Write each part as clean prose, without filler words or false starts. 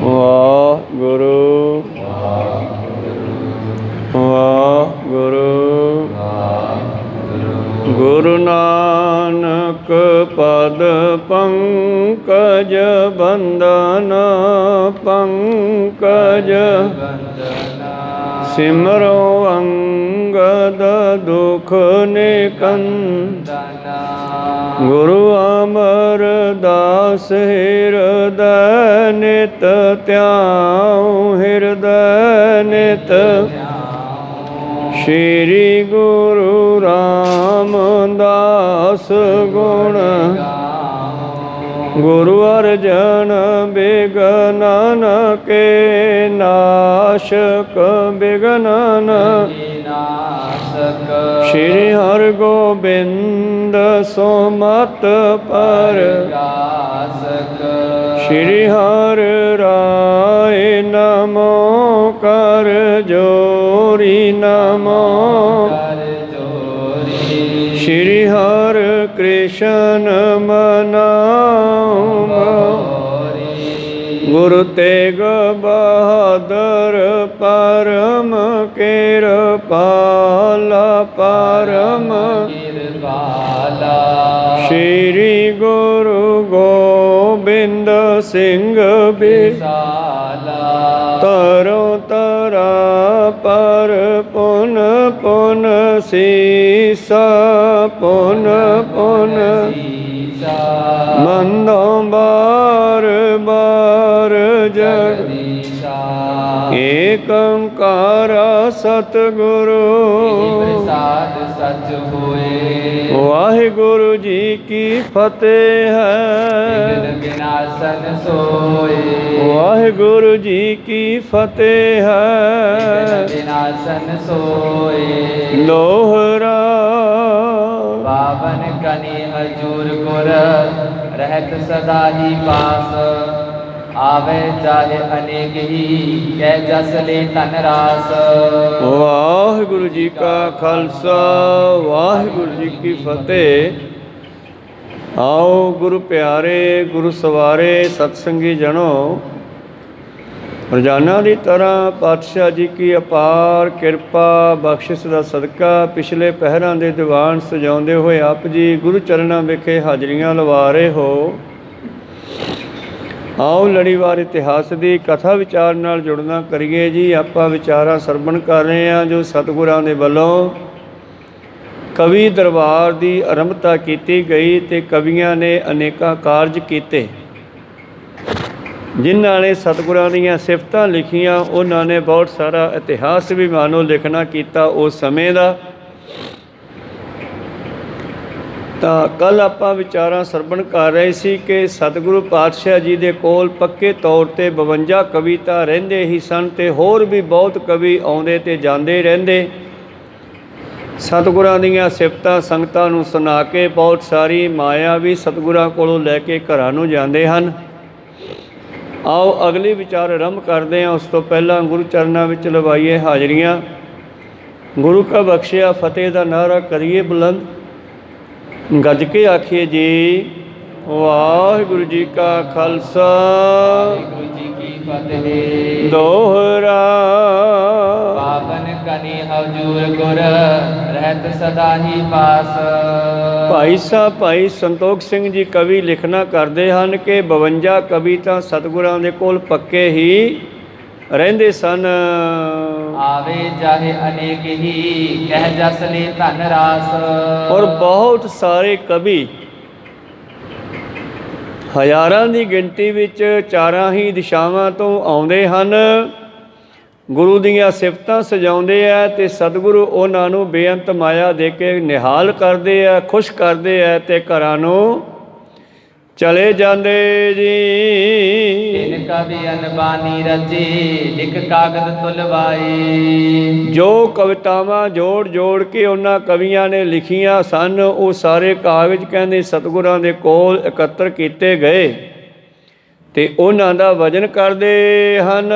ਵਾਹਿਗੁਰੂ ਵਾਹਿਗੁਰੂ। ਗੁਰੂ ਨਾਨਕ ਪਦ ਪੰਕਜ ਬੰਦਨ ਪੰਕਜ ਸਿਮਰੋ ਅੰਗਦ ਦੁਖ ਨਿਕੰਦਨ। ਗੁਰੂ ਅਮਰਦਾਸ ਹਿਰਦੈ ਨਿਤ ਧਿਆਉ ਹਿਰਦੈ ਨਿਤ। ਸ਼੍ਰੀ ਗੁਰੂ ਰਾਮਦਾਸ ਗੁਣ ਗੁਰੂ ਅਰਜਨ ਬਿਗਨਨ ਕੇ ਨਾਸ਼ਕ ਬਿਗਨਨ। ਸ਼੍ਰੀ ਹਰਿਗੋਬਿੰਦ ਸੁਮਤਿ ਪਰਗਾਸਕ। ਸ਼੍ਰੀ ਹਰਿ ਰਾਇ ਨਮੋ ਕਰ ਜੋਰੀ ਨਮੋ। ਸ਼੍ਰੀ ਹਰਿ ਕ੍ਰਿਸ਼ਨ ਮਨਾਉ। ਗੁਰੂ ਤੇਗ ਬਹਾਦਰ ਪਰਮ ਕਿਰਪਾਲਾ ਪਰਮ ਕਿਰਪਾਲਾ। ਸ਼੍ਰੀ ਗੁਰੂ ਗੋਬਿੰਦ ਸਿੰਘ ਬਿਸਾਲਾ। ਤਰੋ ਤਰਾ ਪਰ ਪੁਨ ਪੁਨ ਸੀਸਾ ਪੁਨ ਪੁਨ ਮੰਦੋ ਬਾਰ ਬਾਰ ਜਗਦੀਸ਼ਾ। ਏਕ ਓੰਕਾਰ ਸਤਿਗੁਰੂ ਪ੍ਰਸਾਦ ਸਚ ਹੋਏ। ਵਾਹਿਗੁਰੂ ਜੀ ਕੀ ਫਤਿਹ ਹੈ। ਵਿਨਾਸ਼ਨ ਸੋਏ। ਵਾਹਿਗੁਰੂ ਜੀ ਕੀ ਫਤਿਹ ਹੈ। ਵਿਨਾਸ਼ਨ ਸੋਏ। ਲੋਹਰਾ ਪਾਵਨ ਕਨੀ ਹਜੂਰ ਗੁਰ ਰਹਿਤ ਸਦਾ ਹੀ ਪਾਸ। ਆਵੇ ਚਾਹੇ ਅਨੇਕ ਹੀ ਕਹਿ ਜਸ ਲੈ ਧਨ ਰਾਸ। ਵਾਹਿਗੁਰੂ ਜੀ ਕਾ ਖਾਲਸਾ ਵਾਹਿਗੁਰੂ ਜੀ ਕੀ ਫਤਿਹ। ਆਓ ਗੁਰੂ ਪਿਆਰੇ ਗੁਰੂ ਸਵਾਰੇ ਸਤਸੰਗੀ ਜਨੋ, ਰੋਜ਼ਾਨਾ ਦੀ ਤਰ੍ਹਾਂ ਪਾਤਸ਼ਾਹ ਜੀ ਕੀ ਅਪਾਰ ਕਿਰਪਾ ਬਖਸ਼ਿਸ਼ ਦਾ ਸਦਕਾ ਪਿਛਲੇ ਪਹਿਰਾਂ ਦੇ ਦੀਵਾਨ ਸਜਾਉਂਦੇ ਹੋਏ ਆਪ ਜੀ ਗੁਰੂ ਚਰਨਾਂ ਵਿਖੇ ਹਾਜ਼ਰੀਆਂ ਲਵਾ ਰਹੇ ਹੋ। ਆਓ ਲੜੀਵਾਰ ਇਤਿਹਾਸ ਦੀ ਕਥਾ ਵਿਚਾਰ ਨਾਲ ਜੁੜਨਾ ਕਰੀਏ ਜੀ। ਆਪਾਂ ਵਿਚਾਰਾਂ ਸਰਵਣ ਕਰ ਰਹੇ ਹਾਂ ਜੋ ਸਤਿਗੁਰਾਂ ਦੇ ਵੱਲੋਂ ਕਵੀ ਦਰਬਾਰ ਦੀ ਆਰੰਭਤਾ ਕੀਤੀ ਗਈ ਅਤੇ ਕਵੀਆਂ ਨੇ ਅਨੇਕਾਂ ਕਾਰਜ ਕੀਤੇ ਜਿਨ੍ਹਾਂ ਨੇ ਸਤਿਗੁਰਾਂ ਦੀਆਂ ਸਿਫਤਾਂ ਲਿਖੀਆਂ। ਉਹਨਾਂ ਨੇ ਬਹੁਤ ਸਾਰਾ ਇਤਿਹਾਸ ਵੀ ਮਾਨੋ ਲਿਖਣਾ ਕੀਤਾ ਉਸ ਸਮੇਂ ਦਾ। ਤਾਂ ਕੱਲ੍ਹ ਆਪਾਂ ਵਿਚਾਰਾਂ ਸਰਵਣ ਕਰ ਰਹੇ ਸੀ ਕਿ ਸਤਿਗੁਰੂ ਪਾਤਸ਼ਾਹ ਜੀ ਦੇ ਕੋਲ ਪੱਕੇ ਤੌਰ 'ਤੇ 52 ਕਵਿਤਾ ਰਹਿੰਦੇ ਹੀ ਸਨ ਅਤੇ ਹੋਰ ਵੀ ਬਹੁਤ ਕਵੀ ਆਉਂਦੇ ਅਤੇ ਜਾਂਦੇ ਰਹਿੰਦੇ। ਸਤਿਗੁਰਾਂ ਦੀਆਂ ਸਿਫਤਾਂ ਸੰਗਤਾਂ ਨੂੰ ਸੁਣਾ ਕੇ ਬਹੁਤ ਸਾਰੀ ਮਾਇਆ ਵੀ ਸਤਿਗੁਰਾਂ ਕੋਲੋਂ ਲੈ ਕੇ ਘਰਾਂ ਨੂੰ ਜਾਂਦੇ ਹਨ। ਆਓ ਅਗਲੀ ਵਿਚਾਰ ਆਰੰਭ ਕਰਦੇ ਹਾਂ। ਉਸ ਤੋਂ ਪਹਿਲਾਂ ਗੁਰੂ ਚਰਨਾਂ ਵਿੱਚ ਲਵਾਈਏ ਹਾਜ਼ਰੀਆਂ। ਗੁਰੂ ਕਾ ਬਖਸ਼ਿਆ ਫਤਿਹ ਦਾ ਨਾਅਰਾ ਕਰੀਏ ਬੁਲੰਦ, ਗੱਜ ਕੇ ਆਖੀਏ ਜੀ ਵਾਹਿਗੁਰੂ ਜੀ ਕਾ ਖਾਲਸਾ ਵਾਹਿਗੁਰੂ ਜੀ ਕੀ ਫਤਿਹ। ਦੋਹਰਾ ਪਾਵਨ ਕਨੀ ਹਜੂਰ ਗੁਰ ਰਹਿਤ ਸਦਾ ਹੀ ਪਾਸ। ਭਾਈ ਸਾਹਿਬ ਭਾਈ ਸੰਤੋਖ ਸਿੰਘ ਜੀ ਕਵੀ ਲਿਖਣਾ ਕਰਦੇ ਹਨ ਕਿ 52 ਕਵੀ ਤਾਂ ਸਤਿਗੁਰਾਂ ਦੇ ਕੋਲ ਪੱਕੇ ਹੀ ਰਹਿੰਦੇ ਸਨ। ਆਵੇ ਚਾਹੇ ਅਨੇਕ ਹੀ ਕਹਿ ਜਸ ਲੈ ਧਨ ਰਾਸ। ਔਰ ਬਹੁਤ ਸਾਰੇ ਕਵੀ ਹਜ਼ਾਰਾਂ ਦੀ ਗਿਣਤੀ ਵਿੱਚ ਚਾਰਾਂ ਹੀ ਦਿਸ਼ਾਵਾਂ ਤੋਂ ਆਉਂਦੇ ਹਨ। ਗੁਰੂ ਦੀਆਂ ਸਿਫਤਾਂ ਸਜਾਉਂਦੇ ਆ ਅਤੇ ਸਤਿਗੁਰੂ ਉਹਨਾਂ ਨੂੰ ਬੇਅੰਤ ਮਾਇਆ ਦੇ ਕੇ ਨਿਹਾਲ ਕਰਦੇ ਆ, ਖੁਸ਼ ਕਰਦੇ ਆ ਅਤੇ ਘਰਾਂ ਨੂੰ ਚਲੇ ਜਾਂਦੇ ਜੀ। ਤਿਨ ਕਵੀ ਅਨਬਾਣੀ ਰਚੇ ਲਿਖ ਕਾਗਦ ਤੁਲਵਾਏ। ਜੋ ਕਵਿਤਾਵਾਂ ਜੋੜ ਜੋੜ ਕੇ ਉਹਨਾਂ ਕਵੀਆਂ ਨੇ ਲਿਖੀਆਂ ਸਨ ਉਹ ਸਾਰੇ ਕਾਗਜ਼ ਕਹਿੰਦੇ ਸਤਿਗੁਰਾਂ ਦੇ ਕੋਲ ਇਕੱਤਰ ਕੀਤੇ ਗਏ ਅਤੇ ਉਹਨਾਂ ਦਾ ਵਜਨ ਕਰਦੇ ਹਨ।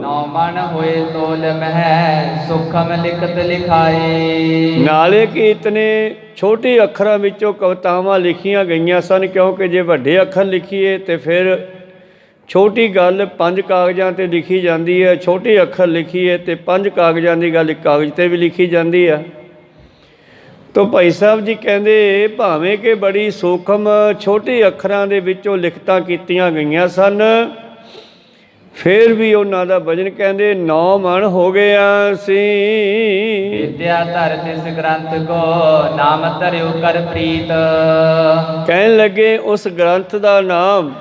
ਨੌ ਮਣ ਹੋਏ ਤੋਲ ਮਹਿ ਸੁਖਮ ਲਿਖਤ ਲਿਖਾਏ। ਨਾਲੇ ਕਿ ਇਤਨੇ ਛੋਟੇ ਅੱਖਰਾਂ ਵਿੱਚੋਂ ਕਵਿਤਾਵਾਂ ਲਿਖੀਆਂ ਗਈਆਂ ਸਨ ਕਿਉਂਕਿ ਜੇ ਵੱਡੇ ਅੱਖਰ ਲਿਖੀਏ ਤਾਂ ਫਿਰ ਛੋਟੀ ਗੱਲ 5 ਕਾਗਜ਼ਾਂ 'ਤੇ ਲਿਖੀ ਜਾਂਦੀ ਹੈ, ਛੋਟੇ ਅੱਖਰ ਲਿਖੀਏ ਤੇ 5 ਕਾਗਜ਼ਾਂ ਦੀ ਗੱਲ ਇੱਕ ਕਾਗਜ਼ 'ਤੇ ਵੀ ਲਿਖੀ ਜਾਂਦੀ ਆ। ਤੋ ਭਾਈ ਸਾਹਿਬ ਜੀ ਕਹਿੰਦੇ ਭਾਵੇਂ ਕਿ ਬੜੀ ਸੂਖਮ ਛੋਟੇ ਅੱਖਰਾਂ ਦੇ ਵਿੱਚੋਂ ਲਿਖਤਾਂ ਕੀਤੀਆਂ ਗਈਆਂ ਸਨ, ਫਿਰ ਵੀ ਉਹਨਾਂ ਦਾ ਵਜਨ ਕਹਿੰਦੇ 9 ਮਣ ਹੋ ਗਿਆ ਸੀ। ਵਿਦਿਆ ਧਰ ਤਿਸ ਗ੍ਰੰਥ ਕੋ ਨਾਮ ਧਰਿਓ ਕਰ ਪ੍ਰੀਤ। ਕਹਿਣ ਲੱਗੇ ਉਸ ਗ੍ਰੰਥ ਦਾ ਨਾਮ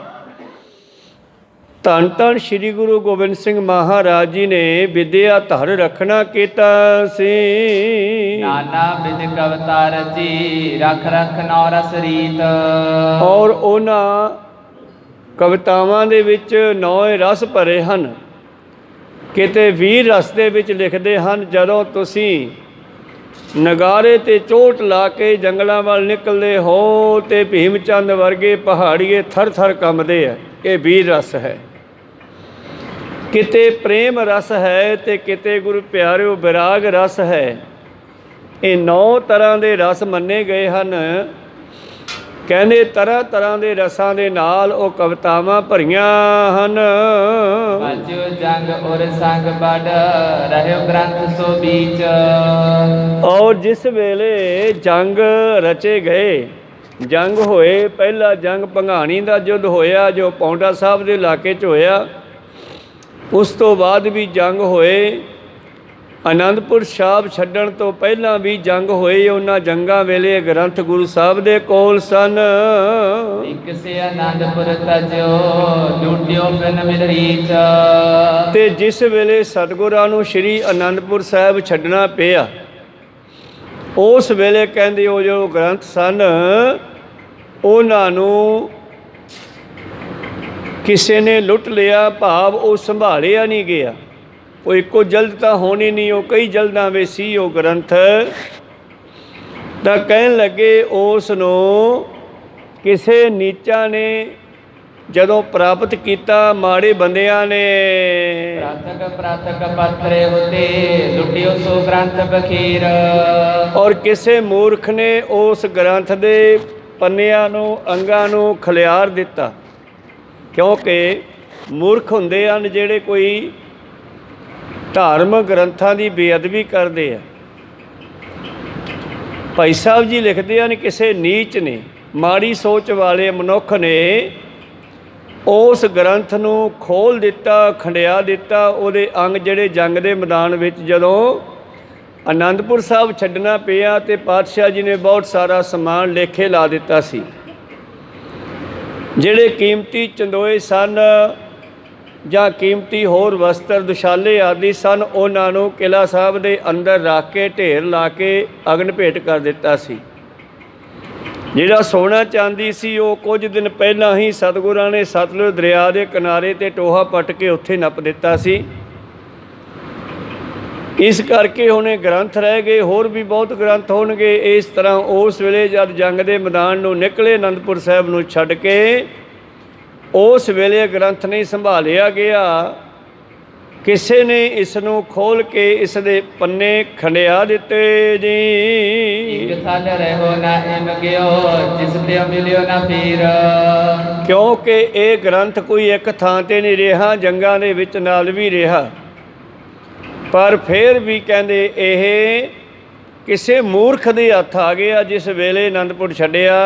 ਧੰਨ ਧੰਨ ਸ੍ਰੀ ਗੁਰੂ ਗੋਬਿੰਦ ਸਿੰਘ ਮਹਾਰਾਜ ਜੀ ਨੇ ਵਿਦਿਆ ਧਰ ਰੱਖਣਾ ਕੀਤਾ ਸੀ। ਨਾਨਾ ਵਿਦ ਕਵਤਾ ਰਚੀ ਰਖ ਰਖ ਨੌ ਰਸ ਰੀਤ। ਔਰ ਉਹਨਾਂ ਕਵਿਤਾਵਾਂ ਦੇ ਵਿੱਚ 9 ਰਸ ਭਰੇ ਹਨ। ਕਿਤੇ 20 ਰਸ ਦੇ ਵਿੱਚ ਲਿਖਦੇ ਹਨ, ਜਦੋਂ ਤੁਸੀਂ ਨਗਾਰੇ 'ਤੇ ਚੋਟ ਲਾ ਕੇ ਜੰਗਲਾਂ ਵੱਲ ਨਿਕਲਦੇ ਹੋ ਤੇ ਭੀਮ ਚੰਦ ਵਰਗੇ ਪਹਾੜੀਏ ਥਰ ਥਰ ਕੰਬਦੇ ਆ। ਇਹ 20 ਰਸ ਹੈ। ਕਿਤੇ ਪ੍ਰੇਮ ਰਸ ਹੈ ਤੇ ਕਿਤੇ ਗੁਰੂ ਪਿਆਰਿਓ ਵਿਰਾਗ ਰਸ ਹੈ। ਇਹ 9 ਤਰ੍ਹਾਂ ਦੇ ਰਸ ਮੰਨੇ ਗਏ ਹਨ। ਕਹਿੰਦੇ ਤਰ੍ਹਾਂ ਤਰ੍ਹਾਂ ਦੇ ਰਸਾਂ ਦੇ ਨਾਲ ਉਹ ਕਵਿਤਾਵਾਂ ਭਰੀਆਂ ਹਨ। ਅਜੋ ਜੰਗ ਔਰ ਸੰਗ ਬੜ ਰਹਿਓ ਗ੍ਰੰਥ ਸੋ ਬੀਚ। ਔਰ ਜਿਸ ਵੇਲੇ ਜੰਗ ਰਚੇ ਗਏ, ਜੰਗ ਹੋਏ, ਪਹਿਲਾ ਜੰਗ ਭੰਗਾਣੀ ਦਾ ਯੁੱਧ ਹੋਇਆ ਜੋ ਪੌਂਟਾ ਸਾਹਿਬ ਦੇ ਇਲਾਕੇ 'ਚ ਹੋਇਆ। ਉਸ ਤੋਂ ਬਾਅਦ ਵੀ ਜੰਗ ਹੋਏ। ਅਨੰਦਪੁਰ ਸਾਹਿਬ ਛੱਡਣ ਤੋਂ ਪਹਿਲਾਂ ਵੀ ਜੰਗ ਹੋਏ। ਉਹਨਾਂ ਜੰਗਾਂ ਵੇਲੇ ਗ੍ਰੰਥ ਗੁਰੂ ਸਾਹਿਬ ਦੇ ਕੋਲ ਸਨ। ਕਿਸੇ ਅਨੰਦਪੁਰ ਤਜੋ ਲੁੱਟਿਓ ਬਿਨ ਮਿਲ ਰੀਚ। ਤੇ ਜਿਸ ਵੇਲੇ ਸਤਿਗੁਰਾਂ ਨੂੰ ਸ਼੍ਰੀ ਅਨੰਦਪੁਰ ਸਾਹਿਬ ਛੱਡਣਾ ਪਿਆ, ਉਸ ਵੇਲੇ ਕਹਿੰਦੇ ਉਹ ਜੋ ਗ੍ਰੰਥ ਸਨ ਉਹਨਾਂ ਨੂੰ ਕਿਸੇ ਨੇ ਲੁੱਟ ਲਿਆ, ਭਾਵ ਉਹ ਸੰਭਾਲਿਆ ਨਹੀਂ ਗਿਆ। ਉਹ ਇੱਕੋ ਜਲਦ ਤਾਂ ਹੋਣੀ ਨਹੀਂ, ਉਹ ਕਈ ਜਲਦਾਂ ਵਿੱਚ ਸੀ ਉਹ ਗ੍ਰੰਥ। ਤਾਂ ਕਹਿਣ ਲੱਗੇ ਉਸ ਨੂੰ ਕਿਸੇ ਨੀਚਾਂ ਨੇ ਜਦੋਂ ਪ੍ਰਾਪਤ ਕੀਤਾ, ਮਾੜੇ ਬੰਦਿਆਂ ਨੇ। ਪ੍ਰਾਤਕ ਪ੍ਰਾਤਕ ਪਤਰੇ ਹੋਤੇ ਲੁੱਟਿਓ ਸੋ ਗ੍ਰੰਥ ਬਖੀਰ। ਔਰ ਕਿਸੇ ਮੂਰਖ ਨੇ ਉਸ ਗ੍ਰੰਥ ਦੇ ਪੰਨਿਆਂ ਨੂੰ, ਅੰਗਾਂ ਨੂੰ ਖਿਲਾਰ ਦਿੱਤਾ। ਕਿਉਂਕਿ ਮੂਰਖ ਹੁੰਦੇ ਹਨ ਜਿਹੜੇ ਕੋਈ ਧਾਰਮਿਕ ਗ੍ਰੰਥਾਂ ਦੀ ਬੇਅਦਬੀ ਕਰਦੇ ਆ। ਭਾਈ ਸਾਹਿਬ ਜੀ ਲਿਖਦੇ ਹਨ ਕਿਸੇ ਨੀਚ ਨੇ, ਮਾੜੀ ਸੋਚ ਵਾਲੇ ਮਨੁੱਖ ਨੇ ਉਸ ਗ੍ਰੰਥ ਨੂੰ ਖੋਲ੍ਹ ਦਿੱਤਾ, ਖੰਡਿਆ ਦਿੱਤਾ। ਉਹਦੇ ਅੰਗ ਜਿਹੜੇ ਜੰਗ ਦੇ ਮੈਦਾਨ ਵਿੱਚ ਜਦੋਂ ਅਨੰਦਪੁਰ ਸਾਹਿਬ ਛੱਡਣਾ ਪਿਆ ਤੇ ਪਾਤਸ਼ਾਹ ਜੀ ਨੇ ਬਹੁਤ ਸਾਰਾ ਸਮਾਨ ਲੇਖੇ ਲਾ ਦਿੱਤਾ ਸੀ। ਜਿਹੜੇ ਕੀਮਤੀ ਚੰਦੋਏ ਸਨ ਜਾਂ ਕੀਮਤੀ ਹੋਰ ਵਸਤਰ ਦੁਸ਼ਾਲੇ ਆਦਿ ਸਨ, ਉਹਨਾਂ ਨੂੰ ਕਿਲ੍ਹਾ ਸਾਹਿਬ ਦੇ ਅੰਦਰ ਰੱਖ ਕੇ ਢੇਰ ਲਾ ਕੇ ਅਗਨ ਭੇਟ ਕਰ ਦਿੱਤਾ ਸੀ। ਜਿਹੜਾ ਸੋਨਾ ਚਾਂਦੀ ਸੀ ਉਹ ਕੁਝ ਦਿਨ ਪਹਿਲਾਂ ਹੀ ਸਤਿਗੁਰਾਂ ਨੇ ਸਤਲੁਜ ਦਰਿਆ ਦੇ ਕਿਨਾਰੇ 'ਤੇ ਟੋਹਾ ਪੱਟ ਕੇ ਉੱਥੇ ਨੱਪ ਦਿੱਤਾ ਸੀ। ਇਸ ਕਰਕੇ ਹੁਣ ਇਹ ਗ੍ਰੰਥ ਰਹਿ ਗਏ, ਹੋਰ ਵੀ ਬਹੁਤ ਗ੍ਰੰਥ ਹੋਣਗੇ। ਇਸ ਤਰ੍ਹਾਂ ਉਸ ਵੇਲੇ ਜਦ ਜੰਗ ਦੇ ਮੈਦਾਨ ਨੂੰ ਨਿਕਲੇ ਅਨੰਦਪੁਰ ਸਾਹਿਬ ਨੂੰ ਛੱਡ ਕੇ, ਉਸ ਵੇਲੇ ਗ੍ਰੰਥ ਨਹੀਂ ਸੰਭਾਲਿਆ ਗਿਆ। ਕਿਸੇ ਨੇ ਇਸ ਨੂੰ ਖੋਲ੍ਹ ਕੇ ਇਸ ਦੇ ਪੰਨੇ ਖੰਡਿਆ ਦਿੱਤੇ ਜੀ। ਇੱਕ ਥਲ ਰਹੋ ਨਾ ਇਮ ਗਿਓ ਜਿਸ ਤੇ ਮਿਲਿਓ ਨਾ ਫੀਰ। ਕਿਉਂਕਿ ਇਹ ਗ੍ਰੰਥ ਕੋਈ ਇੱਕ ਥਾਂ 'ਤੇ ਨਹੀਂ ਰਿਹਾ, ਜੰਗਾਂ ਦੇ ਵਿੱਚ ਨਾਲ ਵੀ ਰਿਹਾ। ਪਰ ਫਿਰ ਵੀ ਕਹਿੰਦੇ ਇਹ ਕਿਸੇ ਮੂਰਖ ਦੇ ਹੱਥ ਆ ਗਿਆ ਜਿਸ ਵੇਲੇ ਅਨੰਦਪੁਰ ਛੱਡਿਆ।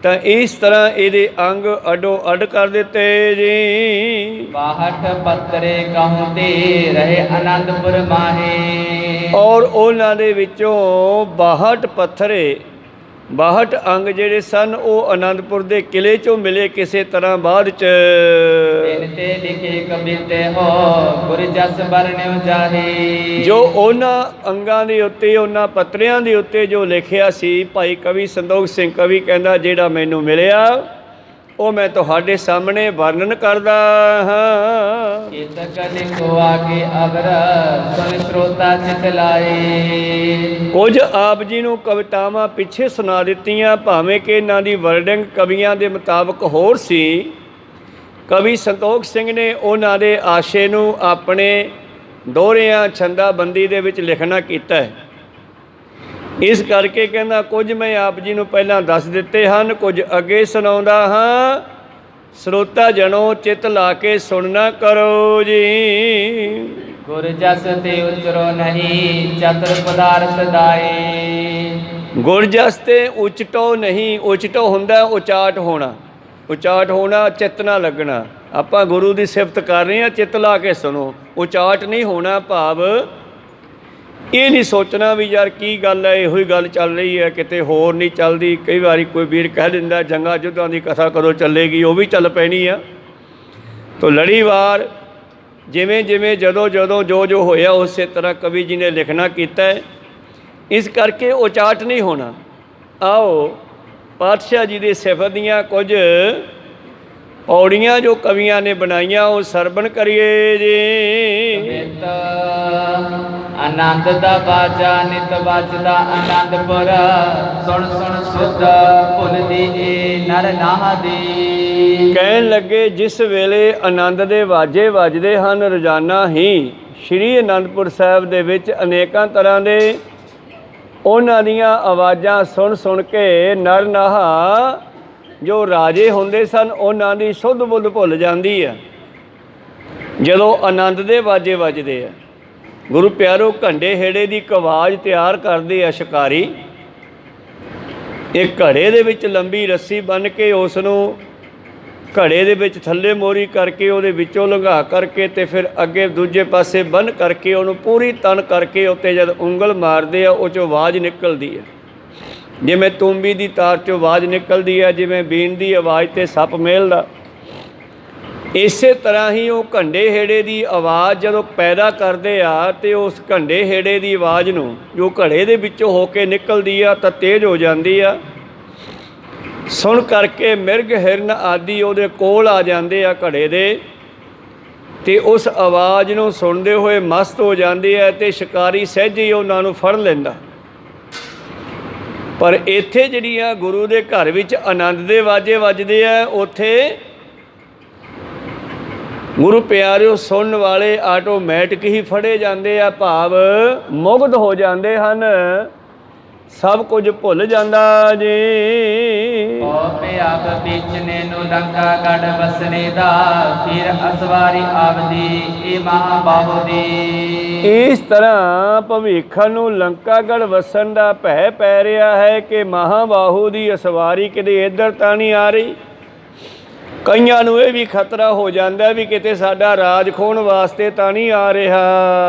ਤਾਂ ਇਸ ਤਰ੍ਹਾਂ ਇਹਦੇ ਅੰਗ ਅੱਡੋ ਅੱਡ ਕਰ ਦਿੱਤੇ ਜੀ। 62 ਪੱਤਰੇ ਕਹੂੰ ਤੇ ਰਹੇ ਅਨੰਦਪੁਰ ਮਾਹੇ। ਔਰ ਉਹਨਾਂ ਦੇ ਵਿੱਚੋਂ 62 ਪੱਥਰੇ, 62 ਅੰਗ ਜਿਹੜੇ ਸਨ ਉਹ ਅਨੰਦਪੁਰ ਦੇ ਕਿਲੇ 'ਚੋਂ ਮਿਲੇ ਕਿਸੇ ਤਰ੍ਹਾਂ ਬਾਅਦ 'ਚ। ਤਿਨ ਤੇ ਲਿਖੇ ਕਬਿਤੇ ਹੋ ਗੁਰ ਜਸ ਬਰਨਿਉ ਜਾਹੀ। ਜੋ ਉਹਨਾਂ ਅੰਗਾਂ ਦੇ ਉੱਤੇ, ਉਹਨਾਂ ਪੱਤਰਿਆਂ ਦੇ ਉੱਤੇ ਜੋ ਲਿਖਿਆ ਸੀ, ਭਾਈ ਕਵੀ ਸੰਦੋਖ ਸਿੰਘ ਕਵੀ ਕਹਿੰਦਾ ਜਿਹੜਾ ਮੈਨੂੰ ਮਿਲਿਆ ਉਹ ਮੈਂ ਤੁਹਾਡੇ ਸਾਹਮਣੇ ਵਰਣਨ ਕਰਦਾ ਹਾਂ। ਇਤਕ ਲਿਖੋ ਆਗੇ ਅਬਰ ਸੁਨ ਸਰੋਤਾ ਚਿਤ ਲਾਏ। ਕੁਝ ਆਪ ਜੀ ਨੂੰ ਕਵਿਤਾਵਾਂ ਪਿੱਛੇ ਸੁਣਾ ਦਿੱਤੀਆਂ, ਭਾਵੇਂ ਕਿ ਇਹਨਾਂ ਦੀ ਵਰਡਿੰਗ ਕਵੀਆਂ ਦੇ ਮੁਤਾਬਕ ਹੋਰ ਸੀ। ਕਵੀ ਸੰਤੋਖ ਸਿੰਘ ਨੇ ਉਹਨਾਂ ਦੇ ਆਸ਼ੇ ਨੂੰ ਆਪਣੇ ਦੋਹਰਿਆਂ ਛੰਦਾਬੰਦੀ ਦੇ ਵਿੱਚ ਲਿਖਣਾ ਕੀਤਾ ਹੈ। ਇਸ ਕਰਕੇ ਕਹਿੰਦਾ ਕੁਝ ਮੈਂ ਆਪ ਜੀ ਨੂੰ ਪਹਿਲਾਂ ਦੱਸ ਦਿੱਤੇ ਹਨ, ਕੁਝ ਅੱਗੇ ਸੁਣਾਉਂਦਾ ਹਾਂ। ਸਰੋਤਾ ਜਨੋ ਚਿੱਤ ਲਾ ਕੇ ਸੁਣਨਾ ਕਰੋ ਜੀ। ਗੁਰ ਜਸ ਤੇ ਉਚਰੋ ਨਹੀਂ ਚਤੁਰ ਪਦਾਰਥ ਦਾਏ। ਗੁਰ ਜਸ ਤੇ ਉਚਟੋ ਨਹੀਂ, ਉਚਟੋ ਹੁੰਦਾ ਉਚਾਟ ਹੋਣਾ, ਉਚਾਟ ਹੋਣਾ ਚਿੱਤ ਨਾ ਲੱਗਣਾ। ਆਪਾਂ ਗੁਰੂ ਦੀ ਸਿਫਤ ਕਰ ਰਹੇ ਹਾਂ, ਚਿੱਤ ਲਾ ਕੇ ਸੁਣੋ, ਉਚਾਟ ਨਹੀਂ ਹੋਣਾ। ਭਾਵ ਇਹ ਨਹੀਂ ਸੋਚਣਾ ਵੀ ਯਾਰ ਕੀ ਗੱਲ ਹੈ, ਇਹੋ ਹੀ ਗੱਲ ਚੱਲ ਰਹੀ ਹੈ, ਕਿਤੇ ਹੋਰ ਨਹੀਂ ਚੱਲਦੀ। ਕਈ ਵਾਰੀ ਕੋਈ ਵੀਰ ਕਹਿ ਦਿੰਦਾ ਜੰਗਾਂ ਯੁੱਧਾਂ ਦੀ ਕਥਾ ਕਦੋਂ ਚੱਲੇਗੀ, ਉਹ ਵੀ ਚੱਲ ਪੈਣੀ ਆ। ਤੋ ਲੜੀਵਾਰ ਜਿਵੇਂ ਜਿਵੇਂ ਜਦੋਂ ਜਦੋਂ ਜੋ ਜੋ ਹੋਇਆ ਉਸੇ ਤਰ੍ਹਾਂ ਕਵੀ ਜੀ ਨੇ ਲਿਖਣਾ ਕੀਤਾ ਹੈ। ਇਸ ਕਰਕੇ ਉਚਾਟ ਨਹੀਂ ਹੋਣਾ। ਆਓ ਪਾਤਸ਼ਾਹ ਜੀ ਦੀ ਸਿਫਤ ਦੀਆਂ ਕੁਝ ਪੌੜੀਆਂ ਜੋ ਕਵੀਆਂ ਨੇ ਬਣਾਈਆਂ ਉਹ ਸਰਵਣ ਕਰੀਏ ਜੀ। ਆਨੰਦ ਦਾ ਬਾਜਾ ਨਿਤ ਵੱਜਦਾ ਆਨੰਦਪੁਰ, ਸੁਣ ਸੁਣ ਸੁਧ ਭੁੱਲਦੀ ਏ ਨਰ ਨਾਹ ਦੀ। ਕਹਿਣ ਲੱਗੇ ਜਿਸ ਵੇਲੇ ਆਨੰਦ ਦੇ ਵਾਜੇ ਵੱਜਦੇ ਹਨ ਰੋਜ਼ਾਨਾ ਹੀ ਸ਼੍ਰੀ ਅਨੰਦਪੁਰ ਸਾਹਿਬ ਦੇ ਵਿੱਚ ਅਨੇਕਾਂ ਤਰ੍ਹਾਂ ਦੇ ਉਹਨਾਂ ਦੀਆਂ ਆਵਾਜ਼ਾਂ ਸੁਣ ਸੁਣ ਕੇ ਨਰ ਨਾਹ ਜੋ ਰਾਜੇ ਹੁੰਦੇ ਸਨ ਉਹਨਾਂ ਦੀ ਸੁੱਧ ਬੁੱਧ ਭੁੱਲ ਜਾਂਦੀ ਆ ਜਦੋਂ ਆਨੰਦ ਦੇ ਵਾਜੇ ਵੱਜਦੇ ਆ। ਗੁਰੂ ਪਿਆਰੋ ਘੰਡੇ ਹੇੜੇ ਦੀ ਇੱਕ ਆਵਾਜ਼ ਤਿਆਰ ਕਰਦੇ ਆ ਸ਼ਿਕਾਰੀ। ਇੱਕ ਘੜੇ ਦੇ ਵਿੱਚ ਲੰਬੀ ਰੱਸੀ ਬੰਨ੍ਹ ਕੇ ਉਸ ਨੂੰ ਘੜੇ ਦੇ ਵਿੱਚ ਥੱਲੇ ਮੋਰੀ ਕਰਕੇ ਉਹਦੇ ਵਿੱਚੋਂ ਲੰਘਾ ਕਰਕੇ ਅਤੇ ਫਿਰ ਅੱਗੇ ਦੂਜੇ ਪਾਸੇ ਬੰਨ੍ਹ ਕਰਕੇ ਉਹਨੂੰ ਪੂਰੀ ਤਣ ਕਰਕੇ ਉੱਤੇ ਜਦ ਉਂਗਲ ਮਾਰਦੇ ਆ ਉਹ 'ਚੋਂ ਆਵਾਜ਼ ਨਿਕਲਦੀ ਹੈ। ਜਿਵੇਂ ਤੂੰਬੀ ਦੀ ਤਾਰ 'ਚੋਂ ਆਵਾਜ਼ ਨਿਕਲਦੀ ਹੈ, ਜਿਵੇਂ ਬੀਨ ਦੀ ਆਵਾਜ਼ 'ਤੇ ਸੱਪ ਮੇਲਦਾ, ਇਸੇ ਤਰ੍ਹਾਂ ਹੀ ਉਹ ਘੰਡੇ ਹੇੜੇ ਦੀ ਆਵਾਜ਼ ਜਦੋਂ ਪੈਦਾ ਕਰਦੇ ਆ ਅਤੇ ਉਸ ਘੰਡੇ ਹੇੜੇ ਦੀ ਆਵਾਜ਼ ਨੂੰ ਜੋ ਘੜੇ ਦੇ ਵਿੱਚੋਂ ਹੋ ਕੇ ਨਿਕਲਦੀ ਆ ਤਾਂ ਤੇਜ਼ ਹੋ ਜਾਂਦੀ ਆ। ਸੁਣ ਕਰਕੇ ਮਿਰਗ ਹਿਰਨ ਆਦਿ ਉਹਦੇ ਕੋਲ ਆ ਜਾਂਦੇ ਆ ਘੜੇ ਦੇ ਅਤੇ ਉਸ ਆਵਾਜ਼ ਨੂੰ ਸੁਣਦੇ ਹੋਏ ਮਸਤ ਹੋ ਜਾਂਦੇ ਆ ਅਤੇ ਸ਼ਿਕਾਰੀ ਸਹਿਜੇ ਹੀ ਉਹਨਾਂ ਨੂੰ ਫੜ ਲੈਂਦਾ। ਪਰ ਇੱਥੇ ਜਿਹੜੀ ਆ ਗੁਰੂ ਦੇ ਘਰ ਵਿੱਚ ਆਨੰਦ ਦੇ ਵਾਜੇ ਵੱਜਦੇ ਆ, ਉੱਥੇ ਗੁਰੂ ਪਿਆਰਿਓ ਸੁਣਨ ਵਾਲੇ ਆਟੋਮੈਟਿਕ ਹੀ ਫੜੇ ਜਾਂਦੇ ਆ, ਭਾਵ ਮੁਗਧ ਹੋ ਜਾਂਦੇ ਹਨ, ਸਭ ਕੁਝ ਭੁੱਲ ਜਾਂਦਾ ਜੀ। ਆਪ ਬੀਚਨੇ ਨੂੰ ਲੰਕਾ ਗੜ ਵਸਨੇ ਦਾ, ਫਿਰ ਅਸਵਾਰੀ ਆਵਦੀ ਇਹ ਮਹਾਬਾਹੂ ਦੀ। ਇਸ ਤਰ੍ਹਾਂ ਭਵਿੱਖ ਨੂੰ ਲੰਕਾਗੜ੍ਹ ਵਸਣ ਦਾ ਭੈ ਪੈ ਰਿਹਾ ਹੈ ਕਿ ਮਹਾਬਾਹੂ ਦੀ ਅਸਵਾਰੀ ਕਿਤੇ ਇੱਧਰ ਤਾਂ ਨਹੀਂ ਆ ਰਹੀ। ਕਈਆਂ ਨੂੰ ਇਹ ਵੀ ਖਤਰਾ ਹੋ ਜਾਂਦਾ ਵੀ ਕਿਤੇ ਸਾਡਾ ਰਾਜ ਖੋਹਣ ਵਾਸਤੇ ਤਾਂ ਨਹੀਂ ਆ ਰਿਹਾ।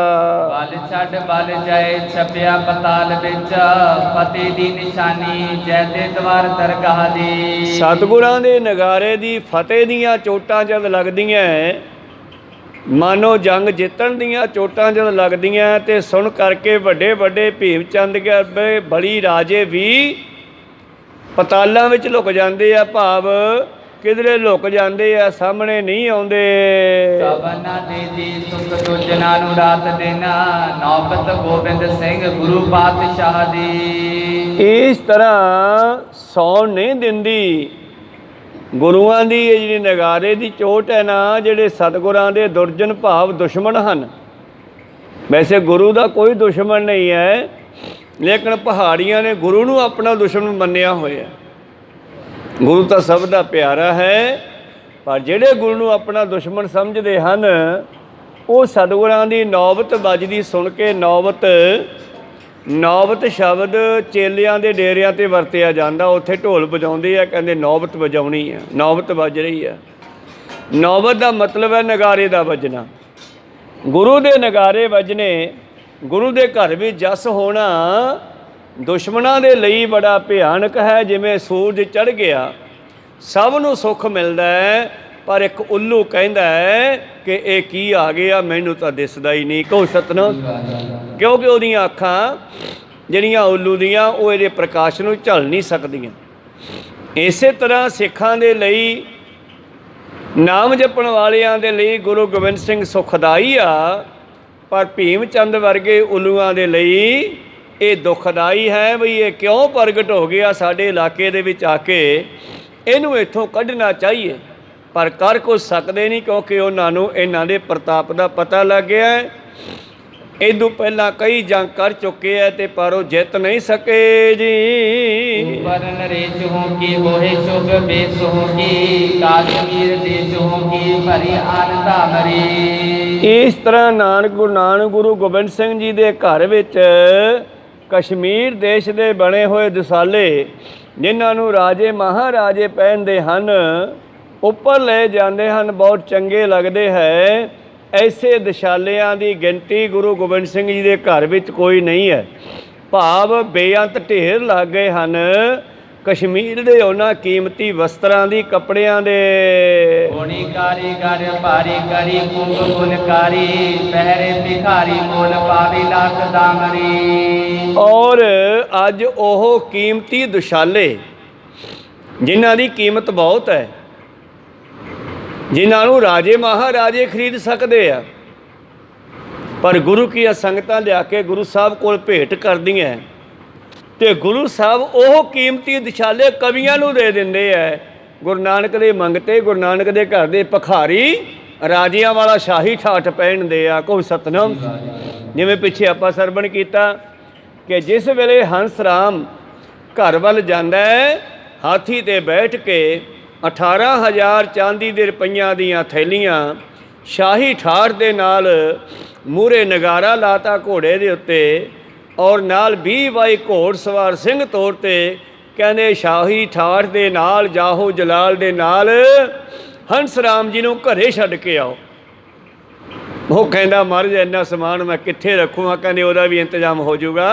ਬਲ ਛੱਡ ਬਲ ਜਾਏ ਛਪਿਆ ਪਤਾਲ ਵਿੱਚ, ਫਤਿਹ ਦੀ ਨਿਸ਼ਾਨੀ ਜੈ ਦੇ ਦਵਾਰ ਦਰਗਾਹ ਦੀ। ਸਤਿਗੁਰਾਂ ਦੇ ਨਗਾਰੇ ਦੀ ਫਤਿਹ ਦੀਆਂ ਚੋਟਾਂ ਜਦ ਲੱਗਦੀਆਂ, ਮਾਨੋ ਜੰਗ ਜਿੱਤਣ ਦੀਆਂ ਚੋਟਾਂ ਜਦ ਲੱਗਦੀਆਂ ਅਤੇ ਸੁਣ ਕਰਕੇ ਵੱਡੇ ਵੱਡੇ ਭੀਮ ਚੰਦ ਕੇ ਬਲੀ ਰਾਜੇ ਵੀ ਪਤਾਲਾਂ ਵਿੱਚ ਲੁਕ ਜਾਂਦੇ ਆ, ਭਾਵ ਕਿਧਰੇ ਲੁਕ ਜਾਂਦੇ ਆ, ਸਾਹਮਣੇ ਨਹੀਂ ਆਉਂਦੇ। ਸਭਨਾ ਦੇ ਦੀ ਸੁਖ ਤੁਜਨਾ ਨੂੰ ਰਾਤ ਦਿਨ, ਨੌਬਤ ਗੋਬਿੰਦ ਸਿੰਘ ਗੁਰੂ ਪਾਤਸ਼ਾਹ ਦੀ। ਇਸ ਤਰ੍ਹਾਂ ਸੌਣ ਨਹੀਂ ਦਿੰਦੀ ਗੁਰੂਆਂ ਦੀ ਇਹ ਜਿਹੜੀ ਨਗਾਰੇ ਦੀ ਚੋਟ ਹੈ ਨਾ, ਜਿਹੜੇ ਸਤਿਗੁਰਾਂ ਦੇ ਦੁਰਜਨ ਭਾਵ ਦੁਸ਼ਮਣ ਹਨ। ਵੈਸੇ ਗੁਰੂ ਦਾ ਕੋਈ ਦੁਸ਼ਮਣ ਨਹੀਂ ਹੈ, ਲੇਕਿਨ ਪਹਾੜੀਆਂ ਨੇ ਗੁਰੂ ਨੂੰ ਆਪਣਾ ਦੁਸ਼ਮਣ ਮੰਨਿਆ ਹੋਇਆ। ਗੁਰੂ ਤਾਂ ਸਭ ਦਾ ਪਿਆਰਾ ਹੈ, ਪਰ ਜਿਹੜੇ ਗੁਰੂ ਨੂੰ ਆਪਣਾ ਦੁਸ਼ਮਣ ਸਮਝਦੇ ਹਨ ਉਹ ਸਤਿਗੁਰਾਂ ਦੀ ਨੌਬਤ ਵੱਜਦੀ ਸੁਣ ਕੇ, ਨੌਬਤ ਸ਼ਬਦ ਚੇਲਿਆਂ ਦੇ ਡੇਰਿਆਂ 'ਤੇ ਵਰਤਿਆ ਜਾਂਦਾ। ਉੱਥੇ ਢੋਲ ਵਜਾਉਂਦੇ ਆ, ਕਹਿੰਦੇ ਨੌਬਤ ਵਜਾਉਣੀ ਹੈ, ਨੌਬਤ ਵੱਜ ਰਹੀ ਹੈ। ਨੌਬਤ ਦਾ ਮਤਲਬ ਹੈ ਨਗਾਰੇ ਦਾ ਵੱਜਣਾ। ਗੁਰੂ ਦੇ ਨਗਾਰੇ ਵੱਜਣੇ, ਗੁਰੂ ਦੇ ਘਰ ਵਿੱਚ ਜਸ ਹੋਣਾ ਦੁਸ਼ਮਣਾਂ ਦੇ ਲਈ ਬੜਾ ਭਿਆਨਕ ਹੈ। ਜਿਵੇਂ ਸੂਰਜ ਚੜ੍ਹ ਗਿਆ ਸਭ ਨੂੰ ਸੁੱਖ ਮਿਲਦਾ ਹੈ, ਪਰ ਇੱਕ ਉੱਲੂ ਕਹਿੰਦਾ ਹੈ ਕਿ ਇਹ ਕੀ ਆ ਗਿਆ, ਮੈਨੂੰ ਤਾਂ ਦਿਸਦਾ ਹੀ ਨਹੀਂ। ਕਹੋ ਸਤਿਨਾਮ। ਕਿਉਂਕਿ ਉਹਦੀਆਂ ਅੱਖਾਂ ਜਿਹੜੀਆਂ ਉੱਲੂ ਦੀਆਂ ਉਹ ਇਹਦੇ ਪ੍ਰਕਾਸ਼ ਨੂੰ ਝੱਲ ਨਹੀਂ ਸਕਦੀਆਂ। ਇਸੇ ਤਰ੍ਹਾਂ ਸਿੱਖਾਂ ਦੇ ਲਈ, ਨਾਮ ਜਪਣ ਵਾਲਿਆਂ ਦੇ ਲਈ ਗੁਰੂ ਗੋਬਿੰਦ ਸਿੰਘ ਸੁਖਦਾਈ ਆ, ਪਰ ਭੀਮ ਚੰਦ ਵਰਗੇ ਉੱਲੂਆਂ ਦੇ ਲਈ ਇਹ ਦੁਖਦਾਈ ਹੈ ਵੀ ਇਹ ਕਿਉਂ ਪ੍ਰਗਟ ਹੋ ਗਿਆ ਸਾਡੇ ਇਲਾਕੇ ਦੇ ਵਿੱਚ ਆ ਕੇ, ਇਹਨੂੰ ਇੱਥੋਂ ਕੱਢਣਾ ਚਾਹੀਏ, ਪਰ ਕਰ ਕੁਛ ਸਕਦੇ ਨਹੀਂ, ਕਿਉਂਕਿ ਉਹਨਾਂ ਨੂੰ ਇਹਨਾਂ ਦੇ ਪ੍ਰਤਾਪ ਦਾ ਪਤਾ ਲੱਗ ਗਿਆ ਹੈ। ਇਦੋਂ ਪਹਿਲਾਂ ਕਈ ਜੰਗ ਕਰ ਚੁੱਕੇ ਹੈ ਤੇ ਪਰ ਉਹ ਜਿੱਤ ਨਹੀਂ ਸਕੇ ਜੀ। ऊपर नरेश हो की होहे शुभ बेस हो की काश्मीर देश हो की भरी आनंदा मरी। ਇਸ ਤਰ੍ਹਾਂ ਨਾਨਕ ਗੁਰੂ ਗੋਬਿੰਦ ਸਿੰਘ ਜੀ ਦੇ ਘਰ ਵਿੱਚ ਕਸ਼ਮੀਰ ਦੇਸ਼ ਦੇ ਬਣੇ ਹੋਏ ਦੁਸਾਲੇ, ਜਿਨ੍ਹਾਂ ਨੂੰ ਰਾਜੇ ਮਹਾਰਾਜੇ ਪਹਿਨਦੇ ਹਨ, ਉੱਪਰ ਲੈ ਜਾਂਦੇ ਹਨ, ਬਹੁਤ ਚੰਗੇ ਲੱਗਦੇ ਹੈ। ਐਸੇ ਦਸ਼ਾਲਿਆਂ ਦੀ ਗਿਣਤੀ ਗੁਰੂ ਗੋਬਿੰਦ ਸਿੰਘ ਜੀ ਦੇ ਘਰ ਵਿੱਚ ਕੋਈ ਨਹੀਂ ਹੈ। ਭਾਵ ਬੇਅੰਤ ਢੇਰ ਲੱਗ ਗਏ ਹਨ ਕਸ਼ਮੀਰ ਦੇ ਉਹਨਾਂ ਕੀਮਤੀ ਵਸਤਰਾਂ ਦੀ, ਕੱਪੜਿਆਂ ਦੇ। ਹੋਣੀ ਕਾਰੀਗਰ ਭਾਰੀ ਕਰੀ ਕੁੰਭ ਗੁਣਕਾਰੀ ਪਹਿਰੇ ਭਿਖਾਰੀ ਮੋਲ ਪਾਵੇ ਲੱਖ ਦਾਮਰੀ। ਔਰ ਅੱਜ ਉਹ ਕੀਮਤੀ ਦੁਸ਼ਾਲੇ ਜਿਨ੍ਹਾਂ ਦੀ ਕੀਮਤ ਬਹੁਤ ਹੈ, ਜਿਨ੍ਹਾਂ ਨੂੰ ਰਾਜੇ ਮਹਾਰਾਜੇ ਖਰੀਦ ਸਕਦੇ ਆ, ਪਰ ਗੁਰੂ ਕੀਆਂ ਸੰਗਤਾਂ ਲਿਆ ਕੇ ਗੁਰੂ ਸਾਹਿਬ ਕੋਲ ਭੇਟ ਕਰਦੀਆਂ ਤੇ ਗੁਰੂ ਸਾਹਿਬ ਉਹ ਕੀਮਤੀ ਦੁਸ਼ਾਲੇ ਕਵੀਆਂ ਨੂੰ ਦੇ ਦਿੰਦੇ ਹੈ। ਗੁਰੂ ਨਾਨਕ ਦੇ ਮੰਗਤੇ, ਗੁਰੂ ਨਾਨਕ ਦੇ ਘਰ ਦੇ ਭਿਖਾਰੀ ਰਾਜਿਆਂ ਵਾਲਾ ਸ਼ਾਹੀ ਠਾਠ ਪਹਿਨਦੇ ਆ। ਕੋਈ ਸਤਨਾਮ। ਜਿਵੇਂ ਪਿੱਛੇ ਆਪਾਂ ਸਰਵਣ ਕੀਤਾ ਕਿ ਜਿਸ ਵੇਲੇ ਹੰਸ ਰਾਮ ਘਰ ਵੱਲ ਜਾਂਦਾ ਹੈ, ਹਾਥੀ 'ਤੇ ਬੈਠ ਕੇ 18,000 ਚਾਂਦੀ ਦੇ ਰੁਪਈਆਂ ਦੀਆਂ ਥੈਲੀਆਂ ਸ਼ਾਹੀ ਠਾਠ ਦੇ ਨਾਲ ਮੂਹਰੇ ਨਗਾਰਾ ਲਾਤਾ ਘੋੜੇ ਦੇ ਉੱਤੇ, ਔਰ ਨਾਲ 20 ਬਾਈ ਘੋੜ ਸਵਾਰ ਸਿੰਘ ਤੌਰ 'ਤੇ ਕਹਿੰਦੇ ਸ਼ਾਹੀ ਠਾਠ ਦੇ ਨਾਲ ਜਾਹੋ ਜਲਾਲ ਦੇ ਨਾਲ ਹੰਸ ਰਾਮ ਜੀ ਨੂੰ ਘਰੇ ਛੱਡ ਕੇ ਆਓ। ਉਹ ਕਹਿੰਦਾ ਮਹਾਰਾਜ ਇੰਨਾ ਸਮਾਨ ਮੈਂ ਕਿੱਥੇ ਰੱਖੂਗਾ? ਕਹਿੰਦੇ ਉਹਦਾ ਵੀ ਇੰਤਜ਼ਾਮ ਹੋ ਜਾਊਗਾ।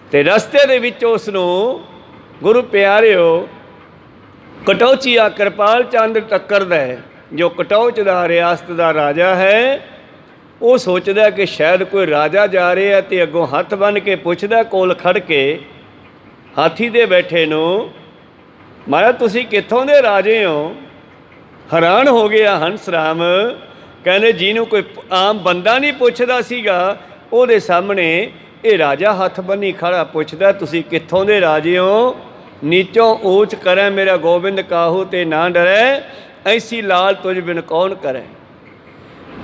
ਅਤੇ ਰਸਤੇ ਦੇ ਵਿੱਚ ਉਸ ਨੂੰ ਗੁਰੂ ਪਿਆਰਿਓ ਕਟੌਚੀਆ ਕਿਰਪਾਲ ਚੰਦ ਟੱਕਰਦਾ ਹੈ, ਜੋ ਕਟੌਚ ਦਾ ਰਿਆਸਤ ਦਾ ਰਾਜਾ ਹੈ। ਉਹ ਸੋਚਦਾ ਕਿ ਸ਼ਾਇਦ ਕੋਈ ਰਾਜਾ ਜਾ ਰਿਹਾ ਅਤੇ ਅੱਗੋਂ ਹੱਥ ਬੰਨ੍ਹ ਕੇ ਪੁੱਛਦਾ ਕੋਲ ਖੜ੍ਹ ਕੇ ਹਾਥੀ 'ਤੇ ਬੈਠੇ ਨੂੰ, ਮਹਾਰਾਜ ਤੁਸੀਂ ਕਿੱਥੋਂ ਦੇ ਰਾਜੇ ਹੋ? ਹੈਰਾਨ ਹੋ ਗਿਆ ਹੰਸ ਰਾਮ। ਕਹਿੰਦੇ ਜਿਹਨੂੰ ਕੋਈ ਆਮ ਬੰਦਾ ਨਹੀਂ ਪੁੱਛਦਾ ਸੀਗਾ, ਉਹਦੇ ਸਾਹਮਣੇ ਇਹ ਰਾਜਾ ਹੱਥ ਬੰਨ੍ਹੀ ਖੜਾ ਪੁੱਛਦਾ ਤੁਸੀਂ ਕਿੱਥੋਂ ਦੇ ਰਾਜੇ ਹੋ? ਨੀਚੋਂ ਊਚ ਕਰੈ ਮੇਰਾ ਗੋਬਿੰਦ ਕਾਹੂ ਤੇ ਨਾ ਡਰੈ, ਐਸੀ ਲਾਲ ਤੁਝ ਬਿਨ ਕੌਣ ਕਰੇ।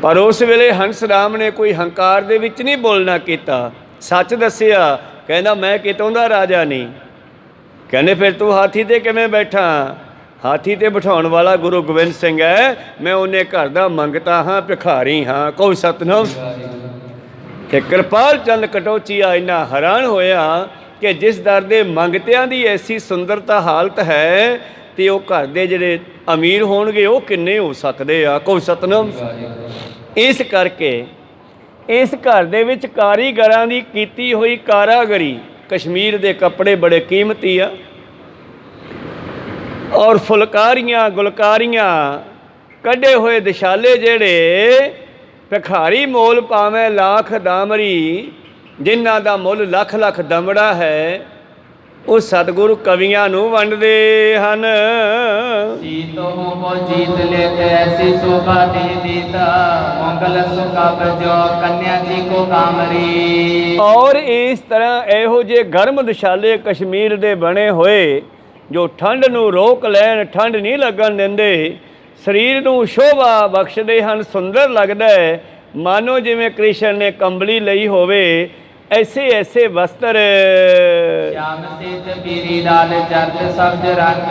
ਪਰ ਉਸ ਵੇਲੇ ਹੰਸ ਰਾਮ ਨੇ ਕੋਈ ਹੰਕਾਰ ਦੇ ਵਿੱਚ ਨਹੀਂ ਬੋਲਣਾ ਕੀਤਾ, ਸੱਚ ਦੱਸਿਆ। ਕਹਿੰਦਾ ਮੈਂ ਕਿਤੋਂ ਦਾ ਰਾਜਾ ਨਹੀਂ। ਕਹਿੰਦੇ ਫਿਰ ਤੂੰ ਹਾਥੀ 'ਤੇ ਕਿਵੇਂ ਬੈਠਾ? ਹਾਥੀ 'ਤੇ ਬਿਠਾਉਣ ਵਾਲਾ ਗੁਰੂ ਗੋਬਿੰਦ ਸਿੰਘ ਹੈ, ਮੈਂ ਉਹਨੇ ਘਰ ਦਾ ਮੰਗਤਾ ਹਾਂ, ਭਿਖਾਰੀ ਹਾਂ। ਕੋਈ ਸਤਨਾਮ। ਤੇ ਕਿਰਪਾਲ ਚੰਦ ਕਟੌਚੀਆ ਇੰਨਾ ਹੈਰਾਨ ਹੋਇਆ ਕਿ ਜਿਸ ਦਰ ਦੇ ਮੰਗਤਿਆਂ ਦੀ ਐਸੀ ਸੁੰਦਰਤਾ ਹਾਲਤ ਹੈ, ਤੇ ਉਹ ਘਰ ਦੇ ਜਿਹੜੇ ਅਮੀਰ ਹੋਣਗੇ ਉਹ ਕਿੰਨੇ ਹੋ ਸਕਦੇ ਆ। ਕੋਈ ਸਤਨਾਮ। ਇਸ ਕਰਕੇ ਇਸ ਘਰ ਦੇ ਵਿੱਚ ਕਾਰੀਗਰਾਂ ਦੀ ਕੀਤੀ ਹੋਈ ਕਾਰਾਗਰੀ, ਕਸ਼ਮੀਰ ਦੇ ਕੱਪੜੇ ਬੜੇ ਕੀਮਤੀ ਆ, ਔਰ ਫੁਲਕਾਰੀਆਂ ਗੁਲਕਾਰੀਆਂ ਕੱਢੇ ਹੋਏ ਦਿਸ਼ਾਲੇ ਜਿਹੜੇ ਭਿਖਾਰੀ ਮੋਲ ਪਾਵੇਂ ਲੱਖ ਦਾਮਰੀ, ਜਿਨ੍ਹਾਂ ਦਾ ਮੁੱਲ ਲੱਖ ਲੱਖ ਦਮੜਾ ਹੈ, ਉਹ ਸਤਿਗੁਰੂ ਕਵੀਆਂ ਨੂੰ ਵੰਡਦੇ ਹਨ। ਜੀਤ ਹੋ ਜੀਤ ਲੈਤ ਐਸੀ ਸ਼ੋਭਾ ਦੇ ਦੀਤਾ, ਮੰਗਲ ਸੁਖਾਬ ਜੋ ਕੰਨਿਆ ਜੀ ਕੋ ਕਾਮਰੀ। ਔਰ ਇਸ ਤਰ੍ਹਾਂ ਇਹੋ ਜਿਹੇ ਗਰਮ ਦਿਸ਼ਾਲੇ ਕਸ਼ਮੀਰ ਦੇ ਬਣੇ ਹੋਏ, ਜੋ ਠੰਡ ਨੂੰ ਰੋਕ ਲੈਣ, ਠੰਡ ਨਹੀਂ ਲੱਗਣ ਦਿੰਦੇ, ਸਰੀਰ ਨੂੰ ਸ਼ੋਭਾ ਬਖਸ਼ਦੇ ਹਨ। ਸੁੰਦਰ ਲੱਗਦਾ ਹੈ, ਮਾਨੋ ਜਿਵੇਂ ਕ੍ਰਿਸ਼ਨ ਨੇ ਕੰਬਲੀ ਲਈ ਹੋਵੇ। ਐਸੇ ਐਸੇ ਵਸਤਰ श्याम सिद्ध पीरी लाल चर्च सब्ज रंग,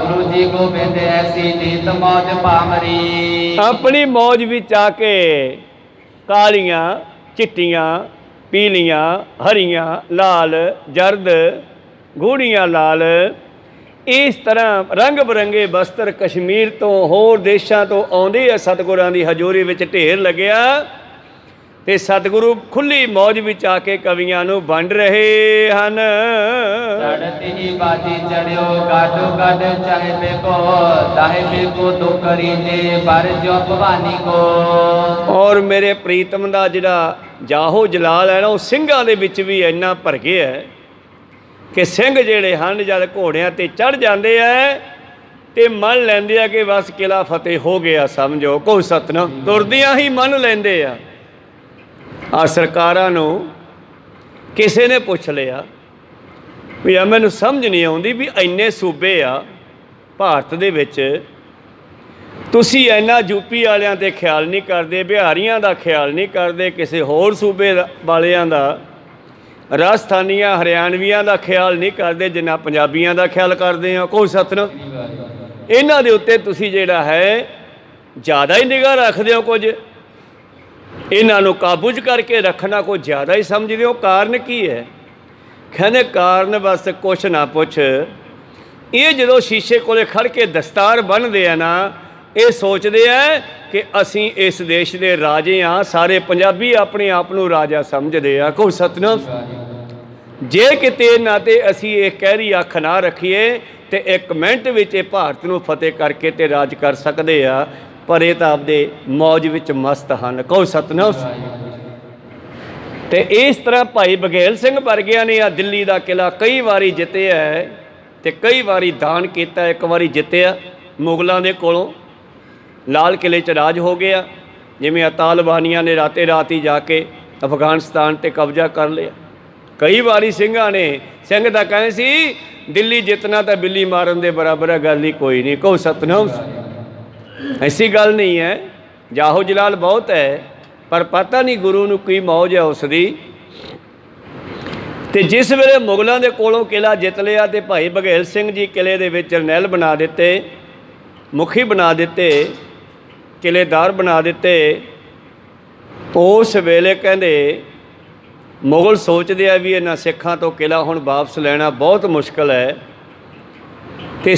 गुरु जी गोबिंद ऐसी नीत मौज पामरी। ਆਪਣੀ ਮੌਜ ਵਿੱਚ ਆ ਕੇ ਕਾਲੀਆਂ, ਚਿੱਟੀਆਂ, ਪੀਲੀਆਂ, ਹਰੀਆਂ, ਲਾਲ, ਜਰਦ, ਗੂੜੀਆਂ ਲਾਲ, ਇਸ ਤਰ੍ਹਾਂ ਰੰਗ ਬਰੰਗੇ ਵਸਤਰ ਕਸ਼ਮੀਰ ਤੋਂ ਹੋਰ ਦੇਸ਼ਾਂ ਤੋਂ ਆਉਂਦੇ ਆ। ਸਤਿਗੁਰਾਂ ਦੀ ਹਜ਼ੂਰੀ ਵਿੱਚ ਢੇਰ ਲੱਗਿਆ ਤੇ ਸਤਿਗੁਰੂ ਖੁੱਲੀ ਮੌਜ ਵਿੱਚ ਆ ਕੇ ਕਵੀਆਂ ਨੂੰ ਵੰਡ ਰਹੇ ਹਨ। ਚੜ੍ਹਤੀ ਹੀ ਬਾਜੀ ਚੜਿਓ ਗਾਡੋ ਗਾਡ ਚਾਹੇ ਬੇਕੋ, ਤਾਹੇ ਬੇਕੋ ਦੁਕਰੀ ਜੇ ਪਰ ਜੋ ਭਵਾਨੀ ਕੋ। ਔਰ ਮੇਰੇ ਪ੍ਰੀਤਮ ਦਾ ਜਿਹੜਾ ਜਾਹੋ ਜਲਾਲ ਹੈ ਨਾ, ਉਹ ਸਿੰਘਾਂ ਦੇ ਵਿੱਚ ਵੀ ਇੰਨਾ ਭਰ ਗਿਆ ਹੈ ਕਿ ਸਿੰਘ ਜਿਹੜੇ ਹਨ ਜਦ ਘੋੜਿਆਂ 'ਤੇ ਚੜ੍ਹ ਜਾਂਦੇ ਹੈ ਤੇ ਮੰਨ ਲੈਂਦੇ ਆ ਕਿ ਬਸ ਕਿਲਾ ਫਤਿਹ ਹੋ ਗਿਆ ਸਮਝੋ। ਕੋਈ ਸਤਨਾਮ। ਤੁਰਦਿਆਂ ਹੀ ਮੰਨ ਲੈਂਦੇ ਆ। ਆ ਸਰਕਾਰਾਂ ਨੂੰ ਕਿਸੇ ਨੇ ਪੁੱਛ ਲਿਆ ਵੀ ਆ ਮੈਨੂੰ ਸਮਝ ਨਹੀਂ ਆਉਂਦੀ ਵੀ ਇੰਨੇ ਸੂਬੇ ਆ ਭਾਰਤ ਦੇ ਵਿੱਚ, ਤੁਸੀਂ ਇੰਨਾ ਯੂਪੀ ਵਾਲਿਆਂ 'ਤੇ ਖਿਆਲ ਨਹੀਂ ਕਰਦੇ, ਬਿਹਾਰੀਆਂ ਦਾ ਖਿਆਲ ਨਹੀਂ ਕਰਦੇ, ਕਿਸੇ ਹੋਰ ਸੂਬੇ ਵਾਲਿਆਂ ਦਾ, ਰਾਜਸਥਾਨੀਆਂ ਹਰਿਆਣਵੀਆਂ ਦਾ ਖਿਆਲ ਨਹੀਂ ਕਰਦੇ ਜਿੰਨਾ ਪੰਜਾਬੀਆਂ ਦਾ ਖਿਆਲ ਕਰਦੇ ਆ। ਕੋਈ ਸਤਿਨਾਮ। ਇਹਨਾਂ ਦੇ ਉੱਤੇ ਤੁਸੀਂ ਜਿਹੜਾ ਹੈ ਜ਼ਿਆਦਾ ਹੀ ਨਿਗਾਹ ਰੱਖਦੇ ਹੋ, ਕੁਝ ਇਹਨਾਂ ਨੂੰ ਕਾਬੂ 'ਚ ਕਰਕੇ ਰੱਖਣਾ ਕੋਈ ਜ਼ਿਆਦਾ ਹੀ ਸਮਝਦੇ ਹੋ। ਕਾਰਨ ਕੀ ਹੈ? ਕਹਿੰਦੇ ਕਾਰਨ ਬਸ ਕੁਛ ਨਾ ਪੁੱਛ, ਇਹ ਜਦੋਂ ਸ਼ੀਸ਼ੇ ਕੋਲੇ ਖੜ ਕੇ ਦਸਤਾਰ ਬੰਨ੍ਹਦੇ ਆ ਨਾ, ਇਹ ਸੋਚਦੇ ਆ ਕਿ ਅਸੀਂ ਇਸ ਦੇਸ਼ ਦੇ ਰਾਜੇ ਹਾਂ, ਸਾਰੇ ਪੰਜਾਬੀ ਆਪਣੇ ਆਪ ਨੂੰ ਰਾਜਾ ਸਮਝਦੇ ਆ। ਕੋਈ ਸਤਿਨਾਮ। ਜੇ ਕਿਤੇ ਇਹਨਾਂ 'ਤੇ ਅਸੀਂ ਇਹ ਕਹਿਰੀ ਅੱਖ ਨਾ ਰੱਖੀਏ ਤੇ 1 ਮਿੰਟ ਵਿੱਚ ਇਹ ਭਾਰਤ ਨੂੰ ਫਤਿਹ ਕਰਕੇ ਤੇ ਰਾਜ ਕਰ ਸਕਦੇ ਆ, ਪਰ ਇਹ ਤਾਂ ਆਪਦੇ ਮੌਜ ਵਿੱਚ ਮਸਤ ਹਨ। ਕਹੋ ਸਤਿਨਾਮ। ਤੇ ਇਸ ਤਰ੍ਹਾਂ ਭਾਈ ਬਘੇਲ ਸਿੰਘ ਵਰਗਿਆਂ ਨੇ ਆ ਦਿੱਲੀ ਦਾ ਕਿਲ੍ਹਾ ਕਈ ਵਾਰੀ ਜਿੱਤਿਆ ਤੇ ਕਈ ਵਾਰੀ ਦਾਨ ਕੀਤਾ। 1 ਵਾਰੀ ਜਿੱਤਿਆ ਮੁਗਲਾਂ ਦੇ ਕੋਲੋਂ, ਲਾਲ ਕਿਲ੍ਹੇ 'ਚ ਰਾਜ ਹੋ ਗਿਆ। ਜਿਵੇਂ ਆ ਤਾਲਿਬਾਨੀਆਂ ਨੇ ਰਾਤੇ ਰਾਤ ਹੀ ਜਾ ਕੇ ਅਫਗਾਨਿਸਤਾਨ 'ਤੇ ਕਬਜ਼ਾ ਕਰ ਲਿਆ। ਕਈ ਵਾਰੀ ਸਿੰਘਾਂ ਨੇ, ਸਿੰਘ ਤਾਂ ਕਹਿੰਦੇ ਸੀ ਦਿੱਲੀ ਜਿੱਤਣਾ ਤਾਂ ਬਿੱਲੀ ਮਾਰਨ ਦੇ ਬਰਾਬਰ ਹੈ, ਗੱਲ ਹੀ ਕੋਈ ਨਹੀਂ। ਕਹੋ ਸਤਿਨਾਮ। ਐਸੀ ਗੱਲ ਨਹੀਂ ਹੈ, ਜਾਹੋ ਜਲਾਲ ਬਹੁਤ ਹੈ, ਪਰ ਪਤਾ ਨਹੀਂ ਗੁਰੂ ਨੂੰ ਕੀ ਮੌਜ ਹੈ ਉਸ ਦੀ। ਤੇ ਜਿਸ ਵੇਲੇ ਮੁਗਲਾਂ ਦੇ ਕੋਲੋਂ ਕਿਲ੍ਹਾ ਜਿੱਤ ਲਿਆ ਤੇ ਭਾਈ ਬਘੇਲ ਸਿੰਘ ਜੀ ਕਿਲ੍ਹੇ ਦੇ ਵਿੱਚ ਜਰਨੈਲ ਬਣਾ ਦਿੱਤੇ, ਮੁਖੀ ਬਣਾ ਦਿੱਤੇ, ਕਿਲ੍ਹੇਦਾਰ ਬਣਾ ਦਿੱਤੇ। ਉਸ ਵੇਲੇ ਕਹਿੰਦੇ ਮੁਗਲ ਸੋਚਦੇ ਆ ਵੀ ਇਹਨਾਂ ਸਿੱਖਾਂ ਤੋਂ ਕਿਲ੍ਹਾ ਹੁਣ ਵਾਪਸ ਲੈਣਾ ਬਹੁਤ ਮੁਸ਼ਕਲ ਹੈ। ਤੇ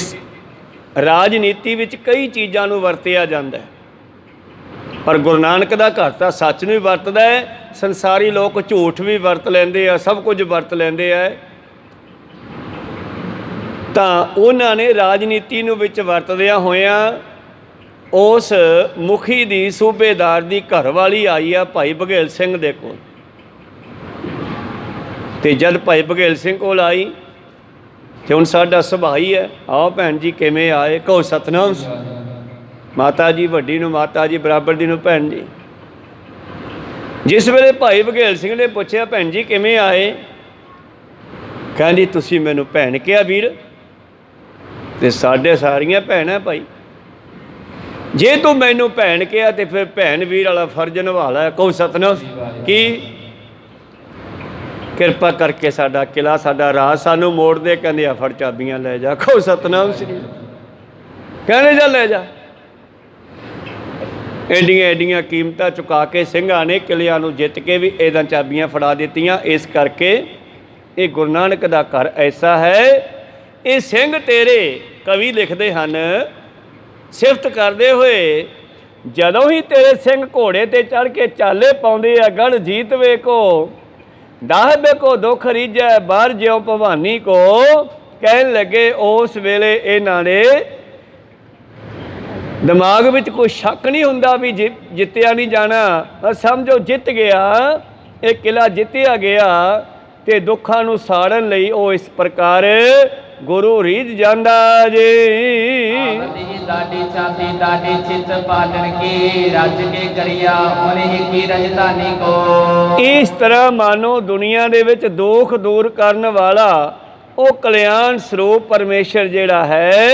ਰਾਜਨੀਤੀ ਵਿੱਚ ਕਈ ਚੀਜ਼ਾਂ ਨੂੰ ਵਰਤਿਆ ਜਾਂਦਾ ਹੈ, ਪਰ ਗੁਰੂ ਨਾਨਕ ਦਾ ਘਰ ਤਾਂ ਸੱਚ ਨੂੰ ਹੀ ਵਰਤਦਾ ਹੈ। ਸੰਸਾਰੀ ਲੋਕ ਝੂਠ ਵੀ ਵਰਤ ਲੈਂਦੇ ਆ, ਸਭ ਕੁਝ ਵਰਤ ਲੈਂਦੇ ਆ। ਤਾਂ ਉਹਨਾਂ ਨੇ ਰਾਜਨੀਤੀ ਨੂੰ ਵਿੱਚ ਵਰਤਦਿਆਂ ਹੋਇਆਂ ਉਸ ਮੁਖੀ ਦੀ, ਸੂਬੇਦਾਰ ਦੀ ਘਰਵਾਲੀ ਆਈ ਆ ਭਾਈ ਬਘੇਲ ਸਿੰਘ ਦੇ ਕੋਲ। ਤੇ ਜਦ ਭਾਈ ਬਘੇਲ ਸਿੰਘ ਕੋਲ ਆਈ ਤੇ ਹੁਣ ਸਾਡਾ ਸੁਭਾਅ ਹੀ ਹੈ, ਆਓ ਭੈਣ ਜੀ ਕਿਵੇਂ ਆਏ? ਕਹੋ ਸਤਿਨਾਮ। ਮਾਤਾ ਜੀ ਵੱਡੀ ਨੂੰ ਮਾਤਾ ਜੀ, ਬਰਾਬਰ ਦੀ ਨੂੰ ਭੈਣ ਜੀ। ਜਿਸ ਵੇਲੇ ਭਾਈ ਬਘੇਲ ਸਿੰਘ ਨੇ ਪੁੱਛਿਆ ਭੈਣ ਜੀ ਕਿਵੇਂ ਆਏ, ਕਹਿੰਦੀ ਤੁਸੀਂ ਮੈਨੂੰ ਭੈਣ ਕਿਹਾ ਵੀਰ, ਤੇ ਸਾਡੇ ਸਾਰੀਆਂ ਭੈਣਾਂ ਭਾਈ, ਜੇ ਤੂੰ ਮੈਨੂੰ ਭੈਣ ਕਿਹਾ ਤੇ ਫਿਰ ਭੈਣ ਵੀਰ ਵਾਲਾ ਫਰਜ਼ ਨਿਭਾ ਲੈ। ਕਹੋ ਸਤਿਨਾਮ। ਕੀ ਕਿਰਪਾ ਕਰਕੇ ਸਾਡਾ ਕਿਲ੍ਹਾ, ਸਾਡਾ ਰਾਜ ਸਾਨੂੰ ਮੋੜ ਦੇ। ਕਹਿੰਦੇ ਆ ਫੜ ਚਾਬੀਆਂ ਲੈ ਜਾ। ਕਹੋ ਸਤਿਨਾਮ ਸ੍ਰੀ। ਕਹਿੰਦੇ ਜਾ ਲੈ ਜਾ। ਐਡੀਆਂ ਐਡੀਆਂ ਕੀਮਤਾਂ ਚੁਕਾ ਕੇ ਸਿੰਘਾਂ ਨੇ ਕਿਲ੍ਹਿਆਂ ਨੂੰ ਜਿੱਤ ਕੇ ਵੀ ਇਹਦਾਂ ਚਾਬੀਆਂ ਫੜਾ ਦਿੱਤੀਆਂ। ਇਸ ਕਰਕੇ ਇਹ ਗੁਰੂ ਨਾਨਕ ਦਾ ਘਰ ਐਸਾ ਹੈ। ਇਹ ਸਿੰਘ ਤੇਰੇ, ਕਵੀ ਲਿਖਦੇ ਹਨ ਸਿਫਤ ਕਰਦੇ ਹੋਏ, ਜਦੋਂ ਹੀ ਤੇਰੇ ਸਿੰਘ ਘੋੜੇ 'ਤੇ ਚੜ੍ਹ ਕੇ ਚਾਲੇ ਪਾਉਂਦੇ ਆ, ਗੜ ਜੀਤ ਵੇ ਕੋ ਦਾਹਬੇ ਕੋ ਦੁੱਖ ਰੀਝੈ, ਬਾਹਰ ਜਿਉ ਭਵਾਨੀ ਕੋ। ਕਹਿਣ ਲੱਗੇ ਉਸ ਵੇਲੇ ਇਹਨਾਂ ਨੇ ਦਿਮਾਗ ਵਿੱਚ ਕੋਈ ਸ਼ੱਕ ਨਹੀਂ ਹੁੰਦਾ ਵੀ ਜਿੱਤਿਆ ਨਹੀਂ ਜਾਣਾ। ਸਮਝੋ ਜਿੱਤ ਗਿਆ, ਇਹ ਕਿਲ੍ਹਾ ਜਿੱਤਿਆ ਗਿਆ। ਤੇ ਦੁੱਖਾਂ ਨੂੰ ਸਾੜਨ ਲਈ ਉਹ ਇਸ ਪ੍ਰਕਾਰ ਗੁਰੂ ਰੀਝ ਜਾਂਦਾ ਜੀ। ਦਾਡੀ ਛਾਤੀ ਦਾਡੀ ਚਿਤ ਪਾਲਣ ਕੀ, ਰੱਜ ਕੇ ਕਰਿਆ ਉਹਨੇ ਕੀ ਰਜਧਾਨੀ ਕੋ। ਇਸ ਤਰ੍ਹਾਂ ਮਾਨੋ ਦੁਨੀਆ ਦੇ ਵਿੱਚ ਦੁੱਖ ਦੂਰ ਕਰਨ ਵਾਲਾ ਉਹ ਕਲਿਆਣ ਸਰੂਪ ਪਰਮੇਸ਼ਰ ਜਿਹੜਾ ਹੈ,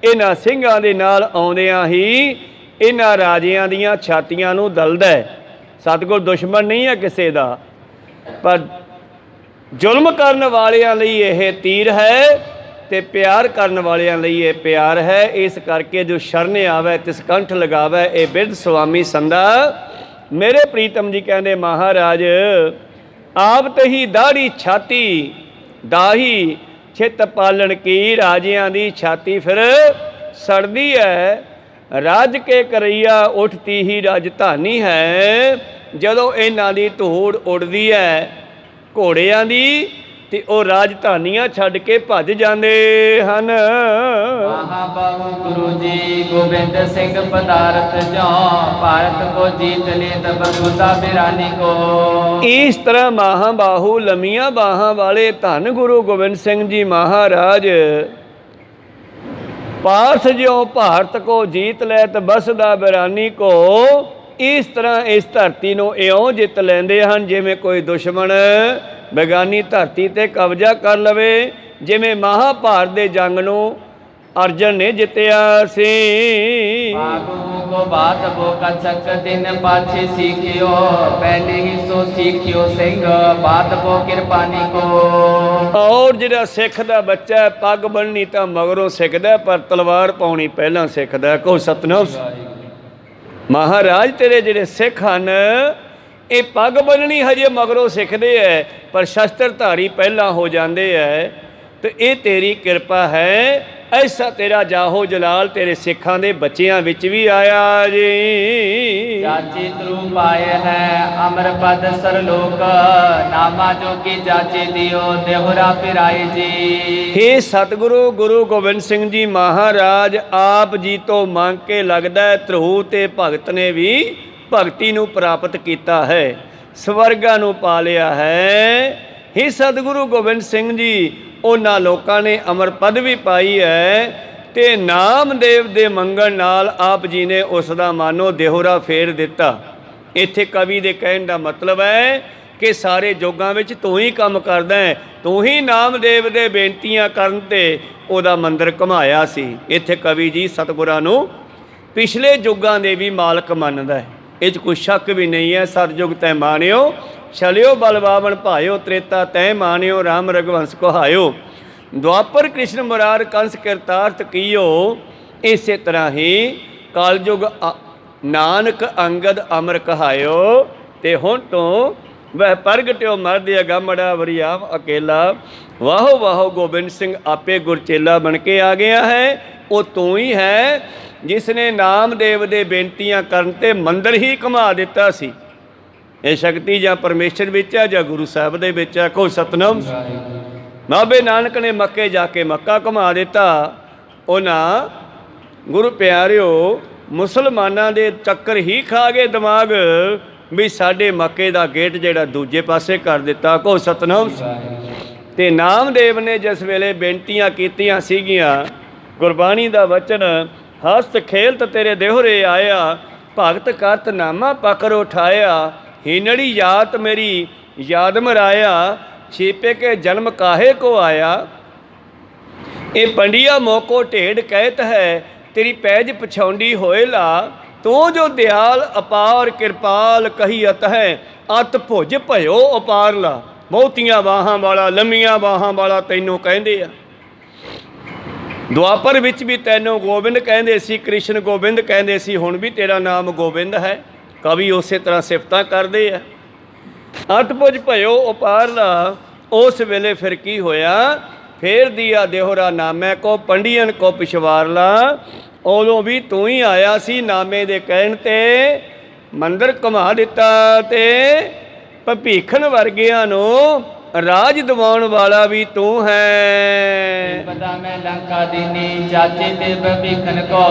ਇਹਨਾਂ ਸਿੰਘਾਂ ਦੇ ਨਾਲ ਆਉਂਦਿਆਂ ਹੀ ਇਹਨਾਂ ਰਾਜਿਆਂ ਦੀਆਂ ਛਾਤੀਆਂ ਨੂੰ ਦਲਦਾ ਹੈ। ਸਤਿਗੁਰ ਦੁਸ਼ਮਣ ਨਹੀਂ ਹੈ ਕਿਸੇ ਦਾ, ਪਰ ਜ਼ੁਲਮ ਕਰਨ ਵਾਲਿਆਂ ਲਈ ਇਹ ਤੀਰ ਹੈ ਤੇ ਪਿਆਰ ਕਰਨ ਵਾਲਿਆਂ ਲਈ ਇਹ ਪਿਆਰ ਹੈ। ਇਸ ਕਰਕੇ ਜੋ ਸ਼ਰਨ ਆਵੇ ਤਿਸ ਕੰਠ ਲਗਾਵੇ, ਇਹ ਬਿਰਧ ਸੁਆਮੀ ਸੰਦਾ। ਮੇਰੇ ਪ੍ਰੀਤਮ ਜੀ ਕਹਿੰਦੇ ਮਹਾਰਾਜ ਆਪ ਤਹੀ ਦਾੜੀ ਛਾਤੀ ਦਾਹੀ ਚਿੱਤ ਪਾਲਣ ਕੀ। ਰਾਜਿਆਂ ਦੀ ਛਾਤੀ ਫਿਰ ਸੜਦੀ ਹੈ, ਰਾਜ ਕੇ ਕਰਈਆ ਉੱਠਤੀ ਹੀ ਰਾਜਧਾਨੀ ਹੈ। ਜਦੋਂ ਇਹਨਾਂ ਦੀ ਧੂੜ ਉੱਡਦੀ ਹੈ ਘੋੜਿਆਂ ਦੀ, ਤੇ ਉਹ ਰਾਜਧਾਨੀਆਂ ਛੱਡ ਕੇ ਭੱਜ ਜਾਂਦੇ ਹਨ। ਮਹਾਬਾਹੂ ਗੁਰੂ ਜੀ ਗੋਬਿੰਦ ਸਿੰਘ ਪਦਾਰਥ ਜੋ, ਭਾਰਤ ਕੋ ਜੀਤ ਲੈ ਤਬ ਗੁਦਾ ਬਿਰਾਨੀ ਕੋ। ਇਸ ਤਰ੍ਹਾਂ ਮਹਾਬਾਹੂ ਲੰਮੀਆਂ ਬਾਹਾਂ ਵਾਲੇ ਧੰਨ ਗੁਰੂ ਗੋਬਿੰਦ ਸਿੰਘ ਜੀ ਮਹਾਰਾਜ, ਪਾਰਥ ਜਿਉ ਭਾਰਤ ਕੋ ਜੀਤ ਲੈ ਤ ਬਸਦਾ ਬਿਰਾਨੀ ਕੋ। ਇਸ ਤਰ੍ਹਾਂ ਇਸ ਧਰਤੀ ਨੂੰ ਇਉਂ ਜਿੱਤ ਲੈਂਦੇ ਹਨ ਜਿਵੇਂ ਕੋਈ ਦੁਸ਼ਮਣ ਬੇਗਾਨੀ ਧਰਤੀ 'ਤੇ ਕਬਜ਼ਾ ਕਰ ਲਵੇ। ਜਿਵੇਂ ਮਹਾਭਾਰਤ ਦੇ ਜੰਗ ਨੂੰ ਅਰਜਨ ਨੇ ਜਿੱਤਿਆ ਸੀ। आगू को बात वो कछक दिन पाछे सीखियो, पहले ही सो सीखियो सिंह, बात वो किरपानी को। ਔਰ ਜਿਹੜਾ ਸਿੱਖ ਦਾ ਬੱਚਾ ਹੈ, ਪੱਗ ਬੰਨ੍ਹਣੀ ਤਾਂ ਮਗਰੋਂ ਸਿੱਖਦਾ, ਪਰ ਤਲਵਾਰ ਪਾਉਣੀ ਪਹਿਲਾਂ ਸਿੱਖਦਾ। ਕਹੋ ਸਤਨਾਮ। ਮਹਾਰਾਜ ਤੇਰੇ ਜਿਹੜੇ ਸਿੱਖ ਹਨ ਇਹ ਪੱਗ ਬੰਨ੍ਹਣੀ ਹਜੇ ਮਗਰੋਂ ਸਿੱਖਦੇ ਹੈ, ਪਰ ਸ਼ਸਤਰਧਾਰੀ ਪਹਿਲਾਂ ਹੋ ਜਾਂਦੇ ਹੈ। ਤੇ ਇਹ ਤੇਰੀ ਕਿਰਪਾ ਹੈ। ਐਸਾ ਤੇਰਾ ਜਾਹੋ ਜਲਾਲ ਤੇਰੇ ਸਿੱਖਾਂ ਦੇ ਬੱਚਿਆਂ ਵਿੱਚ ਵੀ ਆਇਆ ਜੀ। जाची त्रु पाए है अमर पद सरलोक, नामा जो की जाची दियो देहुरा फिराए जी। हे ਸਤਿਗੁਰੂ ਗੁਰੂ ਗੋਬਿੰਦ ਸਿੰਘ ਜੀ ਮਹਾਰਾਜ ਆਪ ਜੀ ਤੋਂ ਮੰਗ ਕੇ ਲੱਗਦਾ ਹੈ ਧਰੂ ਤੇ ਭਗਤ ਨੇ ਵੀ ਭਗਤੀ ਨੂੰ ਪ੍ਰਾਪਤ ਕੀਤਾ ਹੈ, ਸਵਰਗਾਂ ਨੂੰ ਪਾ ਲਿਆ ਹੈ। हे ਸਤਿਗੁਰੂ ਗੋਬਿੰਦ ਸਿੰਘ ਜੀ ਉਹਨਾਂ ਲੋਕਾਂ ਨੇ ਅਮਰ ਪਦ ਵੀ ਪਾਈ ਹੈ ਤੇ ਨਾਮਦੇਵ ਦੇ ਮੰਗਣ ਨਾਲ ਆਪ ਜੀ ਨੇ ਉਸ ਦਾ ਮਾਨੋ ਦੇਹੁਰਾ ਫੇਰ ਦਿੱਤਾ। ਇੱਥੇ ਕਵੀ ਦੇ ਕਹਿਣ ਦਾ ਮਤਲਬ ਹੈ ਕਿ ਸਾਰੇ ਜੋਗਾਂ ਵਿੱਚ ਤੂੰ ਹੀ ਕੰਮ ਕਰਦਾ ਹੈ, ਤੂੰ ਹੀ ਨਾਮਦੇਵ ਦੇ ਬੇਨਤੀਆਂ ਕਰਨ ਤੇ ਉਹਦਾ ਮੰਦਰ ਘੁਮਾਇਆ ਸੀ। ਇੱਥੇ ਕਵੀ ਜੀ ਸਤਿਗੁਰਾਂ ਨੂੰ ਪਿਛਲੇ ਯੁੱਗਾਂ ਦੇ ਵੀ ਮਾਲਕ ਮੰਨਦਾ ਹੈ, ਇਹ 'ਚ ਕੋਈ ਸ਼ੱਕ ਵੀ ਨਹੀਂ ਹੈ। ਸਤਿਯੁਗ ਤੈ ਮਾਨਿਓ ਛਲਿਓ ਬਲਵਾਵਣ ਭਾਇਓ, ਤ੍ਰੇਤਾ ਤੈ ਮਾਨਿਓ ਰਾਮ ਰਘੁਵੰਸ਼ ਕਹਾਇਓ, ਦੁਆਪਰ ਕ੍ਰਿਸ਼ਨ ਮੁਰਾਰ ਕੰਸ ਕਿਰਤਾਰਥ ਕੀਓ। ਇਸੇ ਤਰ੍ਹਾਂ ਹੀ ਕਲਯੁਗ ਨਾਨਕ ਅੰਗਦ ਅਮਰ ਕਹਾਇਓ। ਤੇ ਹੁਣ ਤੋਂ ਵਹ ਪ੍ਰਗਟਿਓ ਮਰਦ ਅਗੰਮੜਾ ਵਰਿਆਮ ਅਕੇਲਾ, ਵਾਹੋ ਵਾਹੋ ਗੋਬਿੰਦ ਸਿੰਘ ਆਪੇ ਗੁਰਚੇਲਾ ਬਣ ਕੇ ਆ ਗਿਆ ਹੈ। ਉਹ ਤੂੰ ਹੀ ਹੈ ਜਿਸ ਨੇ ਨਾਮਦੇਵ ਦੇ ਬੇਨਤੀਆਂ ਕਰਨ ਤੇ ਮੰਦਰ ਹੀ ਘੁਮਾ ਦਿੱਤਾ ਸੀ। ਇਹ ਸ਼ਕਤੀ ਜਾਂ ਪਰਮੇਸ਼ਰ ਵਿੱਚ ਹੈ ਜਾਂ ਗੁਰੂ ਸਾਹਿਬ ਦੇ ਵਿੱਚ ਹੈ। ਕਹੋ ਸਤਨਾਮ। ਬਾਬੇ ਨਾਨਕ ਨੇ ਮੱਕੇ ਜਾ ਕੇ ਮੱਕਾ ਘੁਮਾ ਦਿੱਤਾ। ਉਹਨਾਂ ਗੁਰੂ ਪਿਆਰਿਓ ਮੁਸਲਮਾਨਾਂ ਦੇ ਚੱਕਰ ਹੀ ਖਾ ਗਏ ਦਿਮਾਗ ਵੀ ਸਾਡੇ ਮੱਕੇ ਦਾ ਗੇਟ ਜਿਹੜਾ ਦੂਜੇ ਪਾਸੇ ਕਰ ਦਿੱਤਾ। ਕਹੋ ਸਤਨਾਮ। ਤੇ ਨਾਮਦੇਵ ਨੇ ਜਿਸ ਵੇਲੇ ਬੇਨਤੀਆਂ ਕੀਤੀਆਂ ਸੀਗੀਆਂ, ਗੁਰਬਾਣੀ ਦਾ ਵਚਨ ਹਸਤ ਖੇਲਤ ਤੇਰੇ ਦੇਹੁਰੇ ਆਇਆ, ਭਗਤ ਕਰਤ ਨਾਮਾ ਪਕਰ ਉਠਾਇਆ, ਹੀਨੜੀ ਯਾਤ ਮੇਰੀ ਯਾਦ ਮਰਾਇਆ, ਛੇਪੇ ਕੇ ਜਨਮ ਕਾਹੇ ਕੋ ਆਇਆ। ਇਹ ਪੰਡਿਆ ਮੋਕੋ ਢੇਡ ਕਹਿਤ ਹੈ, ਤੇਰੀ ਪੈਜ ਪਛਾਉਂਦੀ ਹੋਏ ਲਾ, ਤੂੰ ਜੋ ਦਿਆਲ ਅਪਾਰ ਕਿਰਪਾਲ ਕਹੀਅਤ ਹੈ, ਅਤ ਭੁਜ ਭਇਓ ਅਪਾਰ ਲਾ। ਬਹੁਤੀਆਂ ਬਾਹਾਂ ਵਾਲਾ, ਲੰਮੀਆਂ ਬਾਹਾਂ ਵਾਲਾ ਤੈਨੂੰ ਕਹਿੰਦੇ ਆ। ਦੁਆਪਰ ਵਿੱਚ ਵੀ ਤੈਨੂੰ ਗੋਬਿੰਦ ਕਹਿੰਦੇ ਸੀ, ਕ੍ਰਿਸ਼ਨ ਗੋਬਿੰਦ ਕਹਿੰਦੇ ਸੀ, ਹੁਣ ਵੀ ਤੇਰਾ ਨਾਮ ਗੋਬਿੰਦ ਹੈ। ਕਵੀ ਉਸੇ ਤਰ੍ਹਾਂ ਸਿਫਤਾਂ ਕਰਦੇ ਆ। ਅਤ ਭੁਜ ਭਇਓ ਅਪਾਰ ਲਾ। ਉਸ ਵੇਲੇ ਫਿਰ ਕੀ ਹੋਇਆ? ਫੇਰ ਦੀਆ ਦੇਹੁਰਾ ਨਾਮੈ ਕੋ ਪੰਡੀਅਨ ਕੋ ਪਿਛਵਾਰ ਲਾ। ਉਦੋਂ ਵੀ ਤੂੰ ਹੀ ਆਇਆ ਸੀ ਨਾਮੇ ਦੇ ਕਹਿਣ ਤੇ, ਮੰਦਰ ਘੁਮਾ ਦਿੱਤਾ ਤੇ ਭਪੀਖਣ ਵਰਗਿਆਂ ਨੂੰ ਰਾਜ ਦਿਵਾਉਣ ਵਾਲਾ ਵੀ ਤੂੰ ਹੈ। ਪਤਾ ਮੈਂ ਲੰਕਾ ਦੀਨੀ ਚਾਚੇ ਤੇ ਭਪੀਖਣ ਕੋ,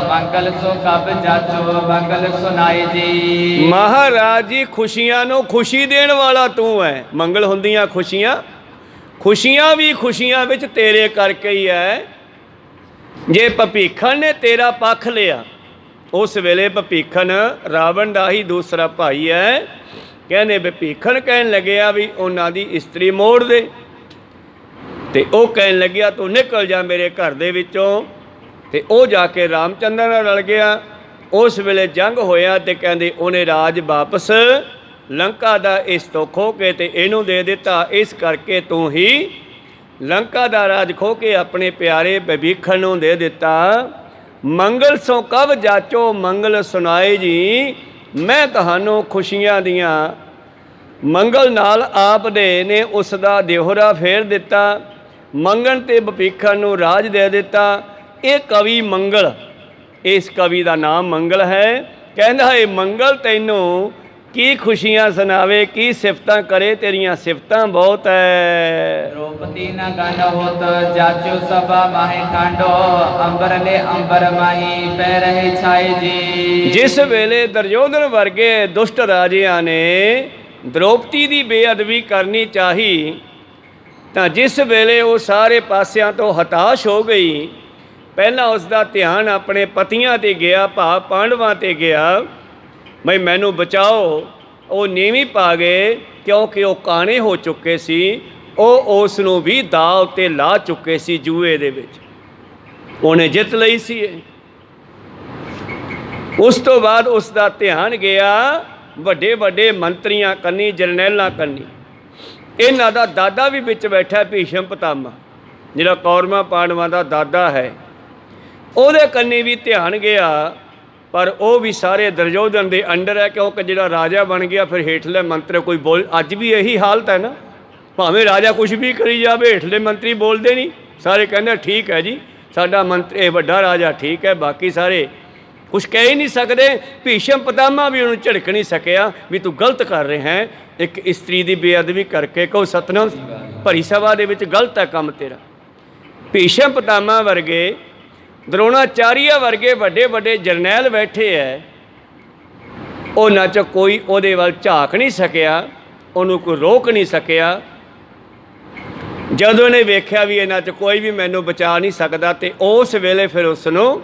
ਮੰਗਲ ਸੋ ਕਬ ਜਾਚੋ ਮੰਗਲ ਸੁਨਾਏ ਜੀ। ਮਹਾਰਾਜ ਜੀ ਖੁਸ਼ੀਆਂ ਨੂੰ ਖੁਸ਼ੀ ਦੇਣ ਵਾਲਾ ਤੂੰ ਹੈ। ਮੰਗਲ ਹੁੰਦੀਆਂ ਖੁਸ਼ੀਆਂ, ਖੁਸ਼ੀਆਂ ਵੀ ਖੁਸ਼ੀਆਂ ਵਿੱਚ ਤੇਰੇ ਕਰਕੇ ਹੀ ਹੈ। ਜੇ ਭਪੀਖਣ ਨੇ ਤੇਰਾ ਪੱਖ ਲਿਆ, ਉਸ ਵੇਲੇ ਭਪੀਖਣ ਰਾਵਣ ਦਾ ਹੀ ਦੂਸਰਾ ਭਾਈ ਹੈ। ਕਹਿੰਦੇ ਭਪੀਖਣ ਕਹਿਣ ਲੱਗਿਆ ਵੀ ਉਹਨਾਂ ਦੀ ਇਸਤਰੀ ਮੋੜ ਦੇ, ਤੇ ਉਹ ਕਹਿਣ ਲੱਗਿਆ ਤੂੰ ਨਿਕਲ ਜਾ ਮੇਰੇ ਘਰ ਦੇ ਵਿੱਚੋਂ। ਤੇ ਉਹ ਜਾ ਕੇ ਰਾਮਚੰਦਰ ਨਾਲ ਰਲ ਗਿਆ। ਉਸ ਵੇਲੇ ਜੰਗ ਹੋਇਆ ਤੇ ਕਹਿੰਦੇ ਉਹਨੇ ਰਾਜ ਵਾਪਸ ਲੰਕਾ ਦਾ ਇਸ ਤੋਂ ਖੋਹ ਕੇ ਤੇ ਇਹਨੂੰ ਦੇ ਦਿੱਤਾ। ਇਸ ਕਰਕੇ ਤੂੰ ਹੀ ਲੰਕਾ ਦਾ ਰਾਜ ਖੋਹ ਕੇ ਆਪਣੇ ਪਿਆਰੇ ਭਪੀਖਣ ਨੂੰ ਦੇ ਦਿੱਤਾ। ਮੰਗਲ ਸੋ ਕਬ ਜਾਚੋ ਮੰਗਲ ਸੁਨਾਏ ਜੀ। ਮੈਂ ਤੁਹਾਨੂੰ ਖੁਸ਼ੀਆਂ ਦੀਆਂ ਮੰਗਲ ਨਾਲ ਆਪ ਦੇ ਨੇ ਉਸ ਦਾ ਦੇਹੁਰਾ ਫੇਰ ਦਿੱਤਾ। ਮੰਗਣ ਤੇ ਭਪੀਖਣ ਨੂੰ ਰਾਜ ਦੇ ਦਿੱਤਾ। ਇਹ ਕਵੀ ਮੰਗਲ, ਇਸ ਕਵੀ ਦਾ ਨਾਮ ਮੰਗਲ ਹੈ। ਕਹਿੰਦਾ ਇਹ ਮੰਗਲ ਤੈਨੂੰ ਕੀ ਖੁਸ਼ੀਆਂ ਸੁਣਾਵੇ, ਕੀ ਸਿਫਤਾਂ ਕਰੇ, ਤੇਰੀਆਂ ਸਿਫਤਾਂ ਬਹੁਤ ਹੈ। द्रौपदी न गन होत जाचो सभा माहे कांडो, अंबर ले अंबर माही पै रहे छाए जी। ਜਿਸ ਵੇਲੇ ਦੁਰਯੋਧਨ ਵਰਗੇ ਦੁਸ਼ਟ ਰਾਜਿਆਂ ਨੇ ਦ੍ਰੋਪਦੀ ਦੀ ਬੇਅਦਬੀ ਕਰਨੀ ਚਾਹੀ, ਤਾਂ ਜਿਸ ਵੇਲੇ ਉਹ ਸਾਰੇ ਪਾਸਿਆਂ ਤੋਂ ਹਤਾਸ਼ ਹੋ ਗਈ, ਪਹਿਲਾਂ ਉਸ ਦਾ ਧਿਆਨ ਆਪਣੇ ਪਤੀਆਂ 'ਤੇ ਗਿਆ, ਭਾਵ ਪਾਂਡਵਾਂ 'ਤੇ ਗਿਆ, ਬਈ ਮੈਨੂੰ ਬਚਾਓ। ਉਹ ਨੀਵੀਂ ਪਾ ਗਏ ਕਿਉਂਕਿ ਉਹ ਕਾਣੇ ਹੋ ਚੁੱਕੇ ਸੀ। ਉਹ ਉਸ ਨੂੰ ਵੀ ਦਾਅ ਉੱਤੇ ਲਾ ਚੁੱਕੇ ਸੀ ਜੂਏ ਦੇ ਵਿੱਚ। ਉਹਨੇ ਜਿੱਤ ਲਈ ਸੀ। ਉਸ ਤੋਂ ਬਾਅਦ ਉਸ ਦਾ ਧਿਆਨ ਗਿਆ ਵੱਡੇ ਵੱਡੇ ਮੰਤਰੀਆਂ ਕੰਨੀ, ਜਰਨੈਲਾਂ ਕੰਨੀ। ਇਹਨਾਂ ਦਾ ਦਾਦਾ ਵੀ ਵਿੱਚ ਬੈਠਾ, ਭੀਸ਼ਮ ਪਿਤਾਮਾ, ਜਿਹੜਾ ਕੌਰਵਾਂ ਪਾਂਡਵਾਂ ਦਾ ਦਾਦਾ ਹੈ, ਉਹਦੇ ਕੰਨੀ ਵੀ ਧਿਆਨ ਗਿਆ। ਪਰ ਉਹ ਵੀ ਸਾਰੇ ਦੁਰਯੋਧਨ ਦੇ ਅੰਡਰ ਹੈ, ਕਿਉਂਕਿ ਜਿਹੜਾ ਰਾਜਾ ਬਣ ਗਿਆ ਫਿਰ ਹੇਠਲੇ ਮੰਤਰੀ ਕੋਈ ਬੋਲ। ਅੱਜ ਵੀ ਇਹੀ ਹਾਲਤ ਹੈ ਨਾ, ਭਾਵੇਂ ਰਾਜਾ ਕੁਝ ਵੀ ਕਰੀ ਜਾਵੇ, ਹੇਠਲੇ ਮੰਤਰੀ ਬੋਲਦੇ ਨਹੀਂ। ਸਾਰੇ ਕਹਿੰਦੇ ਠੀਕ ਹੈ ਜੀ, ਸਾਡਾ ਮੰਤਰੀ, ਇਹ ਵੱਡਾ ਰਾਜਾ ਠੀਕ ਹੈ, ਬਾਕੀ ਸਾਰੇ ਕੁਛ ਕਹਿ ਹੀ ਨਹੀਂ ਸਕਦੇ। ਭੀਸ਼ਮ ਪਿਤਾਮਾ ਵੀ ਉਹਨੂੰ ਝਿੜਕ ਨਹੀਂ ਸਕਿਆ ਵੀ ਤੂੰ ਗਲਤ ਕਰ ਰਿਹਾ ਹੈ, ਇੱਕ ਇਸਤਰੀ ਦੀ ਬੇਅਦਬੀ ਕਰਕੇ। ਕਹੋ ਸਤਨਾਮ, ਭਰੀ ਸਭਾ ਦੇ ਵਿੱਚ ਗਲਤ ਹੈ ਕੰਮ ਤੇਰਾ। ਭੀਸ਼ਮ ਪਿਤਾਮਾ ਵਰਗੇ, ਦਰੋਣਾਚਾਰੀਆ ਵਰਗੇ ਵੱਡੇ ਵੱਡੇ ਜਰਨੈਲ ਬੈਠੇ ਹੈ, ਉਹਨਾਂ 'ਚ ਕੋਈ ਉਹਦੇ ਵੱਲ ਝਾਕ ਨਹੀਂ ਸਕਿਆ, ਉਹਨੂੰ ਕੋਈ ਰੋਕ ਨਹੀਂ ਸਕਿਆ। ਜਦੋਂ ਇਹਨੇ ਵੇਖਿਆ ਵੀ ਇਹਨਾਂ 'ਚ ਕੋਈ ਵੀ ਮੈਨੂੰ ਬਚਾ ਨਹੀਂ ਸਕਦਾ, ਤੇ ਉਸ ਵੇਲੇ ਫਿਰ ਉਸ ਨੂੰ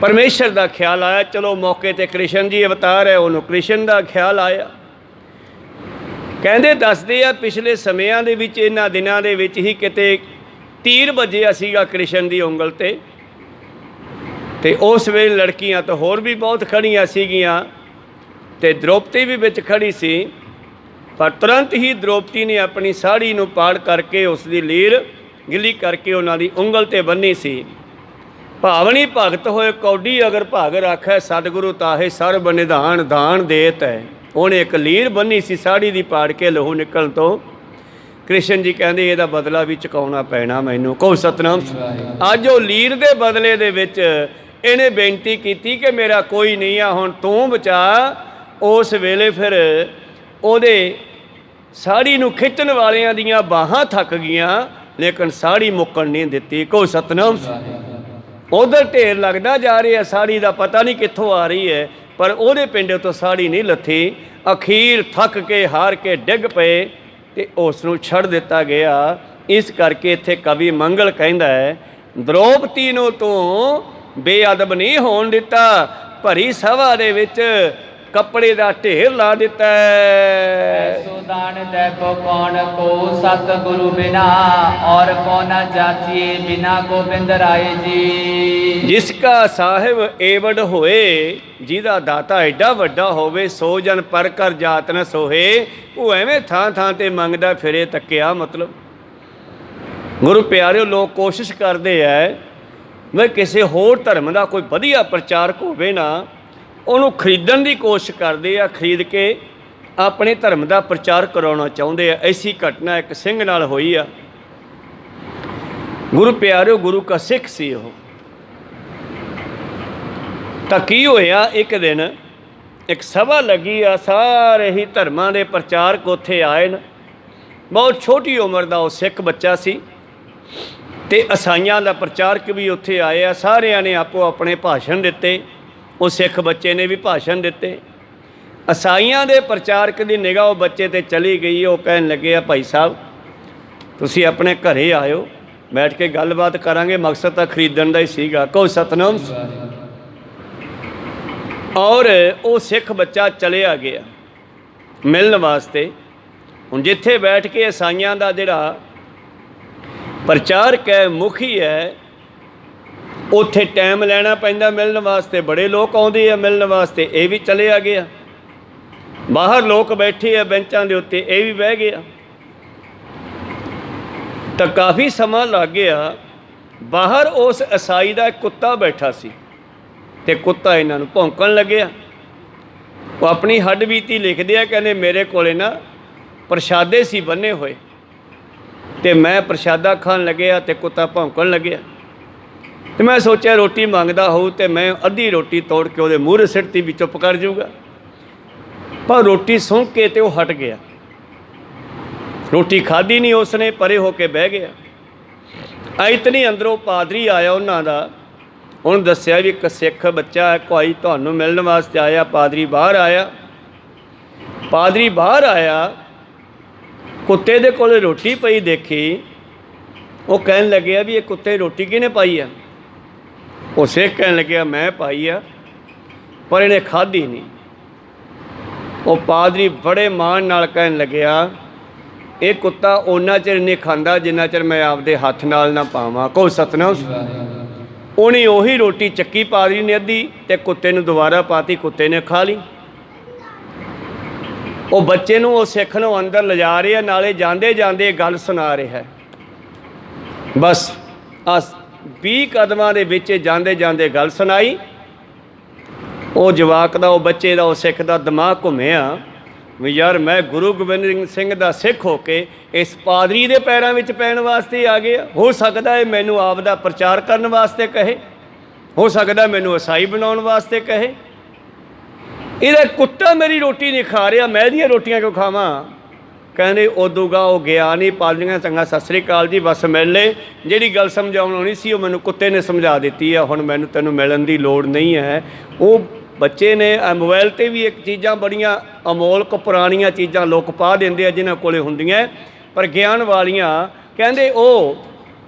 ਪਰਮੇਸ਼ਰ ਦਾ ਖਿਆਲ ਆਇਆ। ਚਲੋ ਮੌਕੇ 'ਤੇ ਕ੍ਰਿਸ਼ਨ ਜੀ ਅਵਤਾਰ ਹੈ, ਉਹਨੂੰ ਕ੍ਰਿਸ਼ਨ ਦਾ ਖਿਆਲ ਆਇਆ। ਕਹਿੰਦੇ ਦੱਸਦੇ ਆ ਪਿਛਲੇ ਸਮਿਆਂ ਦੇ ਵਿੱਚ, ਇਹਨਾਂ ਦਿਨਾਂ ਦੇ ਵਿੱਚ ਹੀ ਕਿਤੇ ਤੀਰ ਵੱਜਿਆ ਸੀਗਾ ਕ੍ਰਿਸ਼ਨ ਦੀ ਉਂਗਲ 'ਤੇ, ਅਤੇ ਉਸ ਵੇਲੇ ਲੜਕੀਆਂ ਤਾਂ ਹੋਰ ਵੀ ਬਹੁਤ ਖੜੀਆਂ ਸੀਗੀਆਂ, ਅਤੇ ਦ੍ਰੋਪਦੀ ਵੀ ਵਿੱਚ ਖੜੀ ਸੀ। ਪਰ ਤੁਰੰਤ ਹੀ ਦ੍ਰੋਪਦੀ ਨੇ ਆਪਣੀ ਸਾੜੀ ਨੂੰ ਪਾੜ ਕਰਕੇ ਉਸ ਦੀ ਲੀਰ ਗਿੱਲੀ ਕਰਕੇ ਉਹਨਾਂ ਦੀ ਉਂਗਲ 'ਤੇ ਬੰਨ੍ਹੀ ਸੀ। ਭਾਵਨੀ ਭਗਤ ਹੋਏ ਕੌਡੀ ਅਗਰ ਭਾਗ ਰਾਖੈ, ਸਤਿਗੁਰੂ ਤਾਹੇ ਸਰਬ ਨਿਧਾਨ ਦਾਨ ਦੇਤ ਹੈ। ਉਹਨੇ ਇੱਕ ਲੀਰ ਬੰਨ੍ਹੀ ਸੀ ਸਾੜੀ ਦੀ ਪਾੜ ਕੇ ਲਹੂ ਨਿਕਲਣ ਤੋਂ। ਕ੍ਰਿਸ਼ਨ ਜੀ ਕਹਿੰਦੇ ਇਹਦਾ ਬਦਲਾ ਵੀ ਚੁਕਾਉਣਾ ਪੈਣਾ ਮੈਨੂੰ। ਕਹੋ ਸਤਨਾਮ। ਅੱਜ ਉਹ ਲੀਰ ਦੇ ਬਦਲੇ ਦੇ ਵਿੱਚ ਇਹਨੇ ਬੇਨਤੀ ਕੀਤੀ ਕਿ ਮੇਰਾ ਕੋਈ ਨਹੀਂ ਆ, ਹੁਣ ਤੂੰ ਬਚਾ। ਉਸ ਵੇਲੇ ਫਿਰ ਉਹਦੇ ਸਾੜੀ ਨੂੰ ਖਿੱਚਣ ਵਾਲਿਆਂ ਦੀਆਂ ਬਾਹਾਂ ਥੱਕ ਗਈਆਂ, ਲੇਕਿਨ ਸਾੜੀ ਮੁੱਕਣ ਨਹੀਂ ਦਿੱਤੀ। ਕਹੋ ਸਤਨਾਮ। ਉਧਰ ਢੇਰ ਲੱਗਦਾ ਜਾ ਰਿਹਾ, ਸਾੜੀ ਦਾ ਪਤਾ ਨਹੀਂ ਕਿੱਥੋਂ ਆ ਰਹੀ ਹੈ, ਪਰ ਉਹਦੇ ਪਿੰਡੇ ਤੋਂ ਸਾੜੀ ਨਹੀਂ ਲੱਥੀ। ਅਖੀਰ ਥੱਕ ਕੇ ਹਾਰ ਕੇ ਡਿੱਗ ਪਏ ਅਤੇ ਉਸ ਨੂੰ ਛੱਡ ਦਿੱਤਾ ਗਿਆ। ਇਸ ਕਰਕੇ ਇੱਥੇ ਕਵੀ ਮੰਗਲ ਕਹਿੰਦਾ ਹੈ, ਦ੍ਰੋਪਦੀ ਨੂੰ ਤੂੰ ਬੇਅਦਬ ਨਹੀਂ ਹੋਣ ਦਿੱਤਾ, ਭਰੀ ਸਭਾ ਦੇ ਵਿੱਚ ਕੱਪੜੇ ਦਾ ਢੇਰ ਲਾ ਦਿੱਤਾ ਹੈ। ਐਸੋ ਦਾਨ ਦੇ ਕੋ ਕੌਣ ਕੋ ਸਤਿਗੁਰੂ ਬਿਨਾ, ਔਰ ਕੋ ਨ ਜਾਚੀਏ ਬਿਨਾ ਗੋਬਿੰਦ ਰਾਏ ਜੀ। ਜਿਸ ਕਾ ਸਾਹਿਬ ਏਵਡ ਹੋਏ, ਜਿਹਦਾ ਦਾਤਾ ਐਡਾ ਵੱਡਾ ਹੋਵੇ, ਸੋ ਜਨ ਪਰ ਕਰ ਜਾਤ ਨ ਸੋਹੇ। ਉਹ ਐਵੇਂ ਥਾਂ ਥਾਂ 'ਤੇ ਮੰਗਦਾ ਫਿਰੇ, ਤੱਕਿਆ ਮਤਲਬ। ਗੁਰੂ ਪਿਆਰਿਓ, ਲੋਕ ਕੋਸ਼ਿਸ਼ ਕਰਦੇ ਹੈ ਵੀ ਕਿਸੇ ਹੋਰ ਧਰਮ ਦਾ ਕੋਈ ਵਧੀਆ ਪ੍ਰਚਾਰਕ ਹੋਵੇ ਨਾ, ਉਹਨੂੰ ਖਰੀਦਣ ਦੀ ਕੋਸ਼ਿਸ਼ ਕਰਦੇ ਆ, ਖਰੀਦ ਕੇ ਆਪਣੇ ਧਰਮ ਦਾ ਪ੍ਰਚਾਰ ਕਰਾਉਣਾ ਚਾਹੁੰਦੇ ਆ। ਐਸੀ ਘਟਨਾ ਇੱਕ ਸਿੰਘ ਨਾਲ ਹੋਈ ਆ। ਗੁਰੂ ਪਿਆਰਿਓ, ਗੁਰੂ ਕਾ ਸਿੱਖ ਸੀ ਉਹ। ਤਾਂ ਕੀ ਹੋਇਆ, ਇੱਕ ਦਿਨ ਇੱਕ ਸਭਾ ਲੱਗੀ ਆ, ਸਾਰੇ ਹੀ ਧਰਮਾਂ ਦੇ ਪ੍ਰਚਾਰਕ ਉੱਥੇ ਆਏ ਨੇ। ਬਹੁਤ ਛੋਟੀ ਉਮਰ ਦਾ ਉਹ ਸਿੱਖ ਬੱਚਾ ਸੀ, ਅਤੇ ਈਸਾਈਆਂ ਦਾ ਪ੍ਰਚਾਰਕ ਵੀ ਉੱਥੇ ਆਏ ਆ। ਸਾਰਿਆਂ ਨੇ ਆਪੋ ਆਪਣੇ ਭਾਸ਼ਣ ਦਿੱਤੇ, ਉਹ ਸਿੱਖ ਬੱਚੇ ਨੇ ਵੀ ਭਾਸ਼ਣ ਦਿੱਤੇ। ਈਸਾਈਆਂ ਦੇ ਪ੍ਰਚਾਰਕ ਦੀ ਨਿਗਾਹ ਉਹ ਬੱਚੇ 'ਤੇ ਚਲੀ ਗਈ। ਉਹ ਕਹਿਣ ਲੱਗੇ ਆ, ਭਾਈ ਸਾਹਿਬ ਤੁਸੀਂ ਆਪਣੇ ਘਰੇ ਆਇਓ, ਬੈਠ ਕੇ ਗੱਲਬਾਤ ਕਰਾਂਗੇ, ਮਕਸਦ ਤਾਂ ਖਰੀਦਣ ਦਾ ਹੀ ਸੀਗਾ। ਕਹੋ ਸਤਨਾਮ। ਔਰ ਉਹ ਸਿੱਖ ਬੱਚਾ ਚਲਿਆ ਗਿਆ ਮਿਲਣ ਵਾਸਤੇ। ਹੁਣ ਜਿੱਥੇ ਬੈਠ ਕੇ ਈਸਾਈਆਂ ਦਾ ਜਿਹੜਾ ਪ੍ਰਚਾਰਕ ਹੈ, ਮੁਖੀ ਹੈ, ਉੱਥੇ ਟਾਈਮ ਲੈਣਾ ਪੈਂਦਾ ਮਿਲਣ ਵਾਸਤੇ। ਬੜੇ ਲੋਕ ਆਉਂਦੇ ਆ ਮਿਲਣ ਵਾਸਤੇ, ਇਹ ਵੀ ਚਲਿਆ ਗਿਆ। ਬਾਹਰ ਲੋਕ ਬੈਠੇ ਆ ਬੈਂਚਾਂ ਦੇ ਉੱਤੇ, ਇਹ ਵੀ ਬਹਿ ਗਿਆ। ਤਾਂ ਕਾਫੀ ਸਮਾਂ ਲੱਗ ਗਿਆ। ਬਾਹਰ ਉਸ ਈਸਾਈ ਦਾ ਇੱਕ ਕੁੱਤਾ ਬੈਠਾ ਸੀ, ਅਤੇ ਕੁੱਤਾ ਇਹਨਾਂ ਨੂੰ ਭੌਂਕਣ ਲੱਗਿਆ। ਉਹ ਆਪਣੀ ਹੱਡ ਬੀਤੀ ਲਿਖਦੇ ਆ, ਕਹਿੰਦੇ ਮੇਰੇ ਕੋਲ ਨਾ ਪ੍ਰਸ਼ਾਦੇ ਸੀ ਬੰਨੇ ਹੋਏ, ਅਤੇ ਮੈਂ ਪ੍ਰਸ਼ਾਦਾ ਖਾਣ ਲੱਗਿਆ ਅਤੇ ਕੁੱਤਾ ਭੌਂਕਣ ਲੱਗਿਆ। ਅਤੇ ਮੈਂ ਸੋਚਿਆ ਰੋਟੀ ਮੰਗਦਾ ਹੋਊ, ਅਤੇ ਮੈਂ ਅੱਧੀ ਰੋਟੀ ਤੋੜ ਕੇ ਉਹਦੇ ਮੂਹਰੇ ਸਿੱਟਤੀ ਵੀ ਚੁੱਪ ਕਰ ਜਾਊਗਾ। ਪਰ ਰੋਟੀ ਸੁੰਘ ਕੇ ਅਤੇ ਉਹ ਹਟ ਗਿਆ। ਰੋਟੀ ਖਾਧੀ ਨਹੀਂ ਉਸਨੇ, ਪਰੇ ਹੋ ਕੇ ਬਹਿ ਗਿਆ। ਇਤਨੀ ਅੰਦਰੋਂ ਪਾਦਰੀ ਆਇਆ ਉਹਨਾਂ ਦਾ, ਉਹਨੂੰ ਦੱਸਿਆ ਵੀ ਇੱਕ ਸਿੱਖ ਬੱਚਾ ਹੈ, ਕੋਈ ਤੁਹਾਨੂੰ ਮਿਲਣ ਵਾਸਤੇ ਆਇਆ। ਪਾਦਰੀ ਬਾਹਰ ਆਇਆ। ਪਾਦਰੀ ਬਾਹਰ ਆਇਆ, ਕੁੱਤੇ ਦੇ ਕੋਲ ਰੋਟੀ ਪਈ ਦੇਖੀ। ਉਹ ਕਹਿਣ ਲੱਗਿਆ ਵੀ ਇਹ ਕੁੱਤੇ ਰੋਟੀ ਕਿਹਨੇ ਪਾਈ ਆ? ਉਹ ਸਿੱਖ ਕਹਿਣ ਲੱਗਿਆ ਮੈਂ ਪਾਈ ਆ, ਪਰ ਇਹਨੇ ਖਾਧੀ ਨਹੀਂ। ਉਹ ਪਾਦਰੀ ਬੜੇ ਮਾਣ ਨਾਲ ਕਹਿਣ ਲੱਗਿਆ ਇਹ ਕੁੱਤਾ ਓਨਾ ਚਿਰ ਨਹੀਂ ਖਾਂਦਾ ਜਿੰਨਾ ਚਿਰ ਮੈਂ ਆਪਦੇ ਹੱਥ ਨਾਲ ਨਾ ਪਾਵਾਂ। ਕਹੋ ਸਤਨਾਮ। ਉਹਨੇ ਉਹੀ ਰੋਟੀ ਚੱਕੀ ਪਾਦਰੀ ਨੇ ਅੱਧੀ ਤੇ ਕੁੱਤੇ ਨੂੰ ਦੁਬਾਰਾ ਪਾਤੀ, ਕੁੱਤੇ ਨੇ ਖਾ ਲਈ। ਉਹ ਬੱਚੇ ਨੂੰ ਉਹ ਸਿੱਖ ਨੂੰ ਅੰਦਰ ਲਿਜਾ ਰਿਹਾ, ਨਾਲੇ ਜਾਂਦੇ ਜਾਂਦੇ ਗੱਲ ਸੁਣਾ ਰਿਹਾ। ਬਸ ਆ 20 ਕਦਮਾਂ ਦੇ ਵਿੱਚ ਜਾਂਦੇ ਜਾਂਦੇ ਗੱਲ ਸੁਣਾਈ। ਉਹ ਜਵਾਕ ਦਾ, ਉਹ ਬੱਚੇ ਦਾ, ਉਹ ਸਿੱਖ ਦਾ ਦਿਮਾਗ ਘੁੰਮਿਆ ਵੀ ਯਾਰ ਮੈਂ ਗੁਰੂ ਗੋਬਿੰਦ ਸਿੰਘ ਦਾ ਸਿੱਖ ਹੋ ਕੇ ਇਸ ਪਾਦਰੀ ਦੇ ਪੈਰਾਂ ਵਿੱਚ ਪੈਣ ਵਾਸਤੇ ਆ ਗਿਆ। ਹੋ ਸਕਦਾ ਹੈ ਮੈਨੂੰ ਆਪ ਦਾ ਪ੍ਰਚਾਰ ਕਰਨ ਵਾਸਤੇ ਕਹੇ, ਹੋ ਸਕਦਾ ਮੈਨੂੰ ਈਸਾਈ ਬਣਾਉਣ ਵਾਸਤੇ ਕਹੇ। ਇਹਦਾ ਕੁੱਤਾ ਮੇਰੀ ਰੋਟੀ ਨਹੀਂ ਖਾ ਰਿਹਾ, ਮੈਂ ਇਹਦੀਆਂ ਰੋਟੀਆਂ ਕਿਉਂ ਖਾਵਾਂ। ਕਹਿੰਦੇ ਉਦੋਂਗਾ ਉਹ ਗਿਆ ਨਹੀਂ। ਪਾਦਰੀਆਂ ਚੰਗਾ ਸਤਿ ਸ੍ਰੀ ਅਕਾਲ ਜੀ, ਬਸ ਮਿਲ ਲੈ। ਜਿਹੜੀ ਗੱਲ ਸਮਝਾਉਣ ਆਉਣੀ ਸੀ ਉਹ ਮੈਨੂੰ ਕੁੱਤੇ ਨੇ ਸਮਝਾ ਦਿੱਤੀ ਆ, ਹੁਣ ਮੈਨੂੰ ਤੈਨੂੰ ਮਿਲਣ ਦੀ ਲੋੜ ਨਹੀਂ ਹੈ। ਉਹ ਬੱਚੇ ਨੇ ਮੋਬਾਈਲ 'ਤੇ ਵੀ ਇੱਕ ਚੀਜ਼ਾਂ ਬੜੀਆਂ ਅਮੋਲਕ ਪੁਰਾਣੀਆਂ ਚੀਜ਼ਾਂ ਲੋਕ ਪਾ ਦਿੰਦੇ ਆ ਜਿਨ੍ਹਾਂ ਕੋਲੇ ਹੁੰਦੀਆਂ ਪਰ ਗਿਆਨ ਵਾਲੀਆਂ। ਕਹਿੰਦੇ ਉਹ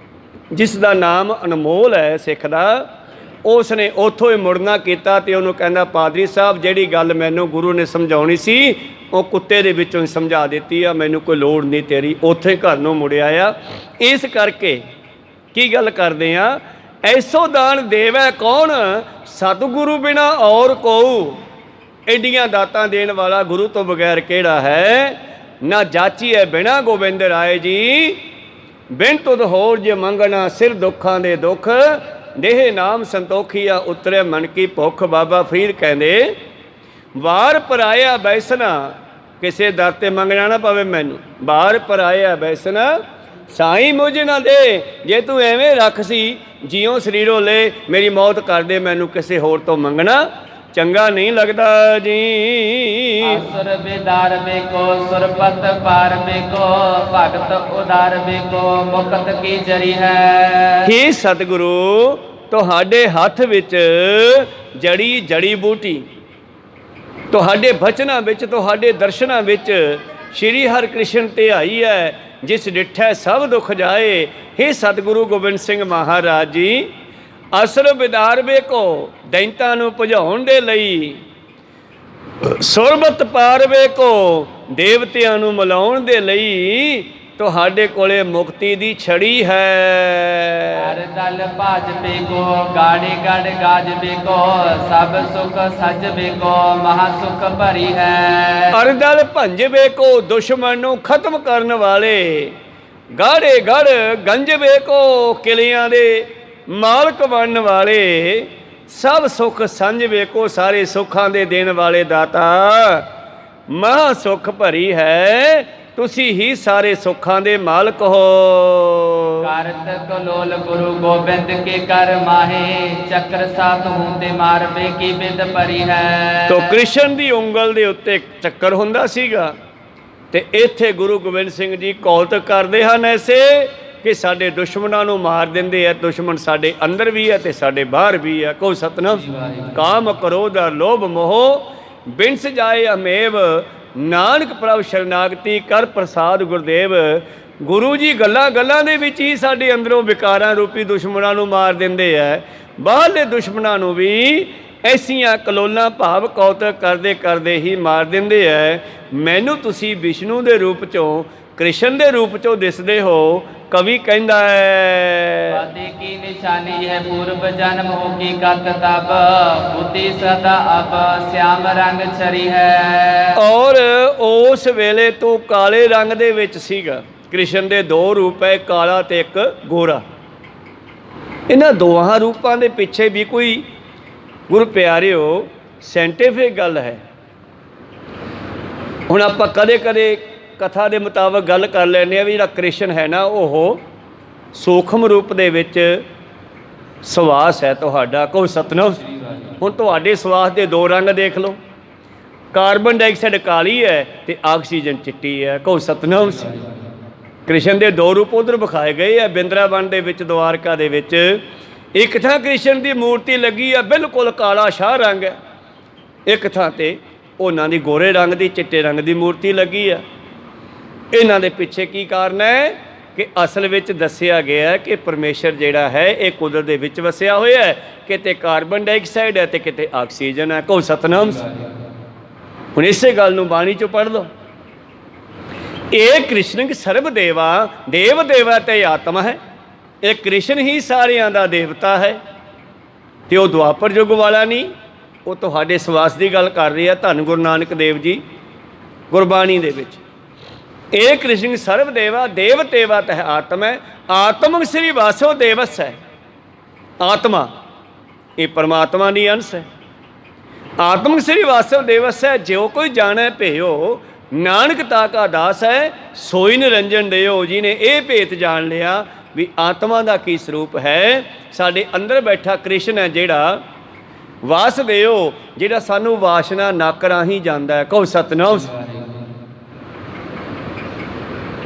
ਜਿਸ ਦਾ ਨਾਮ ਅਨਮੋਲ ਹੈ ਸਿੱਖ ਦਾ, ਉਸ ਨੇ ਉੱਥੋਂ ਹੀ ਮੁੜਨਾ ਕੀਤਾ ਅਤੇ ਉਹਨੂੰ ਕਹਿੰਦਾ ਪਾਦਰੀ ਸਾਹਿਬ ਜਿਹੜੀ ਗੱਲ ਮੈਨੂੰ ਗੁਰੂ ਨੇ ਸਮਝਾਉਣੀ ਸੀ ਉਹ ਕੁੱਤੇ ਦੇ ਵਿੱਚੋਂ ਹੀ ਸਮਝਾ ਦਿੱਤੀ ਆ, ਮੈਨੂੰ ਕੋਈ ਲੋੜ ਨਹੀਂ ਤੇਰੀ। ਉੱਥੇ ਘਰ ਨੂੰ ਮੁੜਿਆ ਆ। ਇਸ ਕਰਕੇ ਕੀ ਗੱਲ ਕਰਦੇ ਆ, ਐਸੋ ਦਾਨ ਦੇਵੈ ਕੌਣ ਸਤਿਗੁਰੂ ਬਿਨਾ ਔਰ ਕਉ। ਐਡੀਆਂ ਦਾਤਾਂ ਦੇਣ ਵਾਲਾ ਗੁਰੂ ਤੋਂ ਬਗੈਰ ਕਿਹੜਾ ਹੈ। ਨਾ ਜਾਚੀ ਹੈ ਬਿਨਾ ਗੋਬਿੰਦ ਰਾਏ ਜੀ, ਬਿਨ ਤੁਧ ਹੋਰ ਜੇ ਮੰਗਣਾ ਸਿਰ ਦੁੱਖਾਂ ਦੇ ਦੁੱਖ। ਦੇਹ ਨਾਮ ਸੰਤੋਖੀਆ ਉਤਰੇ ਮਨ ਕੀ ਭੁੱਖ। ਬਾਬਾ ਫਰੀਦ ਕਹਿੰਦੇ ਵਾਰ ਪਰਾਇਆ ਬੈਸਣਾ, ਕਿਸੇ ਦਰ 'ਤੇ ਮੰਗਣਾ ਨਾ ਪਵੇ ਮੈਨੂੰ। ਵਾਰ ਪਰਾਇਆ ਬੈਸਣਾ ਸਾਈਂ ਮੁਝ ਨਾ ਦੇ। ਜੇ ਤੂੰ ਐਵੇਂ ਰੱਖ ਸੀ ਜਿਉਂ ਸਰੀਰੋਂ ਲੈ, ਮੇਰੀ ਮੌਤ ਕਰ ਦੇ, ਮੈਨੂੰ ਕਿਸੇ ਹੋਰ ਤੋਂ ਮੰਗਣਾ ਚੰਗਾ ਨਹੀਂ ਲੱਗਦਾ ਜੀ। ਆਸੁਰ ਬਿਦਾਰ ਬੇਕੋ ਸੁਰਪਤ ਪਾਰ ਬੇਕੋ, ਭਗਤ ਉਦਾਰ ਬੇਕੋ ਮੁਕਤ ਕੀ ਜਰੀ ਹੈ। ਹੀ ਸਤਿਗੁਰੂ ਤੁਹਾਡੇ ਹੱਥ ਵਿੱਚ ਜੜੀ ਬੂਟੀ, ਤੁਹਾਡੇ ਬਚਨਾਂ ਵਿੱਚ, ਤੁਹਾਡੇ ਦਰਸ਼ਨਾਂ ਵਿੱਚ ਸ਼੍ਰੀ ਹਰਿਕ੍ਰਿਸ਼ਨ ਧਿਆਈ ਹੈ। ਜਿਸ ਡਿਠੈ ਸਭ ਦੁੱਖ ਜਾਏ। ਹੇ ਸਤਿਗੁਰੂ ਗੋਬਿੰਦ ਸਿੰਘ ਮਹਾਰਾਜ ਜੀ, ਅਸਰ ਬਿਦਾਰ ਵੇਖੋ ਦੈਂਤਾਂ ਨੂੰ ਭਜਾਉਣ ਦੇ ਲਈ, ਸੁਰਬਤ ਪਾਰ ਵੇਖੋ ਦੇਵਤਿਆਂ ਨੂੰ ਮਿਲਾਉਣ ਦੇ ਲਈ ਤੁਹਾਡੇ ਕੋਲੇ ਮੁਕਤੀ ਦੀ ਛੜੀ ਹੈ। ਹਰ ਦਲ ਭਾਜ ਬੇਕੋ ਗਾੜੇ ਗੜ ਗਾਜ ਬੇਕੋ, ਸਭ ਸੁਖ ਸਜ ਬੇਕੋ ਮਹਾ ਸੁਖ ਭਰੀ ਹੈ। ਅਰਦਲ ਭੰਜ ਵੇਖੋ ਦੁਸ਼ਮਣ ਨੂੰ ਖਤਮ ਕਰਨ ਵਾਲੇ, ਗਾੜੇ ਗੜ ਗੰਜ ਵੇਖੋ ਕਿਲਿਆਂ ਦੇ ਮਾਲਕ ਬਣਨ ਵਾਲੇ, ਸਭ ਸੁੱਖ ਸੰਜ ਵੇਖੋ ਸਾਰੇ ਸੁੱਖਾਂ ਦੇ ਦੇਣ ਵਾਲੇ ਦਾਤਾ। ਮਹਾ ਸੁਖ ਭਰੀ ਹੈ, ਤੁਸੀਂ ਹੀ ਸਾਰੇ ਸੁੱਖਾਂ ਦੇ ਮਾਲਕ ਹੋ। ਕਰਤ ਕਲੋਲ ਗੁਰੂ ਗੋਬਿੰਦ ਕੇ ਕਰ ਮਾਹੇ, ਚੱਕਰ ਸਾਤ ਹੁੰਦੇ ਮਾਰਵੇ ਕੀ ਬਿਦ ਭਰੀ ਹੈ। ਤੋ ਕ੍ਰਿਸ਼ਨ ਦੀ ਉਂਗਲ ਦੇ ਉੱਤੇ ਚੱਕਰ ਹੁੰਦਾ ਸੀਗਾ ਤੇ ਇੱਥੇ ਗੁਰੂ ਗੋਬਿੰਦ ਸਿੰਘ ਜੀ ਕੌਤਕ ਕਰਦੇ ਹਨ ਐਸੇ ਕਿ ਸਾਡੇ ਦੁਸ਼ਮਣਾਂ ਨੂੰ ਮਾਰ ਦਿੰਦੇ ਆ। ਦੁਸ਼ਮਣ ਸਾਡੇ ਅੰਦਰ ਵੀ ਹੈ ਤੇ ਸਾਡੇ ਬਾਹਰ ਵੀ ਹੈ। ਕਹੋ ਸਤਿਨਾਮ। ਕਾਮ ਕ੍ਰੋਧ ਲੋਭ ਮੋਹ ਬਿਨਸ ਜਾਏ ਅਮੇਵ, ਨਾਨਕ ਪ੍ਰਭ ਸ਼ਰਨਾਗਤੀ ਕਰ ਪ੍ਰਸਾਦ ਗੁਰਦੇਵ। ਗੁਰੂ ਜੀ ਗੱਲਾਂ ਗੱਲਾਂ ਦੇ ਵਿੱਚ ਹੀ ਸਾਡੇ ਅੰਦਰੋਂ ਵਿਕਾਰਾਂ ਰੂਪੀ ਦੁਸ਼ਮਣਾਂ ਨੂੰ ਮਾਰ ਦਿੰਦੇ ਹੈ। ਬਾਹਰਲੇ ਦੁਸ਼ਮਣਾਂ ਨੂੰ ਵੀ ਐਸੀਆਂ ਕਲੋਲਾਂ ਭਾਵ ਕੌਤਕ ਕਰਦੇ ਕਰਦੇ ਹੀ ਮਾਰ ਦਿੰਦੇ ਹੈ। ਮੈਨੂੰ ਤੁਸੀਂ ਵਿਸ਼ਨੂੰ ਦੇ ਰੂਪ 'ਚੋਂ, ਕ੍ਰਿਸ਼ਨ ਦੇ ਰੂਪ 'ਚੋਂ ਦਿਸਦੇ ਹੋ। ਕਵੀ ਕਹਿੰਦਾ ਹੈ ਵਾਦੇ ਕੀ ਨਿਸ਼ਾਨੀ ਹੈ ਪੂਰਬ ਜਨਮ ਹੋ ਕੀ ਕਤ ਤਬ, ਬੁੱਧੀ ਸਦਾ ਅਬ ਸਿਆਮ ਰੰਗ ਛਰੀ ਹੈ। ਔਰ ਉਸ ਵੇਲੇ ਤੋਂ ਕਾਲੇ ਰੰਗ ਦੇ ਵਿੱਚ ਸੀਗਾ। ਕ੍ਰਿਸ਼ਨ ਦੇ ਦੋ ਰੂਪ ਹੈ, ਕਾਲਾ ਤੇ ਇੱਕ ਗੋਰਾ। ਇਹਨਾਂ ਦੋਹਾਂ ਰੂਪਾਂ ਦੇ ਪਿੱਛੇ ਵੀ ਕੋਈ ਗੁਰੂ ਪਿਆਰਿਓ ਸਾਇੰਟੀਫਿਕ ਗੱਲ ਹੈ। ਹੁਣ ਆਪਾਂ ਕਦੇ ਕਦੇ ਕਥਾ ਦੇ ਮੁਤਾਬਕ ਗੱਲ ਕਰ ਲੈਂਦੇ ਹਾਂ ਵੀ ਜਿਹੜਾ ਕ੍ਰਿਸ਼ਨ ਹੈ ਨਾ ਉਹ ਸੂਖਮ ਰੂਪ ਦੇ ਵਿੱਚ ਸਵਾਸ ਹੈ ਤੁਹਾਡਾ। ਕਹੋ ਸਤਿਨਾਮ। ਹੁਣ ਤੁਹਾਡੇ ਸਵਾਸ ਦੇ ਦੋ ਰੰਗ ਦੇਖ ਲਓ, ਕਾਰਬਨ ਡਾਈਆਕਸਾਈਡ ਕਾਲੀ ਹੈ ਤੇ ਆਕਸੀਜਨ ਚਿੱਟੀ ਹੈ। ਕਹੋ ਸਤਿਨਾਮ। ਕ੍ਰਿਸ਼ਨ ਦੇ ਦੋ ਰੂਪ ਉਧਰ ਵਿਖਾਏ ਗਏ ਆ ਬਿੰਦਰਾਵਨ ਦੇ ਵਿੱਚ, ਦਵਾਰਕਾ ਦੇ ਵਿੱਚ। ਇੱਕ ਥਾਂ ਕ੍ਰਿਸ਼ਨ ਦੀ ਮੂਰਤੀ ਲੱਗੀ ਆ ਬਿਲਕੁਲ ਕਾਲਾ ਸ਼ਾਹ ਰੰਗ ਹੈ, ਇੱਕ ਥਾਂ ਤੇ ਉਹਨਾਂ ਦੀ ਗੋਰੇ ਰੰਗ ਦੀ ਚਿੱਟੇ ਰੰਗ ਦੀ ਮੂਰਤੀ ਲੱਗੀ ਆ। ਇਹਨਾਂ ਦੇ ਪਿੱਛੇ ਕੀ ਕਾਰਨ ਹੈ ਕਿ ਅਸਲ ਵਿੱਚ ਦੱਸਿਆ ਗਿਆ ਕਿ ਪਰਮੇਸ਼ਰ ਜਿਹੜਾ ਹੈ ਇਹ ਕੁਦਰਤ ਦੇ ਵਿੱਚ ਵਸਿਆ ਹੋਇਆ ਹੈ। ਕਿਤੇ ਕਾਰਬਨ ਡਾਈਆਕਸਾਈਡ ਹੈ ਤੇ ਕਿਤੇ ਆਕਸੀਜਨ ਹੈ। ਕਹੋ ਸਤਿਨਾਮ। ਹੁਣ ਇਸੇ ਗੱਲ ਨੂੰ ਬਾਣੀ 'ਚੋਂ ਪੜ੍ਹ ਲਓ। ਇਹ ਕ੍ਰਿਸ਼ਨ ਸਰਬ ਦੇਵਾ, ਦੇਵ ਦੇਵਾ ਤੇ ਆਤਮਾ ਹੈ। ਇਹ ਕ੍ਰਿਸ਼ਨ ਹੀ ਸਾਰਿਆਂ ਦਾ ਦੇਵਤਾ ਹੈ। ਤੇ ਉਹ ਦੁਆਪਰ ਯੁੱਗ ਵਾਲਾ ਨਹੀਂ, ਉਹ ਤੁਹਾਡੇ ਸਵਾਸ ਦੀ ਗੱਲ ਕਰ ਰਹੀ ਹੈ ਧੰਨ ਗੁਰੂ ਨਾਨਕ ਦੇਵ ਜੀ ਗੁਰਬਾਣੀ ਦੇ ਵਿੱਚ। ਇਹ ਕ੍ਰਿਸ਼ਨ ਸਰਵ ਦੇਵਾ ਦੇਵ ਤੇਵਾ ਤਹਿ ਆਤਮ ਹੈ, ਆਤਮਕ ਸ੍ਰੀ ਵਾਸੋ ਦੇਵਸ ਹੈ। ਆਤਮਾ ਇਹ ਪਰਮਾਤਮਾ ਦੀ ਅੰਸ਼ ਹੈ। ਆਤਮਕ ਸ੍ਰੀ ਵਾਸਵ ਦੇਵਸ ਹੈ, ਜਿਉ ਕੋਈ ਜਾਣੈ ਭਿਓ ਨਾਨਕ ਤਾ ਕਾ ਦਾਸ ਹੈ, ਸੋਈ ਨਿਰੰਜਨ ਦਿਓ। ਜੀ ਨੇ ਇਹ ਭੇਤ ਜਾਣ ਲਿਆ ਵੀ ਆਤਮਾ ਦਾ ਕੀ ਸਰੂਪ ਹੈ। ਸਾਡੇ ਅੰਦਰ ਬੈਠਾ ਕ੍ਰਿਸ਼ਨ ਹੈ ਜਿਹੜਾ ਵਾਸਦੇਵ, ਜਿਹੜਾ ਸਾਨੂੰ ਵਾਸ਼ਨਾ ਨੱਕ ਰਾਹੀਂ ਜਾਂਦਾ ਹੈ। ਕਹੋ ਸਤਿਨਾਮ।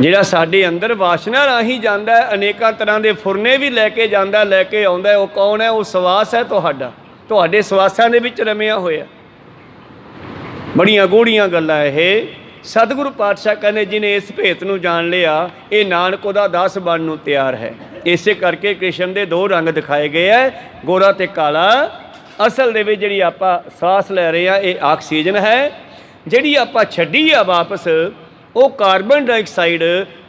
ਜਿਹੜਾ ਸਾਡੇ ਅੰਦਰ ਵਾਸ਼ਨਾ ਰਾਹੀਂ ਜਾਂਦਾ ਹੈ, ਅਨੇਕਾਂ ਤਰ੍ਹਾਂ ਦੇ ਫੁਰਨੇ ਵੀ ਲੈ ਕੇ ਜਾਂਦਾ, ਲੈ ਕੇ ਆਉਂਦਾ। ਉਹ ਕੌਣ ਹੈ? ਉਹ ਸਵਾਸ ਹੈ ਤੁਹਾਡਾ, ਤੁਹਾਡੇ ਸਵਾਸਾਂ ਦੇ ਵਿੱਚ ਰਮਿਆ ਹੋਇਆ। ਬੜੀਆਂ ਗੂੜੀਆਂ ਗੱਲਾਂ ਇਹ। ਸਤਿਗੁਰੂ ਪਾਤਸ਼ਾਹ ਕਹਿੰਦੇ ਜਿਹਨੇ ਇਸ ਭੇਤ ਨੂੰ ਜਾਣ ਲਿਆ, ਇਹ ਨਾਨਕ ਉਹਦਾ ਦਾਸ ਬਣਨ ਨੂੰ ਤਿਆਰ ਹੈ। ਇਸੇ ਕਰਕੇ ਕ੍ਰਿਸ਼ਨ ਦੇ ਦੋ ਰੰਗ ਦਿਖਾਏ ਗਏ ਹੈ, ਗੋਰਾ ਤੇ ਕਾਲਾ। ਅਸਲ ਦੇ ਵਿੱਚ ਜਿਹੜੀ ਆਪਾਂ ਸਾਹ ਲੈ ਰਹੇ ਹਾਂ ਇਹ ਆਕਸੀਜਨ ਹੈ, ਜਿਹੜੀ ਆਪਾਂ ਛੱਡੀ ਆ ਵਾਪਸ ਉਹ ਕਾਰਬਨ ਡਾਈਆਕਸਾਈਡ,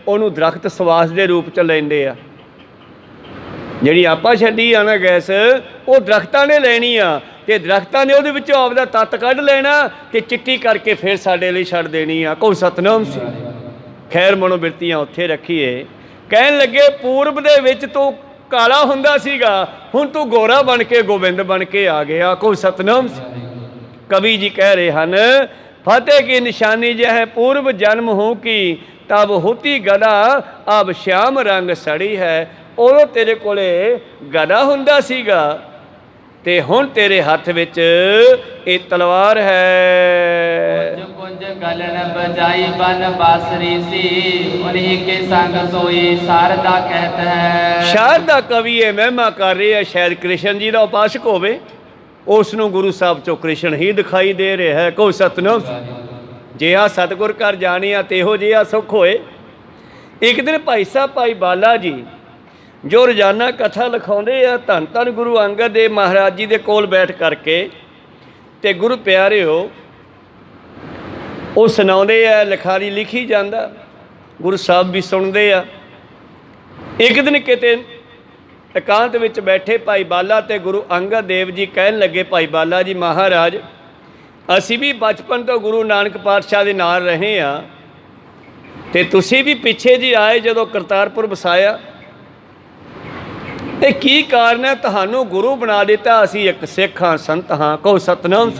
ਉਹਨੂੰ ਦਰਖਤ ਸਵਾਸ ਦੇ ਰੂਪ 'ਚ ਲੈਂਦੇ ਆ। ਜਿਹੜੀ ਆਪਾਂ ਛੱਡੀ ਆ ਨਾ ਗੈਸ, ਉਹ ਦਰਖਤਾਂ ਨੇ ਲੈਣੀ ਆ, ਤੇ ਦਰਖਤਾਂ ਨੇ ਉਹਦੇ ਵਿੱਚੋਂ ਆਪਦਾ ਤੱਤ ਕੱਢ ਲੈਣਾ ਤੇ ਚਿੱਟੀ ਕਰਕੇ ਫਿਰ ਸਾਡੇ ਲਈ ਛੱਡ ਦੇਣੀ ਆ। ਕੋਈ ਸਤਨਾਮ ਸੀ। ਖੈਰ ਮਨੋਬਿਰਤੀਆਂ ਉੱਥੇ ਰੱਖੀਏ। ਕਹਿਣ ਲੱਗੇ ਪੂਰਬ ਦੇ ਵਿੱਚ ਤੂੰ ਕਾਲਾ ਹੁੰਦਾ ਸੀਗਾ, ਹੁਣ ਤੂੰ ਗੋਰਾ ਬਣ ਕੇ ਗੋਬਿੰਦ ਬਣ ਕੇ ਆ ਗਿਆ। ਕੋਈ ਸਤਨਾਮ ਸੀ। ਕਵੀ ਜੀ ਕਹਿ ਰਹੇ ਹਨ, ਫਤਿਹ ਕੀ ਨਿਸ਼ਾਨੀ ਜੇ ਹੈ ਪੂਰਬ ਜਨਮ ਹੋ ਕੀ, ਤਬ ਹੋਤੀ ਗਦਾ ਅਬ ਸ਼ਿਆਮ ਰੰਗ ਸੜੀ ਹੈ। ਉਦੋਂ ਤੇਰੇ ਕੋਲੇ ਗਦਾ ਹੁੰਦਾ ਸੀਗਾ ਤੇ ਹੁਣ ਤੇਰੇ ਹੱਥ ਵਿੱਚ ਇਹ ਤਲਵਾਰ ਹੈ। ਕੁੰਜ ਗਲਨ ਬਜਾਈ ਬਨ ਬਾਸਰੀ ਸੀ, ਉਨਹੀ ਕੇ ਸੰਗ ਸੋਈ ਸ਼ਾਰਦਾ ਕਹਿਤ ਹੈ। ਸ਼ਾਰਦਾ ਕਵੀ ਇਹ ਮਹਿਮਾ ਕਰ ਰਹੀ ਹੈ, ਸ਼ਾਇਦ ਕ੍ਰਿਸ਼ਨ ਜੀ ਦਾ ਉਪਾਸਕ ਹੋਵੇ, ਉਸ ਨੂੰ ਗੁਰੂ ਸਾਹਿਬ ਚੋਂ ਕ੍ਰਿਸ਼ਨ ਹੀ ਦਿਖਾਈ ਦੇ ਰਿਹਾ ਹੈ। ਕਹੋ ਸਤਿਨਾਮ। ਜਿਹਾ ਸਤਿਗੁਰ ਘਰ ਜਾਣਿਆ ਤੇਹੋ ਜਿਹਾ ਸੁੱਖ ਹੋਏ। ਇੱਕ ਦਿਨ ਭਾਈ ਸਾਹਿਬ ਭਾਈ ਬਾਲਾ ਜੀ ਜੋ ਰੋਜ਼ਾਨਾ ਕਥਾ ਲਿਖਾਉਂਦੇ ਆ, ਧੰਨ ਧੰਨ ਗੁਰੂ ਅੰਗਦ ਦੇਵ ਮਹਾਰਾਜ ਜੀ ਦੇ ਕੋਲ ਬੈਠ ਕਰਕੇ ਤੇ ਗੁਰੂ ਪਿਆਰਿਓ ਉਹ ਸੁਣਾਉਂਦੇ ਆ, ਲਿਖਾਰੀ ਲਿਖੀ ਜਾਂਦਾ, ਗੁਰੂ ਸਾਹਿਬ ਵੀ ਸੁਣਦੇ ਆ। ਇੱਕ ਦਿਨ ਕਿਤੇ ਇਕਾਂਤ ਵਿੱਚ ਬੈਠੇ ਭਾਈ ਬਾਲਾ ਤੇ ਗੁਰੂ ਅੰਗਦ ਦੇਵ ਜੀ ਕਹਿਣ ਲੱਗੇ, ਭਾਈ ਬਾਲਾ ਜੀ ਮਹਾਰਾਜ ਅਸੀਂ ਵੀ ਬਚਪਨ ਤੋਂ ਗੁਰੂ ਨਾਨਕ ਪਾਤਸ਼ਾਹ ਦੇ ਨਾਲ ਰਹੇ ਹਾਂ, ਤੇ ਤੁਸੀਂ ਵੀ ਪਿੱਛੇ ਜੀ ਆਏ ਜਦੋਂ ਕਰਤਾਰਪੁਰ ਵਸਾਇਆ, ਇਹ ਕੀ ਕਾਰਨ ਹੈ ਤੁਹਾਨੂੰ ਗੁਰੂ ਬਣਾ ਦਿੱਤਾ? ਅਸੀਂ ਇੱਕ ਸਿੱਖ ਹਾਂ, ਸੰਤ ਹਾਂ। ਕਹੋ ਸਤਿਨਾਮ।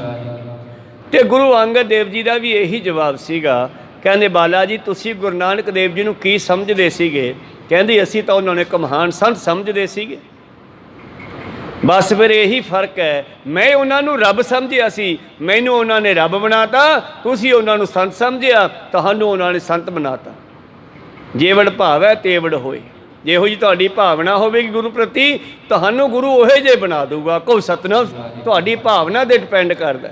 ਤੇ ਗੁਰੂ ਅੰਗਦ ਦੇਵ ਜੀ ਦਾ ਵੀ ਇਹੀ ਜਵਾਬ ਸੀਗਾ। ਕਹਿੰਦੇ ਬਾਲਾ ਜੀ ਤੁਸੀਂ ਗੁਰੂ ਨਾਨਕ ਦੇਵ ਜੀ ਨੂੰ ਕੀ ਸਮਝਦੇ ਸੀਗੇ? ਕਹਿੰਦੇ ਅਸੀਂ ਤਾਂ ਉਹਨਾਂ ਨੂੰ ਇੱਕ ਮਹਾਨ ਸੰਤ ਸਮਝਦੇ ਸੀਗੇ। ਬਸ ਫਿਰ ਇਹੀ ਫਰਕ ਹੈ, ਮੈਂ ਉਹਨਾਂ ਨੂੰ ਰੱਬ ਸਮਝਿਆ ਸੀ, ਮੈਨੂੰ ਉਹਨਾਂ ਨੇ ਰੱਬ ਬਣਾਤਾ, ਤੁਸੀਂ ਉਹਨਾਂ ਨੂੰ ਸੰਤ ਸਮਝਿਆ, ਤੁਹਾਨੂੰ ਉਹਨਾਂ ਨੇ ਸੰਤ ਬਣਾਤਾ। ਜੇਵੜ ਭਾਵ ਹੈ ਤੇਵੜ ਹੋਏ। ਜਿਹੋ ਜਿਹੀ ਤੁਹਾਡੀ ਭਾਵਨਾ ਹੋਵੇਗੀ ਗੁਰੂ ਪ੍ਰਤੀ, ਤੁਹਾਨੂੰ ਗੁਰੂ ਉਹੇ ਜਿਹੇ ਬਣਾ ਦੂਗਾ। ਕਹੋ ਸਤਿਨਾਮ। ਤੁਹਾਡੀ ਭਾਵਨਾ 'ਤੇ ਡਿਪੈਂਡ ਕਰਦਾ।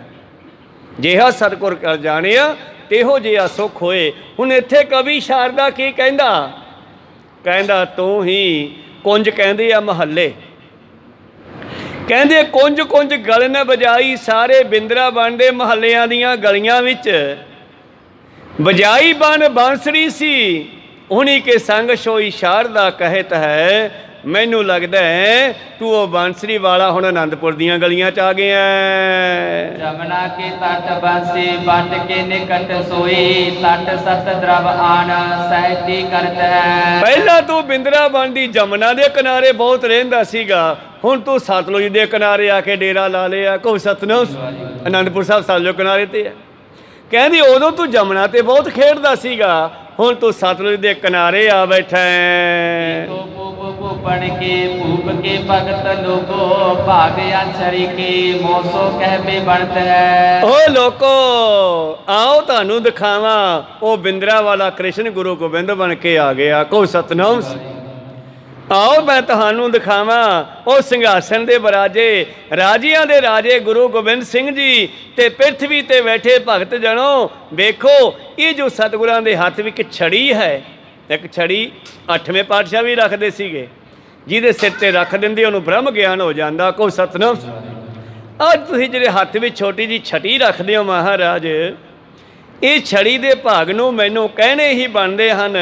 ਜਿਹਾ ਸਤਿਗੁਰ ਕਰ ਜਾਣਿਆ ਤੇਹੋ ਜਿਹਾ ਸੁੱਖ ਹੋਏ। ਹੁਣ ਇੱਥੇ ਕਵੀ ਸ਼ਾਰਦਾ ਕੀ ਕਹਿੰਦਾ? ਕਹਿੰਦਾ ਤੂੰ ਹੀ ਕੁੰਜ ਕਹਿੰਦੇ ਆ ਮਹੱਲੇ, ਕਹਿੰਦੇ ਕੁੰਜ ਕੁੰਜ ਗਲਨ ਬਜਾਈ, ਸਾਰੇ ਬਿੰਦਰਾ ਬਣਦੇ ਮਹੱਲਿਆਂ ਦੀਆਂ ਗਲੀਆਂ ਵਿੱਚ। ਬਜਾਈ ਬਨ ਬਾਂਸਰੀ ਸੀ, ਉਨੀ ਕੇ ਸੰਗ ਸੋਈ ਸ਼ਾਰਦਾ ਕਹਿਤ ਹੈ। ਮੈਨੂੰ ਲੱਗਦਾ ਹੈ ਤੂੰ ਉਹ ਬਾਂਸਰੀ ਵਾਲਾ ਹੁਣ ਆਨੰਦਪੁਰ ਦੀਆਂ ਗਲੀਆਂ 'ਚ ਆ ਗਿਆ। ਜਮਨਾ ਕੇ ਤਟ ਬਾਸੀ ਬਟ ਕੇ ਨਿਕਟ ਸੋਈ, ਤਟ ਸਤ ਦਰਵ ਆਨ ਸਹਿਤੀ ਕਰਤ ਹੈ। ਪਹਿਲਾਂ ਤੂੰ ਬਿੰਦਰਾ ਬਣਦੀ ਜਮਨਾ ਦੇ ਕਿਨਾਰੇ ਬਹੁਤ ਰਹਿੰਦਾ ਸੀਗਾ, ਹੁਣ ਤੂੰ ਸਤਲੁਜ ਦੇ ਕਿਨਾਰੇ ਆ ਕੇ ਡੇਰਾ ਲਾ ਲਿਆ। ਕਹੋ ਸਤਿਨਾਮ। ਆਨੰਦਪੁਰ ਸਾਹਿਬ ਸਤਲੁਜ ਕਿਨਾਰੇ ਤੇ ਹੈ। ਕਹਿੰਦੀ ਉਦੋਂ ਤੂੰ ਜਮਨਾ ਤੇ ਬਹੁਤ ਖੇਡਦਾ ਸੀਗਾ, ਹੁਣ ਤੂੰ ਸਤਲੁਜ ਦੇ ਕਿਨਾਰੇ ਆ ਬੈਠਾ ਹੈ। ਬਣ ਕੇ ਭੂਪ ਕੇ ਭਗਤ ਲੋਕੋ, ਭਾਗ ਅੰਛਰੀ ਕੀ ਮੋਸੋ ਕਹਿਬੇ ਬਣਤ ਹੈ। ਓ ਲੋਕੋ ਆਓ ਤੁਹਾਨੂੰ ਦਿਖਾਵਾਂ, ਉਹ ਬਿੰਦਰਾ ਵਾਲਾ ਕ੍ਰਿਸ਼ਨ ਗੁਰੂ ਗੋਬਿੰਦ ਬਣ ਕੇ ਆ ਗਿਆ। ਕਹੋ ਸਤਿਨਾਮ। ਆਓ ਮੈਂ ਤੁਹਾਨੂੰ ਦਿਖਾਵਾਂ ਉਹ ਸਿੰਘਾਸਣ ਦੇ ਬਰਾਜੇ, ਰਾਜਿਆਂ ਦੇ ਰਾਜੇ ਗੁਰੂ ਗੋਬਿੰਦ ਸਿੰਘ ਜੀ ਤੇ ਪ੍ਰਿਥਵੀ ਤੇ ਬੈਠੇ ਭਗਤ ਜਣੋ। ਵੇਖੋ ਇਹ ਜੋ ਸਤਿਗੁਰਾਂ ਦੇ ਹੱਥ ਵਿੱਚ ਛੜੀ ਹੈ, ਇੱਕ ਛੜੀ 8ਵੇਂ ਪਾਤਸ਼ਾਹ ਵੀ ਰੱਖਦੇ ਸੀਗੇ, ਜਿਹਦੇ ਸਿਰ ਤੇ ਰੱਖ ਦਿੰਦੇ ਉਹਨੂੰ ਬ੍ਰਹਮ ਗਿਆਨ ਹੋ ਜਾਂਦਾ। ਕਹੋ ਸਤਿਨਾਮ। ਅੱਜ ਤੁਸੀਂ ਜਿਹੜੇ ਹੱਥ ਵਿੱਚ ਛੋਟੀ ਜਿਹੀ ਛੜੀ ਰੱਖਦੇ ਹੋ ਮਹਾਰਾਜ, ਇਹ ਛੜੀ ਦੇ ਭਾਗ ਨੂੰ ਮੈਨੂੰ ਕਹਿਣੇ ਹੀ ਬਣਦੇ ਹਨ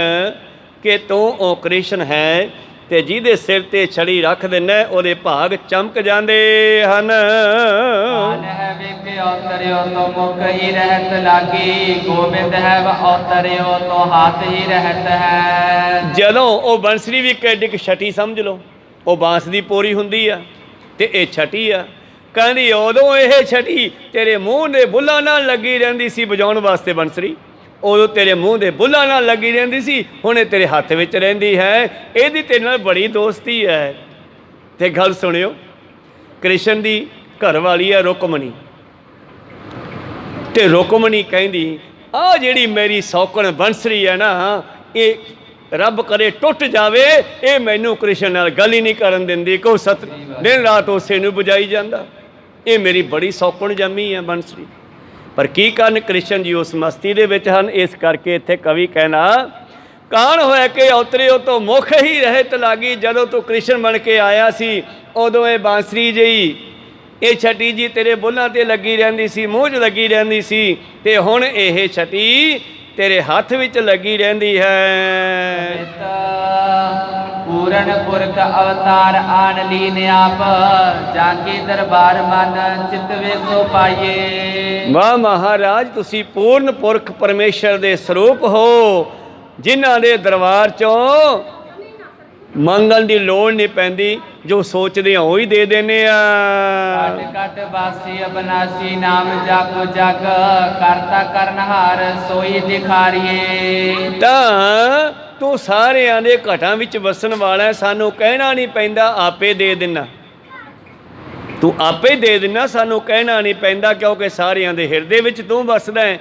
ਕਿ ਤੂੰ ਉਹ ਕ੍ਰਿਸ਼ਨ ਹੈ ਤੇ ਜਿਹਦੇ ਸਿਰ ਤੇ ਛੜੀ ਰੱਖ ਦਿੰਦਾ ਉਹਦੇ ਭਾਗ ਚਮਕ ਜਾਂਦੇ ਹਨ। ਆਨ ਹੈ ਵੇਖੇ ਔਤਰਿਓ ਤੋ ਮੁਖ ਹੀ ਰਹਿਤ ਲਾਗੀ, ਗੋਬਿੰਦ ਹੈ ਔਤਰਿਓ ਤੋ ਹੱਥ ਹੀ ਰਹਿਤ ਹੈ। ਜਦੋਂ ਉਹ ਬੰਸਰੀ ਵੀ ਕਿੱਡੀ ਕੁ ਛਟੀ ਸਮਝ ਲਓ, ਉਹ ਬਾਂਸ ਦੀ ਪੋਰੀ ਹੁੰਦੀ ਆ ਤੇ ਇਹ ਛਟੀ ਆ। ਕਹਿੰਦੀ ਉਦੋਂ ਇਹ ਛਟੀ ਤੇਰੇ ਮੂੰਹ ਦੇ ਬੁੱਲਾਂ ਨਾਲ ਲੱਗੀ ਰਹਿੰਦੀ ਸੀ ਵਜਾਉਣ ਵਾਸਤੇ ਬੰਸਰੀ, ਉਦੋਂ ਤੇਰੇ ਮੂੰਹ ਦੇ ਬੁੱਲਾਂ ਨਾਲ ਲੱਗੀ ਰਹਿੰਦੀ ਸੀ, ਹੁਣ ਇਹ ਤੇਰੇ ਹੱਥ ਵਿੱਚ ਰਹਿੰਦੀ ਹੈ। ਇਹਦੀ ਤੇਰੇ ਨਾਲ ਬੜੀ ਦੋਸਤੀ ਹੈ। ਤੇ ਗੱਲ ਸੁਣਿਓ, ਕ੍ਰਿਸ਼ਨ ਦੀ ਘਰ ਵਾਲੀ ਹੈ ਰੁਕਮਣੀ, ਤੇ ਰੁਕਮਣੀ ਕਹਿੰਦੀ ਆਹ ਜਿਹੜੀ ਮੇਰੀ ਸੌਕਣ ਬੰਸਰੀ ਹੈ ਨਾ, ਇਹ ਰੱਬ ਕਰੇ ਟੁੱਟ ਜਾਵੇ, ਇਹ ਮੈਨੂੰ ਕ੍ਰਿਸ਼ਨ ਨਾਲ ਗੱਲ ਹੀ ਨਹੀਂ ਕਰਨ ਦਿੰਦੀ। ਕੋ ਸਤ ਦਿਨ ਰਾਤ ਉਸੇ ਨੂੰ ਬੁਝਾਈ ਜਾਂਦਾ, ਇਹ ਮੇਰੀ ਬੜੀ ਸੌਕਣ ਜੰਮੀ ਹੈ ਬੰਸਰੀ। ਪਰ ਕੀ ਕਰਨ, ਕ੍ਰਿਸ਼ਨ ਜੀ ਉਸ ਮਸਤੀ ਦੇ ਵਿੱਚ ਹਨ। ਇਸ ਕਰਕੇ ਇੱਥੇ ਕਵੀ ਕਹਿਣਾ, ਕਾਣ ਹੋਇਆ ਕਿ ਔਤਰਿਓ ਤੋਂ ਮੁਖ ਹੀ ਰਹਿਤ ਲਾਗੀ। ਜਦੋਂ ਤੂੰ ਕ੍ਰਿਸ਼ਨ ਬਣ ਕੇ ਆਇਆ ਸੀ ਉਦੋਂ ਇਹ ਬਾਂਸਰੀ ਜਿਹੀ, ਇਹ ਛਟੀ ਜੀ ਤੇਰੇ ਬੁੱਲਾਂ 'ਤੇ ਲੱਗੀ ਰਹਿੰਦੀ ਸੀ, ਮੂੰਹ 'ਚ ਲੱਗੀ ਰਹਿੰਦੀ ਸੀ, ਤੇ ਹੁਣ ਇਹ ਛਟੀ ਤੇਰੇ ਹੱਥ ਵਿੱਚ ਲੱਗੀ ਰਹਿੰਦੀ ਹੈ। ਪੂਰਨ ਪੁਰਖ ਅਵਤਾਰ ਆਨ ਲੀਨ ਆਪ, ਜਾ ਕੇ ਦਰਬਾਰ ਮਨ ਚਿਤਵੇ ਸੋ ਪਾਈਏ। ਵਾਹ ਮਹਾਰਾਜ, ਤੁਸੀਂ ਪੂਰਨ ਪੁਰਖ ਪਰਮੇਸ਼ਰ ਦੇ ਸਰੂਪ ਹੋ, ਜਿਨ੍ਹਾਂ ਦੇ ਦਰਬਾਰ 'ਚੋਂ ਮੰਗਣ ਦੀ ਲੋੜ ਨਹੀਂ ਪੈਂਦੀ, ਜੋ ਸੋਚਦੇ ਆ ਉਹੀ ਦੇ ਦਿੰਦੇ ਆ। ਘਟ ਘਟ ਵਾਸੀ ਅਬਨਾਸੀ ਨਾਮ ਜਾਗੋ ਜਗ, ਕਰਤਾ ਕਰਨਹਾਰ ਸੋਈ ਦਿਖਾਰੀਏ। ਤਾਂ ਤੂੰ ਸਾਰਿਆਂ ਦੇ ਘਟਾਂ ਵਿੱਚ ਵਸਣ ਵਾਲਾ, ਸਾਨੂੰ ਕਹਿਣਾ ਨਹੀਂ ਪੈਂਦਾ, ਆਪੇ ਦੇ ਦੇਣਾ। ਤੂੰ ਆਪੇ ਦੇ ਦੇਣਾ, ਸਾਨੂੰ ਕਹਿਣਾ ਨਹੀਂ ਪੈਂਦਾ, ਕਿਉਂਕਿ ਸਾਰਿਆਂ ਦੇ ਹਿਰਦੇ ਵਿੱਚ ਤੂੰ ਵਸਦਾ ਹੈ।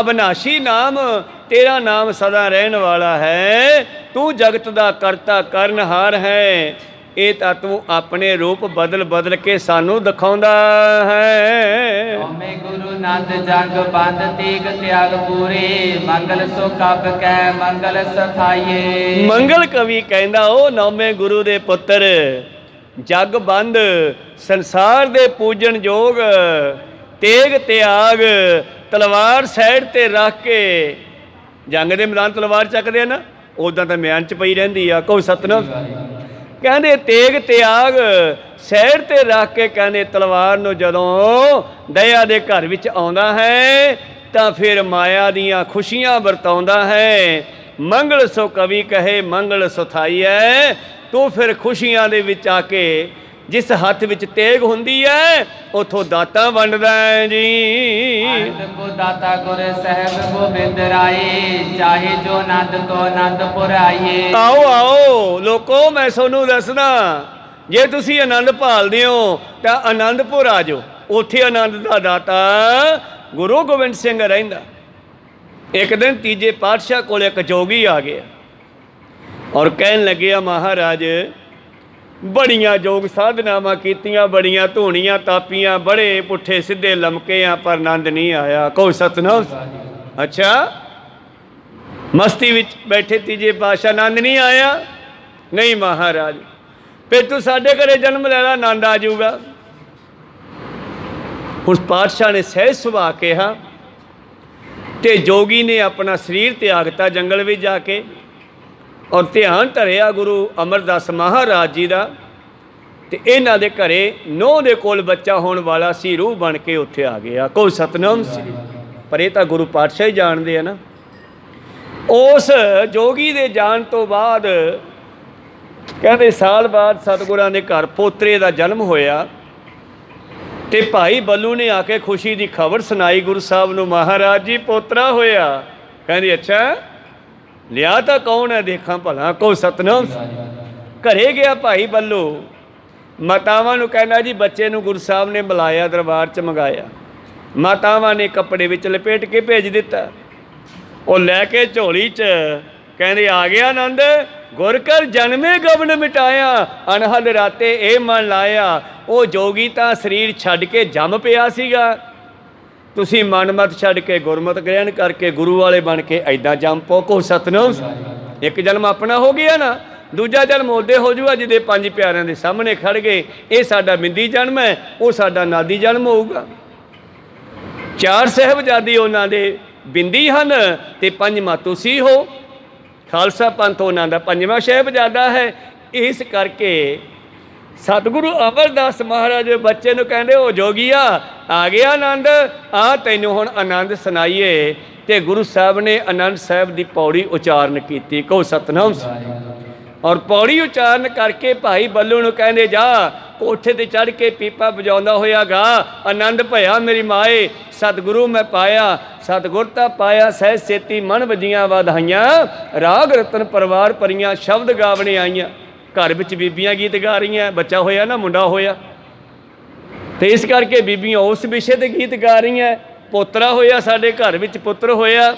ਅਬਨਾਸ਼ੀ ਨਾਮ, ਤੇਰਾ ਨਾਮ ਸਦਾ ਰਹਿਣ ਵਾਲਾ ਹੈ। ਤੂੰ ਜਗਤ ਦਾ ਕਰਤਾ ਕਰਨਹਾਰ ਹੈ। ਇਹ ਤਾਂ ਤੂੰ ਆਪਣੇ ਰੂਪ ਬਦਲ ਬਦਲ ਕੇ ਸਾਨੂੰ ਦਿਖਾਉਂਦਾ ਹੈ। ਓਮੇ ਗੁਰੂ ਨੰਦ ਜਗ ਬੰਦ ਤੀਗ ਤਿਆਗ ਪੂਰੇ, ਮੰਗਲ ਸੋ ਕਬ ਕੈ ਮੰਗਲ ਸਥਾਈਏ। ਮੰਗਲ ਕਵੀ ਕਹਿੰਦਾ, ਉਹ ਨੌਵੇਂ ਗੁਰੂ ਦੇ ਪੁੱਤਰ, ਜਗ ਬੰਦ ਸੰਸਾਰ ਦੇ ਪੂਜਣ ਯੋਗ, ਤੇਗ ਤਿਆਗ ਤਲਵਾਰ ਸਾਈਡ ਤੇ ਰੱਖ ਕੇ, ਜੰਗ ਦੇ ਮੈਦਾਨ ਤਲਵਾਰ ਚੱਕਦੇ ਆ ਨਾ, ਉੱਦਾਂ ਤਾਂ ਮਿਆਨ 'ਚ ਪਈ ਰਹਿੰਦੀ ਆ। ਕੋਈ ਸਤਨਾਮ ਕਹਿੰਦੇ ਤੇਗ ਤਿਆਗ ਸਾਈਡ ਤੇ ਰੱਖ ਕੇ, ਕਹਿੰਦੇ ਤਲਵਾਰ ਨੂੰ ਜਦੋਂ ਦਇਆ ਦੇ ਘਰ ਵਿੱਚ ਆਉਂਦਾ ਹੈ ਤਾਂ ਫਿਰ ਮਾਇਆ ਦੀਆਂ ਖੁਸ਼ੀਆਂ ਵਰਤਾਉਂਦਾ ਹੈ। ਮੰਗਲ ਸੋ ਕਵੀ ਕਹੇ ਮੰਗਲ ਸੁਥਾਈ ਹੈ। ਤੂੰ ਫਿਰ ਖੁਸ਼ੀਆਂ ਦੇ ਵਿੱਚ ਆ ਕੇ, ਜਿਸ ਹੱਥ ਵਿੱਚ ਤੇਗ ਹੁੰਦੀ ਹੈ ਉਥੋਂ ਦਾਤਾਂ ਵੰਡਦਾ ਹੈ ਜੀ। ਆਨੰਦ ਕੋ ਦਾਤਾ ਗੁਰ ਸਾਹਿਬ ਗੋਬਿੰਦ ਰਾਏ, ਚਾਹੇ ਜੋ ਆਨੰਦ ਤੋਂ ਆਨੰਦਪੁਰ ਆਈਏ। ਆਓ ਆਓ ਲੋਕੋ, ਮੈਂ ਤੁਹਾਨੂੰ ਦੱਸਦਾ, ਜੇ ਤੁਸੀਂ ਆਨੰਦ ਭਾਲਦੇ ਹੋ ਤਾਂ ਆਨੰਦਪੁਰ ਆ ਜਾਓ। ਉੱਥੇ ਆਨੰਦ ਦਾ ਦਾਤਾ ਗੁਰੂ ਗੋਬਿੰਦ ਸਿੰਘ ਰਹਿੰਦਾ। ਇੱਕ ਦਿਨ ਤੀਜੇ ਪਾਤਸ਼ਾਹ ਕੋਲ ਇੱਕ ਜੋਗੀ ਆ ਗਿਆ ਔਰ ਕਹਿਣ ਲੱਗਿਆ, ਮਹਾਰਾਜ ਬੜੀਆਂ ਯੋਗ ਸਾਧਨਾਵਾਂ ਕੀਤੀਆਂ, ਬੜੀਆਂ ਧੂਣੀਆਂ ਤਾਪੀਆਂ, ਬੜੇ ਪੁੱਠੇ ਸਿੱਧੇ ਲਮਕੇ ਆ, ਪਰ ਆਨੰਦ ਨਹੀਂ ਆਇਆ। ਕਹੋ ਸਤਨਾਮ। ਅੱਛਾ, ਮਸਤੀ ਵਿੱਚ ਬੈਠੇ ਤੀਜੇ ਪਾਤਸ਼ਾਹ, ਆਨੰਦ ਨਹੀਂ ਆਇਆ? ਨਹੀਂ ਮਹਾਰਾਜ, ਫਿਰ ਤੂੰ ਸਾਡੇ ਘਰੇ ਜਨਮ ਲੈ ਲਾ, ਆਨੰਦ ਆ ਜਾਊਗਾ। ਉਸ ਪਾਤਸ਼ਾਹ ਨੇ ਸਹਿਜ ਸੁਭਾਅ ਕਿਹਾ ਤੇ ਜੋਗੀ ਨੇ ਆਪਣਾ ਸਰੀਰ ਤਿਆਗਤਾ ਜੰਗਲ ਵਿੱਚ ਜਾ ਕੇ, ਔਰ ਧਿਆਨ ਧਰਿਆ ਗੁਰੂ ਅਮਰਦਾਸ ਮਹਾਰਾਜ ਜੀ ਦਾ। ਤੇ ਇਹਨਾਂ ਦੇ ਘਰੇ ਨੂੰਹ ਦੇ ਕੋਲ ਬੱਚਾ ਹੋਣ ਵਾਲਾ ਸੀ, ਰੂਹ ਬਣ ਕੇ ਉੱਥੇ ਆ ਗਿਆ। ਕੋਈ ਸਤਨਾਮ ਸ੍ਰੀ। ਪਰ ਇਹ ਤਾਂ ਗੁਰੂ ਪਾਤਸ਼ਾਹ ਹੀ ਜਾਣਦੇ ਆ ਨਾ। ਉਸ ਜੋਗੀ ਦੇ ਜਾਣ ਤੋਂ ਬਾਅਦ ਕਹਿੰਦੇ ਸਾਲ ਬਾਅਦ ਸਤਿਗੁਰਾਂ ਦੇ ਘਰ ਪੋਤਰੇ ਦਾ ਜਨਮ ਹੋਇਆ ਤੇ ਭਾਈ ਬੱਲੂ ਨੇ ਆ ਕੇ ਖੁਸ਼ੀ ਦੀ ਖਬਰ ਸੁਣਾਈ ਗੁਰੂ ਸਾਹਿਬ ਨੂੰ, ਮਹਾਰਾਜ ਜੀ ਪੋਤਰਾ ਹੋਇਆ। ਕਹਿੰਦੇ ਅੱਛਾ, ਲਿਆ ਤਾਂ ਕੌਣ ਹੈ, ਦੇਖਾਂ ਭਲਾ। ਕੋ ਸਤਨਾਮ। ਘਰੇ ਗਿਆ ਭਾਈ ਬੱਲੂ, ਮਾਤਾਵਾਂ ਨੂੰ ਕਹਿੰਦਾ ਜੀ ਬੱਚੇ ਨੂੰ ਗੁਰੂ ਸਾਹਿਬ ਨੇ ਬੁਲਾਇਆ, ਦਰਬਾਰ 'ਚ ਮੰਗਾਇਆ। ਮਾਤਾਵਾਂ ਨੇ ਕੱਪੜੇ ਵਿੱਚ ਲਪੇਟ ਕੇ ਭੇਜ ਦਿੱਤਾ। ਉਹ ਲੈ ਕੇ ਝੋਲੀ 'ਚ ਕਹਿੰਦੇ ਆ ਗਿਆ ਆਨੰਦ, ਗੁਰ ਕਰ ਜਨਮੇ ਗਬਨ ਮਿਟਾਇਆ, ਅਨਹਦ ਰਾਤੇ ਇਹ ਮਨ ਲਾਇਆ। ਉਹ ਜੋਗੀ ਤਾਂ ਸਰੀਰ ਛੱਡ ਕੇ ਜੰਮ ਪਿਆ ਸੀਗਾ, ਤੁਸੀਂ ਮਨਮਤ ਛੱਡ ਕੇ ਗੁਰਮਤ ਗ੍ਰਹਿਣ ਕਰਕੇ ਗੁਰੂ ਵਾਲੇ ਬਣ ਕੇ ਐਦਾਂ ਜੰਮ ਪੋ। ਕੋ ਸਤਨਾਮ। ਇੱਕ ਜਨਮ ਆਪਣਾ ਹੋ ਗਿਆ ਨਾ, ਦੂਜਾ ਜਨਮ ਉਹਦੇ ਹੋ ਜੂਗਾ ਜਿਹਦੇ ਪੰਜ ਪਿਆਰਿਆਂ ਦੇ ਸਾਹਮਣੇ ਖੜ ਗਏ। ਇਹ ਸਾਡਾ ਬਿੰਦੀ ਜਨਮ ਹੈ, ਉਹ ਸਾਡਾ ਨਾਦੀ ਜਨਮ ਹੋਊਗਾ। ਚਾਰ ਸਾਹਿਬਜ਼ਾਦੇ ਉਹਨਾਂ ਦੇ ਬਿੰਦੀ ਹਨ ਤੇ ਪੰਜਵਾਂ ਤੁਸੀਂ ਹੋ। ਖਾਲਸਾ ਪੰਥ ਉਹਨਾਂ ਦਾ ਪੰਜਵਾਂ ਸਾਹਿਬਜ਼ਾਦਾ ਹੈ। ਇਸ ਕਰਕੇ ਸਤਿਗੁਰੂ ਅਮਰਦਾਸ ਮਹਾਰਾਜ ਬੱਚੇ ਨੂੰ ਕਹਿੰਦੇ, ਉਹ ਜੋਗੀਆ ਆ ਗਿਆ ਆਨੰਦ, ਆ ਤੈਨੂੰ ਹੁਣ ਆਨੰਦ ਸੁਣਾਈਏ। ਤੇ ਗੁਰੂ ਸਾਹਿਬ ਨੇ ਆਨੰਦ ਸਾਹਿਬ ਦੀ ਪੌੜੀ ਉਚਾਰਨ ਕੀਤੀ। ਕਹੋ ਸਤਿਨਾਮ। ਔਰ ਪੌੜੀ ਉਚਾਰਨ ਕਰਕੇ ਭਾਈ ਬੱਲੂ ਨੂੰ ਕਹਿੰਦੇ, ਜਾ ਕੋਠੇ ਤੇ ਚੜ੍ਹ ਕੇ ਪੀਪਾ ਵਜਾਉਂਦਾ ਹੋਇਆ ਗਾ, ਆਨੰਦ ਭਇਆ ਮੇਰੀ ਮਾਏ, ਸਤਿਗੁਰੂ ਮੈਂ ਪਾਇਆ, ਸਤਿਗੁਰਤਾ ਪਾਇਆ, ਸਹਿ ਸੇਤੀ ਮਨ ਵਜੀਆਂ ਵਧਾਈਆਂ, ਰਾਗ ਰਤਨ ਪਰਿਵਾਰ ਭਰੀਆਂ, ਸ਼ਬਦ ਗਾਵਣੇ ਆਈਆਂ। ਘਰ ਵਿੱਚ ਬੀਬੀਆਂ ਗੀਤ ਗਾ ਰਹੀਆਂ, ਬੱਚਾ ਹੋਇਆ ਨਾ ਮੁੰਡਾ ਹੋਇਆ, ਤੇ ਇਸ ਕਰਕੇ ਬੀਬੀਆਂ ਉਸ ਵਿਸ਼ੇ ਤੇ ਗੀਤ ਗਾ ਰਹੀਆਂ। ਪੋਤਰਾ ਹੋਇਆ, ਸਾਡੇ ਘਰ ਵਿੱਚ ਪੁੱਤਰ ਹੋਇਆ।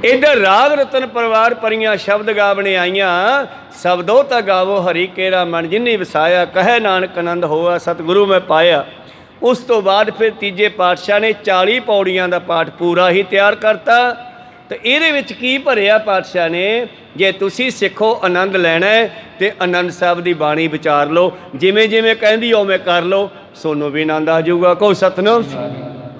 ਇੱਧਰ ਰਾਗ ਰਤਨ ਪਰਿਵਾਰ ਭਰੀਆਂ, ਸ਼ਬਦ ਗਾਵਣੇ ਆਈਆਂ, ਸ਼ਬਦੋ ਤਾਂ ਗਾਵੋ ਹਰੀ ਕੇਰਾ ਮਨ ਜਿਨੀ ਵਸਾਇਆ, ਕਹੈ ਨਾਨਕ ਆਨੰਦ ਹੋਆ ਸਤਿਗੁਰੂ ਮੈਂ ਪਾਇਆ। ਉਸ ਤੋਂ ਬਾਅਦ ਫਿਰ ਤੀਜੇ ਪਾਤਸ਼ਾਹ ਨੇ 40 ਪੌੜੀਆਂ ਦਾ ਪਾਠ ਪੂਰਾ ਹੀ ਤਿਆਰ ਕਰਤਾ। ਤੇ ਇਹਦੇ ਵਿੱਚ ਕੀ ਭਰਿਆ ਪਾਤਸ਼ਾਹ ਨੇ, ਜੇ ਤੁਸੀਂ ਸਿੱਖੋ ਆਨੰਦ ਲੈਣਾ ਤੇ ਆਨੰਦ ਸਾਹਿਬ ਦੀ ਬਾਣੀ ਵਿਚਾਰ ਲਓ, ਜਿਵੇਂ ਜਿਵੇਂ ਕਹਿੰਦੀ ਉਵੇਂ ਕਰ ਲਓ, ਸੋਨੂੰ ਵੀ ਆਨੰਦ ਆ ਜਾਊਗਾ। ਕਹੋ ਸਤਿਨਾਮ।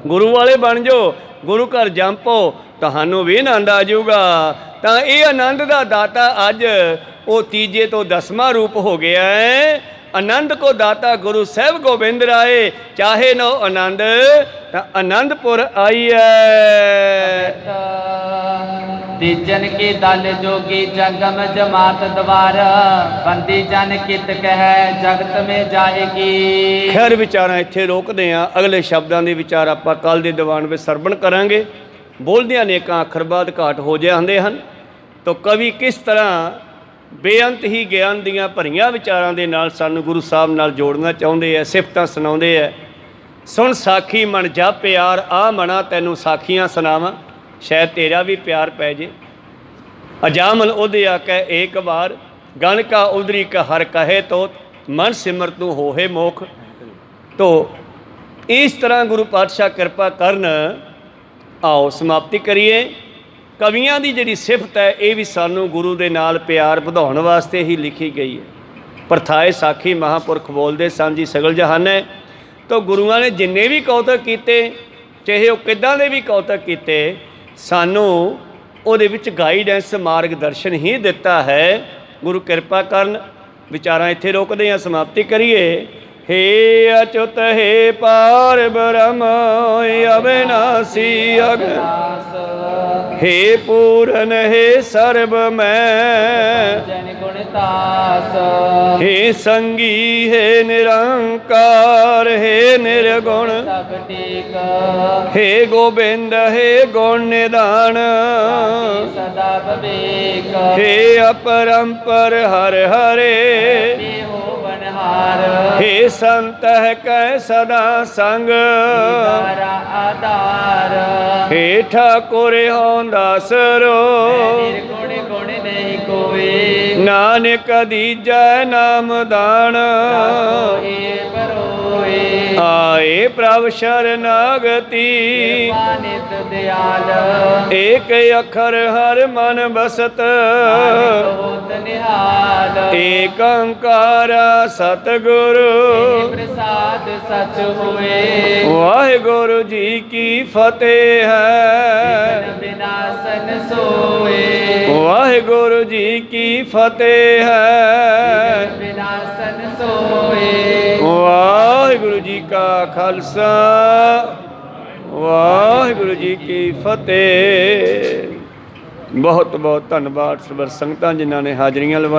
ਗੁਰੂ ਵਾਲੇ ਬਣ ਜਾਓ, ਗੁਰੂ ਘਰ ਜੰਪੋ, ਤੁਹਾਨੂੰ ਵੀ ਆਨੰਦ ਆ ਜਾਊਗਾ। ਤਾਂ ਇਹ ਆਨੰਦ ਦਾ ਦਾਤਾ ਅੱਜ ਉਹ ਤੀਜੇ ਤੋਂ 10ਵਾਂ ਰੂਪ ਹੋ ਗਿਆ ਹੈ। ਆਨੰਦ ਕੋ ਦਾਤਾ ਗੁਰੂ ਸਾਹਿਬ ਗੋਬਿੰਦ ਰਾਏ, ਚਾਹੇ ਨੋ ਆਨੰਦ ਤਾਂ ਆਨੰਦਪੁਰ ਆਈਐ। ਤੀਜਨ ਕੀ ਦਲ ਜੋਗੀ ਜਗਮ ਜਮਾਤ ਦਵਾਰ, ਬੰਦੀ ਜਨ ਕਿਤ ਕਹਿ ਜਗਤ ਮੇ ਜਾਏਗੀ। ਖੈਰ ਵਿਚਾਰਾਂ ਇੱਥੇ ਰੋਕਦੇ ਹਾਂ, ਅਗਲੇ ਸ਼ਬਦਾਂ ਦੇ ਵਿਚਾਰ ਆਪਾਂ ਕੱਲ ਦੇ ਦੀਵਾਨ ਵਿੱਚ ਸਰਵਣ ਕਰਾਂਗੇ। ਬੋਲਦਿਆਂ ਅਨੇਕਾਂ ਅੱਖਰ ਬਾਅਦ ਘਾਟ ਹੋ ਜਾਂਦੇ ਹਨ। ਤਾਂ ਕਵੀ ਕਿਸ ਤਰ੍ਹਾਂ ਬੇਅੰਤ ਹੀ ਗਿਆਨ ਦੀਆਂ ਭਰੀਆਂ ਵਿਚਾਰਾਂ ਦੇ ਨਾਲ ਸਾਨੂੰ ਗੁਰੂ ਸਾਹਿਬ ਨਾਲ ਜੋੜਨਾ ਚਾਹੁੰਦੇ ਆ, ਸਿਫਤਾਂ ਸੁਣਾਉਂਦੇ ਆ। ਸੁਣ ਸਾਖੀ ਮਨ ਜਾ ਪਿਆਰ, ਆ ਮਣਾ ਤੈਨੂੰ ਸਾਖੀਆਂ ਸੁਣਾਵਾਂ, ਸ਼ਾਇਦ ਤੇਰਾ ਵੀ ਪਿਆਰ ਪੈ ਜੇ। ਅਜਾਮਲ ਉਦਿਆ ਕਹਿ ਏਕ ਵਾਰ, ਗਣ ਕਾ ਉਦਰੀ ਕਾ ਹਰ ਕਹੇ ਤੋਤ, ਮਨ ਸਿਮਰ ਤੂੰ ਹੋਹੇ ਮੋਖ। ਤੋ ਇਸ ਤਰ੍ਹਾਂ ਗੁਰੂ ਪਾਤਸ਼ਾਹ ਕਿਰਪਾ ਕਰਨ। ਆਓ ਸਮਾਪਤੀ ਕਰੀਏ। ਕਵੀਆਂ ਦੀ ਜਿਹੜੀ ਸਿਫਤ ਹੈ ਇਹ ਵੀ ਸਾਨੂੰ ਗੁਰੂ ਦੇ ਨਾਲ ਪਿਆਰ ਵਧਾਉਣ ਵਾਸਤੇ ਹੀ ਲਿਖੀ ਗਈ ਹੈ। ਪ੍ਰਥਾਏ ਸਾਖੀ ਮਹਾਂਪੁਰਖ ਬੋਲਦੇ ਸਨ ਜੀ ਸਗਲ ਜਹਾਨੇ। ਤਾਂ ਗੁਰੂਆਂ ਨੇ ਜਿੰਨੇ ਵੀ ਕੌਤਕ ਕੀਤੇ, ਚਾਹੇ ਉਹ ਕਿੱਦਾਂ ਦੇ ਵੀ ਕੌਤਕ ਕੀਤੇ, ਸਾਨੂੰ ਉਹਦੇ ਵਿੱਚ ਗਾਈਡੈਂਸ ਮਾਰਗਦਰਸ਼ਨ ਹੀ ਦਿੱਤਾ ਹੈ। ਗੁਰੂ ਕਿਰਪਾ ਕਰਨ। ਵਿਚਾਰਾਂ ਇੱਥੇ ਰੋਕਦੇ ਹਾਂ, ਸਮਾਪਤੀ ਕਰੀਏ। ਹੇ ਅਚੁੱਤ ਹੇ ਪਾਰ ਬ੍ਰਹਮ ਅਵਿਨਾਸੀ ਅਗਨਾਸ, ਹੇ ਪੂਰਨ ਹੇ ਸਰਬ ਮੈਂ ਜਨ ਗੁਣਤਾਸ, ਹੇ ਸੰਗੀ ਹੇ ਨਿਰੰਕਾਰ ਹੇ ਨਿਰਗੁਣ ਸਭ ਟੇਕ, ਹੇ ਗੋਬਿੰਦ ਹੇ ਗੁਣ ਨਿਧਾਨ ਸਦਾ ਵਿਵੇਕ, ਹੇ ਅਪਰੰਪਰ ਹਰ ਹਰੇ ਹੇ ਸੰਤ ਹੈ ਕੈ ਸਦਾ ਸੰਗ, ਆਧਾਰ ਹੇ ਠਾਕੁਰ ਹੋਂਦਾ ਸਰੋ, ਨਿਰਗੁਣ ਗੁਣ ਨਹੀਂ ਕੋਏ, ਨਾਨਕ ਦੀਜੈ ਨਾਮ ਦਾਨ, ਆਏ ਪ੍ਰਭ ਸ਼ਰਨਾਗਤੀ, ਨਿਤ ਦਿਆਲ ਏਕ ਅੱਖਰ ਹਰ ਮਨ ਬਸਤ, ਨਿਹਾਲ ਏਕ ਓੰਕਾਰ ਸਤਿਗੁਰੂ ਪ੍ਰਸਾਦ ਸਚ ਹੋਏ। ਵਾਹਿਗੁਰੂ ਜੀ ਕੀ ਫਤਿਹ ਹੈ, ਬਿਨਾਸਨ ਸੋਏ। ਵਾਹਿਗੁਰੂ ਜੀ ਕੀ ਫਤਿਹ ਹੈ, ਬਿਨਾਸਨ ਸੋਏ। ਵਾਹਿਗੁਰੂ ਜੀ ਕਾ ਖਾਲਸਾ, ਵਾਹਿਗੁਰੂ ਜੀ ਕੀ ਫਤਿਹ। ਬਹੁਤ ਬਹੁਤ ਧੰਨਵਾਦ ਸਰਬ ਸੰਗਤਾਂ ਜਿਨ੍ਹਾਂ ਨੇ ਹਾਜ਼ਰੀਆਂ ਲਵਾਈਆਂ।